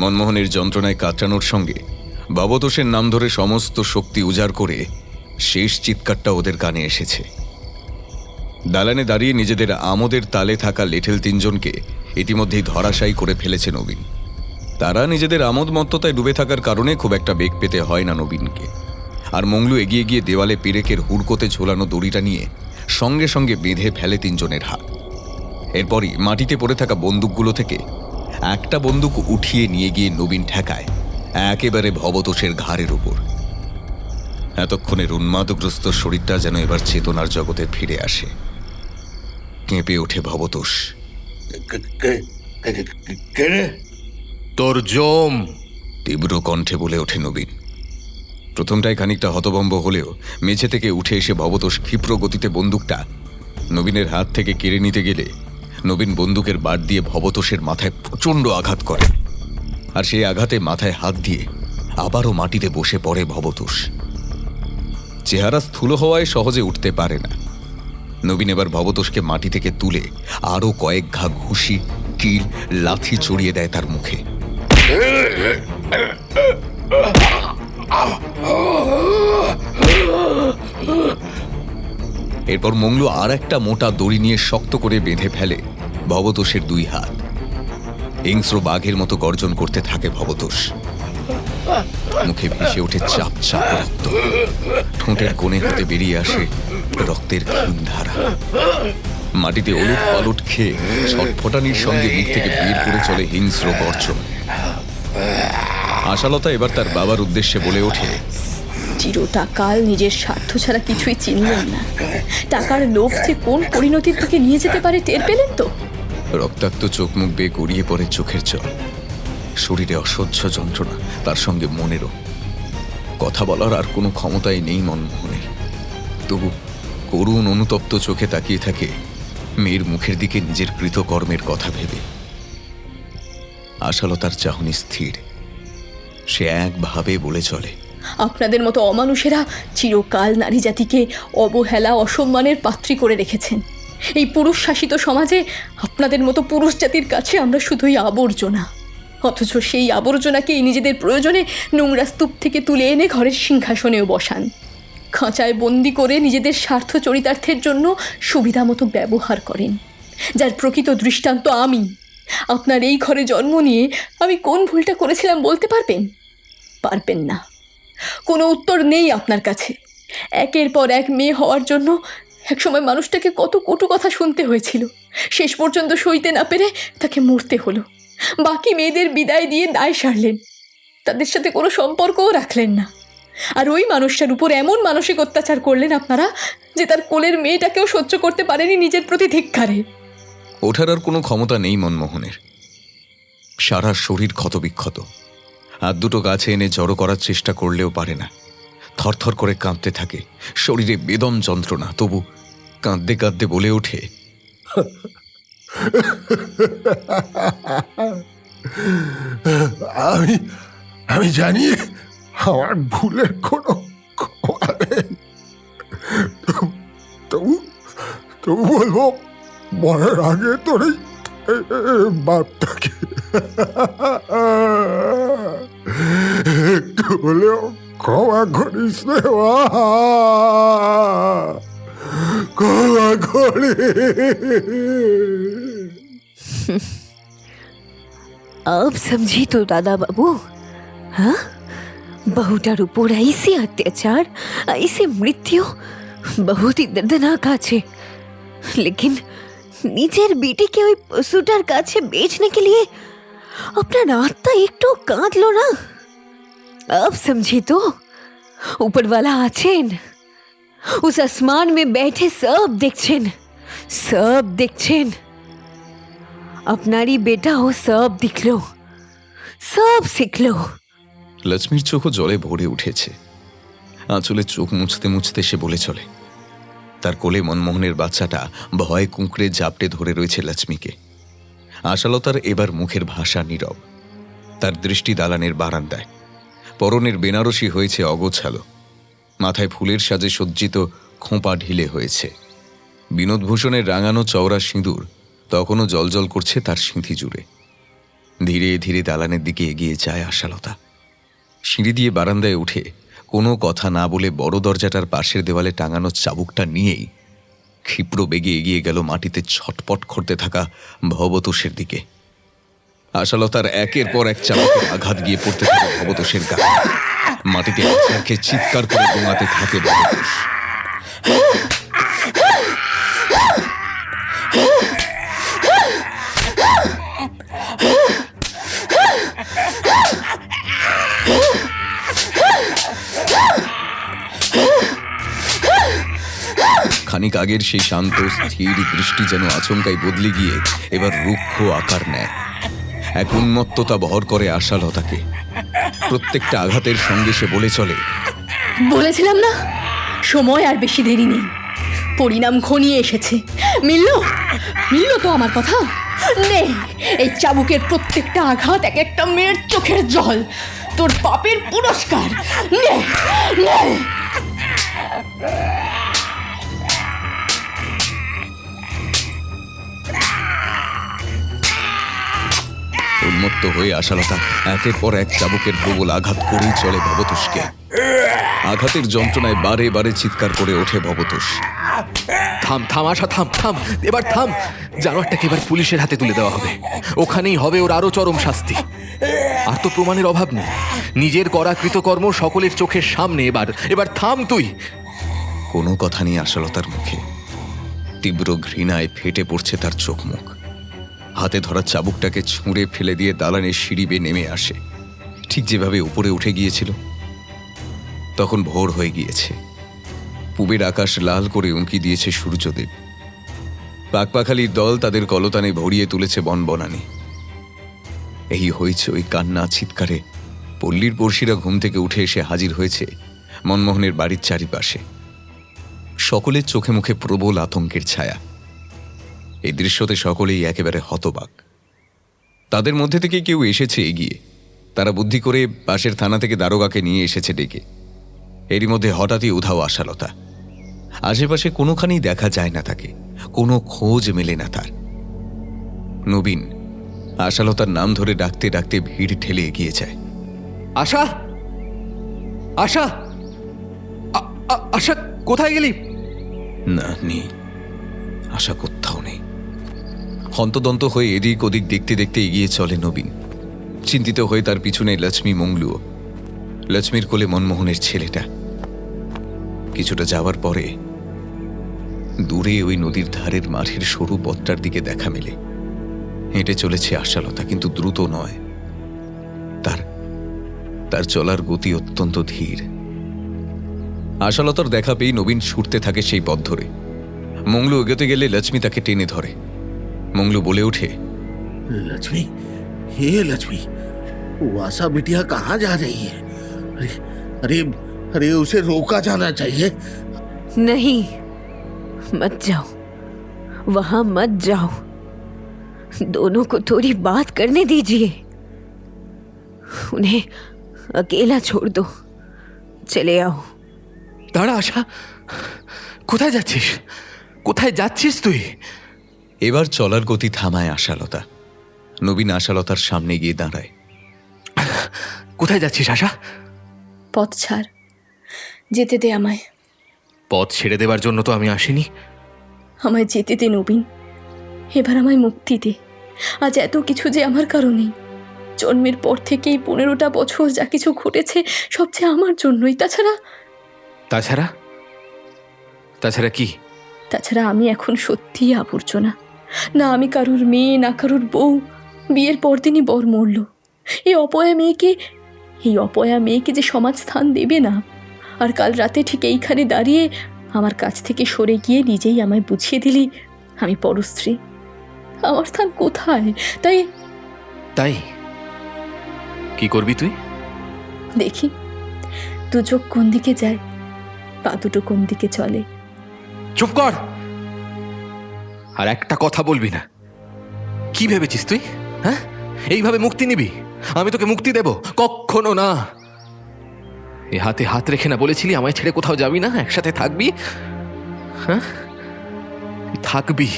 B: মনমোহনের যন্ত্রণায় কাটানোর সঙ্গে ভবতোষের নাম ধরে সমস্ত শক্তি উজাড় করে শেষ চিৎকারটা ওদের কানে এসেছে। দালানে দাঁড়িয়ে নিজেদের আমোদের তালে থাকা লেঠেল 3 জনকে ইতিমধ্যেই ধরাশায়ী করে ফেলেছে নবীন। তারা নিজেদের আমোদ মত্ততায় ডুবে থাকার কারণে খুব একটা বেগ পেতে হয় না নবীনকে। আর মংলু এগিয়ে গিয়ে দেওয়ালে পেরেকের হুড়কোতে ঝোলানো দড়িটা নিয়ে সঙ্গে সঙ্গে বেঁধে ফেলে 3 জনের হাত। এরপরই মাটিতে পড়ে থাকা বন্দুকগুলো থেকে একটা বন্দুক উঠিয়ে নিয়ে গিয়ে নবীন ঠেকায় একেবারে ভবতোষের ঘাড়ের উপর। এতক্ষণের উন্মাদগ্রস্ত শরীরটা যেন এবার চেতনার জগতে ফিরে আসে। কেঁপে ওঠে ভবতোষ।
G: তোর জম।
B: তীব্র কণ্ঠে বলে ওঠে নবীন। প্রথমটায় খানিকটা হতভম্ব হলেও মেঝে থেকে উঠে এসে ভবতোষ ক্ষিপ্র গতিতে বন্দুকটা নবীনের হাত থেকে কেড়ে নিতে গেলে নবীন বন্দুকের বাট দিয়ে ভবতোষের মাথায় প্রচণ্ড আঘাত করে। আর সেই আঘাতে মাথায় হাত দিয়ে আবারও মাটিতে বসে পড়ে ভবতোষ। চেহারা স্থূল হওয়ায় সহজে উঠতে পারে না। নবীন এবার ভবতোষকে মাটি থেকে তুলে আরও কয়েক ঘা ঘুষি, কিল, লাথি চড়িয়ে দেয় তার মুখে। এরপর মংলু আর একটা মোটা দড়ি নিয়ে শক্ত করে বেঁধে ফেলে ভবতোষের 2 হাত। হিংস্র বাঘের মতো গর্জন করতে থাকে ভবতোষ। মুখে ভেসে ওঠে চাপ চাপ রক্ত। ঠোঁটের কোণে হতে বেরিয়ে আসে রক্তের ক্ষীণ ধারা। মাটিতে ওলট পালট খেয়ে ছটফটানির সঙ্গে মুখ থেকে বের করে চলে হিংস্র গর্জন। আশালতা এবার তার বাবার উদ্দেশ্যে বলে ওঠে,
D: চিরটা কাল নিজের স্বার্থ ছাড়া কিছুই চিনলেন না। টাকার লোভ যে কোন পরিণতির দিকে নিয়ে যেতে পারে টের পেলেন তো?
B: রক্তাক্ত চোখ মুখ বেয়ে গড়িয়ে পড়ে চোখের জল। শরীরে অসহ্য যন্ত্রণা, তার সঙ্গে মনেরও। কথা বলার আর কোনো ক্ষমতাই নেই মনমোহনের। তবু করুণ অনুতপ্ত চোখে তাকিয়ে থাকে মেয়ের মুখের দিকে নিজের কৃতকর্মের কথা ভেবে। আশালতার চাহনি স্থির। সে একভাবে বলে চলে,
D: আপনাদের মতো অমানুষেরা চিরকাল নারী জাতিকে অবহেলা, অসম্মানের পাত্রী করে রেখেছেন। এই পুরুষ শাসিত সমাজে আপনাদের মতো পুরুষ জাতির কাছে আমরা শুধুই আবর্জনা। অথচ সেই আবর্জনাকেই নিজেদের প্রয়োজনে নোংরা স্তূপ থেকে তুলে এনে ঘরের সিংহাসনেও বসান। খাঁচায় বন্দি করে নিজেদের স্বার্থ চরিতার্থের জন্য সুবিধা মতো ব্যবহার করেন। যার প্রকৃত দৃষ্টান্ত আমি। আপনার এই ঘরে জন্ম নিয়ে আমি কোন ভুলটা করেছিলাম বলতে পারবেন? পারবেন না। কোনো উত্তর নেই আপনার কাছে। একের পর এক মেয়ে হওয়ার জন্য একসময় মানুষটাকে কত কটু কথা শুনতে হয়েছিল। শেষ পর্যন্ত সইতে না পেরে তাকে মরতে হলো। বাকি মেয়েদের বিদায় দিয়ে দায় সারলেন, তাদের সাথে কোনো সম্পর্কও রাখলেন না। আর ওই মানুষটার উপর এমন মানসিক অত্যাচার করলেন আপনারা যে তার কোলের মেয়েটাকেও সহ্য করতে পারেনি নিজের প্রতি ধিক্কারে।
B: ওঠার আর কোনো ক্ষমতা নেই মনমোহনের। সারা শরীর ক্ষতবিক্ষত। হাত দুটো কাছে এনে জড়ো করার চেষ্টা করলেও পারে না। থরথর করে কাঁদতে থাকে, শরীরে বেদম যন্ত্রণা। তবু কাঁদতে কাঁদতে বলে ওঠে,
H: আমি জানি আমার ভুলের কোনো ক্ষমা নেই। তবু বলবো, মরার আগে তোর এই বাপটাকে একটু হলেও ক্ষমা করিস রে মা, ক্ষমা করিস।
A: अब समझी तो दादा बाबू। हाँ, बहुटार ऊपर ऐसी अत्याचार, ऐसी मृत्यु बहुत ही दर्दनाक আছে। लेकिन নিজের বেটিকে ওই পশুটার কাছে বেচने के लिए আপনার আত্মা একটু কাঁদলো না? अब समझी तो ऊपर वाला আছেন, उस आसमान में बैठे सब দেখছেন। আপনারই বেটা ও সব দেখলো, সব শিখলো।
B: লক্ষ্মীর চোখও জলে ভরে উঠেছে। আঁচলে চোখ মুছতে মুছতে সে বলে চলে। তার কোলে মনমোহনের বাচ্চাটা ভয়ে কুঁকড়ে জাপটে ধরে রয়েছে লক্ষ্মীকে। আশালতার এবার মুখের ভাষা নীরব। তার দৃষ্টি দালানের বারান্দায়। পরনের বেনারসি হয়েছে অগোছালো, মাথায় ফুলের সাজে সজ্জিত খোঁপা ঢিলে হয়েছে। বিনোদভূষণের রাঙানো চওড়া সিঁদুর তখনও জলজল করছে তার সিঁথি জুড়ে। ধীরে ধীরে দালানের দিকে এগিয়ে যায় আশালতা। সিঁড়ি দিয়ে বারান্দায় উঠে কোনো কথা না বলে বড় দরজাটার পাশের দেওয়ালে টাঙানো চাবুকটা নিয়েই ক্ষিপ্র বেগে এগিয়ে গেল মাটিতে ছটপট করতে থাকা ভবতোষের দিকে। আশালতার একের পর এক চাবুকের আঘাত গিয়ে পড়তে থাকে ভবতোষের গায়ে। মাটিতে আছাড়কে চিৎকার করে গোঙাতে থাকে ভবতোষ। খানিক আগের সেই শান্ত স্থির দৃষ্টি যেন আচমকাই বদলে গিয়ে এবার রুক্ষ আকার নেয়। এক উন্মত্ততা বহর করে আশালতাকে। প্রত্যেকটা আঘাতের সঙ্গে সে বলে চলে,
D: বলেছিলাম না, সময় আর বেশি দেরি নেই, পরিণাম ঘনিয়ে এসেছে। মিলল তো আমার কথা। নে, এই চাবুকের প্রত্যেকটা আঘাত এক একটা মেয়ের চোখের জল, তোর পাপের পুরস্কার। নে নে।
B: উন্মত্ত হয়ে আশালতা একের পর এক চাবুকের প্রবল আঘাত করেই চলে ভবতোষকে। আঘাতের যন্ত্রণায় বারে বারে চিৎকার করে ওঠে ভবতোষ।
G: থাম থাম আশা, থাম থাম, এবার থাম। জানোয়ারটাকে এবার পুলিশের হাতে তুলে দেওয়া হবে। ওখানেই হবে ওর আরো চরম শাস্তি। আর তো প্রমাণের অভাব নেই। নিজের করা কৃতকর্ম সকলের চোখের সামনে। এবার থাম তুই।
B: কোনো কথা নেই আশালতার মুখে। তীব্র ঘৃণায় ফেটে পড়ছে তার চোখ মুখ। হাতে ধরা চাবুকটাকে ছুঁড়ে ফেলে দিয়ে দালানের সিঁড়ি বেয়ে নেমে আসে, ঠিক যেভাবে উপরে উঠে গিয়েছিল। তখন ভোর হয়ে গিয়েছে। পূবের আকাশ লাল করে উঁকি দিয়েছে সূর্যদেব। পাকপাখালির দল তাদের কলতানে ভরিয়ে তুলেছে বনবনানি। এই হয়েছে ওই কান্না চিৎকারে পল্লীর পড়শিরা ঘুম থেকে উঠে এসে হাজির হয়েছে মনমোহনের বাড়ির চারিপাশে। সকলের চোখে মুখে প্রবল আতঙ্কের ছায়া। এই দৃশ্যতে সকলেই একেবারে হতবাক। তাদের মধ্যে থেকে কেউ এসেছে এগিয়ে। তারা বুদ্ধি করে পাশের থানা থেকে দারোগাকে নিয়ে এসেছে ডেকে। এরই মধ্যে হঠাৎই উধাও আশালতা। আশেপাশে কোনোখানেই দেখা যায় না তাকে, কোনো খোঁজ মেলে না তার। নবীন আশালতার নাম ধরে ডাকতে ডাকতে ভিড় ঠেলে এগিয়ে যায়।
G: আশা, আশা, আশা, কোথায় গেলি?
B: না, নেই। আশা কোথাও নেই। হন্তদন্ত হয়ে এদিক ওদিক দেখতে দেখতে এগিয়ে চলে নবীন। চিন্তিত হয়ে তার পিছনে লক্ষ্মী মংলুও। লক্ষ্মীর কোলে মনমোহনের ছেলেটা। কিছুটা যাওয়ার পরে দূরে ওই নদীর ধারের মাঠের সরু পথটার দিকে দেখা মেলে। হেঁটে চলেছে আশালতা, কিন্তু দ্রুত নয়। তার চলার গতি অত্যন্ত ধীর। আশালতার দেখা পেয়ে নবীন ছুটতে থাকে সেই পথ ধরে। মংলু এগোতে গেলে লক্ষ্মী তাকে টেনে ধরে। মংলু বলে ওঠে,
F: लक्ष्मी, हे लक्ष्मी, वो आशा बिटिया कहाँ जा रही है? अरे अरे उसे रोका जाना चाहिए।
A: नहीं, मत जाओ, वहां मत जाओ। दोनों को थोड़ी बात करने दीजिए। उन्हें अकेला छोड़ दो। चले आओ।
G: দাঁড়া আশা, কোথায় যাচ্ছিস? কোথায় যাচ্ছিস তুই?
B: এবার চলার গতি থামায় আশালতা। নবীন আশালতার সামনে গিয়ে দাঁড়ায়।
G: কোথায় যাচ্ছিস আশা?
D: পথ ছাড়, যেতে দে আমায়।
G: পথ ছেড়ে দেবার জন্য তো আমি আসিনি।
D: আমায় যেতে দে নবীন, এবার আমায় মুক্তি দে। আজ এত কিছু যে আমার কারণেই। জন্মের পর থেকেই 15টা বছর যা কিছু ঘটেছে সব যে আমার জন্যই।
G: তাছাড়া কি?
D: তাছাড়া আমি এখন সত্যিই আবর্জনা। না আমি কারুর মেয়ে, না কারুর বউ। বিয়ের পরদিনই বর মরল। এই অপয়া মেয়েকে যে সমাজ স্থান দেবে না। আর কাল রাতে ঠিক এইখানে দাঁড়িয়ে আমার কাছ থেকে সরে গিয়ে নিজেই আমায় বুঝিয়ে দিলি আমি পরস্ত্রী। আমার স্থান কোথায়? তাই
G: কি করবি তুই?
D: দেখি দু চোখ কোন দিকে যায়, পা দুটো কোন দিকে চলে।
G: চুপ কর, আর একটা কথা বলবি না। কি ভেবেছিস তুই? হ্যাঁ, এইভাবে মুক্তি নিবি? আমি তোকে মুক্তি দেব? কখনো না। এ হাতে হাত রেখে না বলেছিলি আমায় ছেড়ে কোথাও যাবি না, একসাথে থাকবি? হ্যাঁ, থাকবি,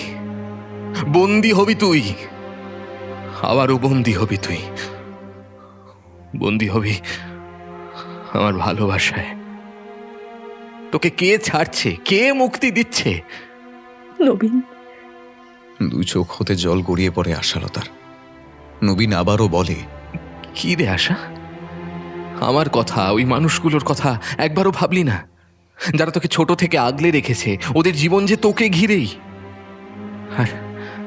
G: বন্দি হবি তুই, আবারও বন্দি হবি তুই, বন্দি হবি আমার ভালোবাসায়। তোকে কে ছাড়ছে, কে মুক্তি দিচ্ছে?
D: নবীন।
B: দু চোখ হতে জল গড়িয়ে পড়ে আশালতার। নবীন আবারও বলে,
G: কি রে আশা, আমার কথা, ওই মানুষগুলোর কথা একবারও ভাবলি না? যারা তোকে ছোট থেকে আগলে রেখেছে, ওদের জীবন যে তোকে ঘিরেই। আর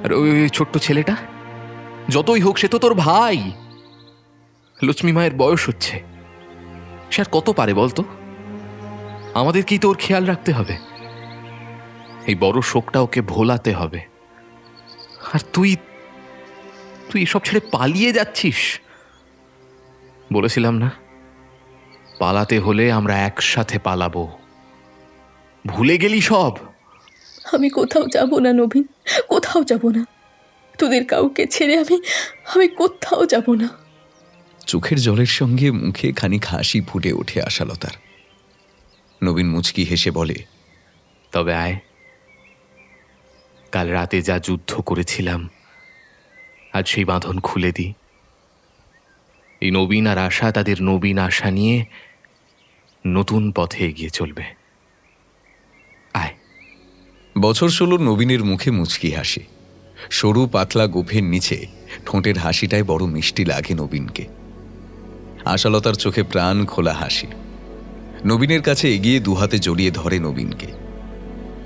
G: আর ওই ওই ছোট্ট ছেলেটা, যতই হোক সে তো তোর ভাই। লক্ষ্মী মায়ের বয়স হচ্ছে, সে আর কত পারে বলতো? আমাদেরকেই তো ওর খেয়াল রাখতে হবে, এই বড় শোকটা ওকে ভোলাতে হবে। আর তুই তুই এসব ছেড়ে পালিয়ে যাচ্ছিস। বলেছিলাম না, পালাতে হলে আমরা একসাথে পালাবো। ভুলে গেলি সব?
D: আমি কোথাও যাব না নবীন, কোথাও যাব না। তোদের কাউকে ছেড়ে আমি কোথাও যাব না।
B: চোখের জলের সঙ্গে মুখে খানিক হাসি ফুটে ওঠে আশালতার। নবীন মুচকি হেসে বলে,
G: তবে আয়, কাল রাতে যা যুদ্ধ করেছিলাম আজ সেই বাঁধন খুলে দিই। এই নবীন আর আশা তাদের নবীন আশা নিয়ে নতুন পথে এগিয়ে চলবে। আয়।
B: বছর 16 নবীনের মুখে মুচকি হাসি। সরু পাতলা গোফের নিচে ঠোঁটের হাসিটায় বড় মিষ্টি লাগে নবীনকে। আশালতার চোখে প্রাণ খোলা হাসি। নবীনের কাছে এগিয়ে দুহাতে জড়িয়ে ধরে নবীনকে।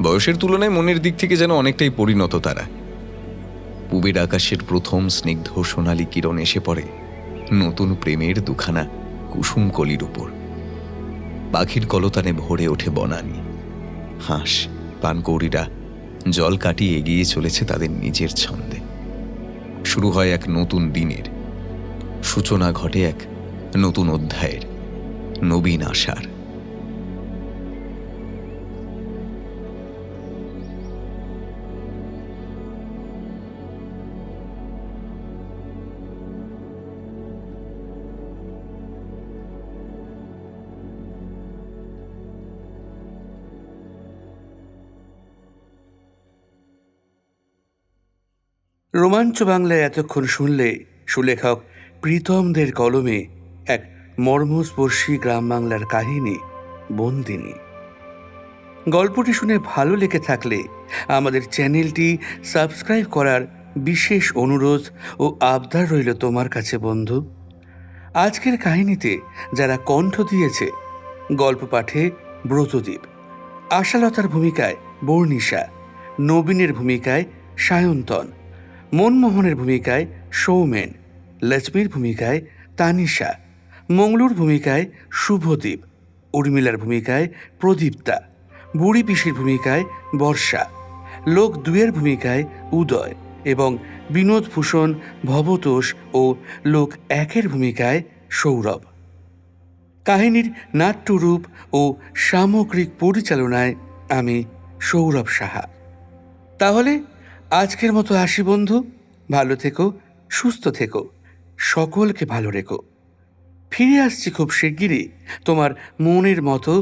B: বয়সের তুলনায় মনের দিক থেকে যেন অনেকটাই পরিণত তারা। পূবের আকাশের প্রথম স্নিগ্ধ সোনালী কিরণ এসে পড়ে নতুন প্রেমের দুখানা কুসুম কলির উপর। পাখির কলতানে ভরে ওঠে বনানী। হাঁস পানকৌড়িরা জল কাটিয়ে এগিয়ে চলেছে তাদের নিজের ছন্দে। শুরু হয় এক নতুন দিনের, সূচনা ঘটে এক নতুন অধ্যায়ের, নবীন আশার।
J: রোমাঞ্চ বাংলায় এতক্ষণ শুনলে সুলেখক প্রীতমদের কলমে এক মর্মস্পর্শী গ্রাম বাংলার কাহিনী বন্দিনী। গল্পটি শুনে ভালো লেগে থাকলে আমাদের চ্যানেলটি সাবস্ক্রাইব করার বিশেষ অনুরোধ ও আবদার রইল তোমার কাছে বন্ধু। আজকের কাহিনীতে যারা কণ্ঠ দিয়েছে, গল্প পাঠে ব্রতদীপ, আশালতার ভূমিকায় বর্ণিশা, নবীনের ভূমিকায় সায়ন্তন, মনমোহনের ভূমিকায় সৌমেন, লক্ষ্মীর ভূমিকায় তানিশা, মঙ্গলুর ভূমিকায় শুভদীপ, উর্মিলার ভূমিকায় প্রদীপ্তা, বুড়ি পিসির ভূমিকায় বর্ষা, লোক দুয়ের ভূমিকায় উদয় এবং বিনোদভূষণ, ভবতোষ ও লোক একের ভূমিকায় সৌরভ। কাহিনীর নাট্যরূপ ও সামগ্রিক পরিচালনায় আমি সৌরভ সাহা। তাহলে আজকের মতো আসি বন্ধু। ভালো থেকো, সুস্থ থেকো, সকলকে ভালো রেখো। ফিরে আসছি খুব শিগগিরই তোমার মনের মতো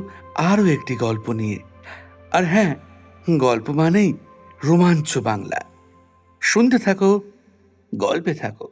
J: আরও একটি গল্প নিয়ে। আর হ্যাঁ, গল্প মানেই রোমাঞ্চ বাংলা। শুনতে থাকো, গল্পে থাকো।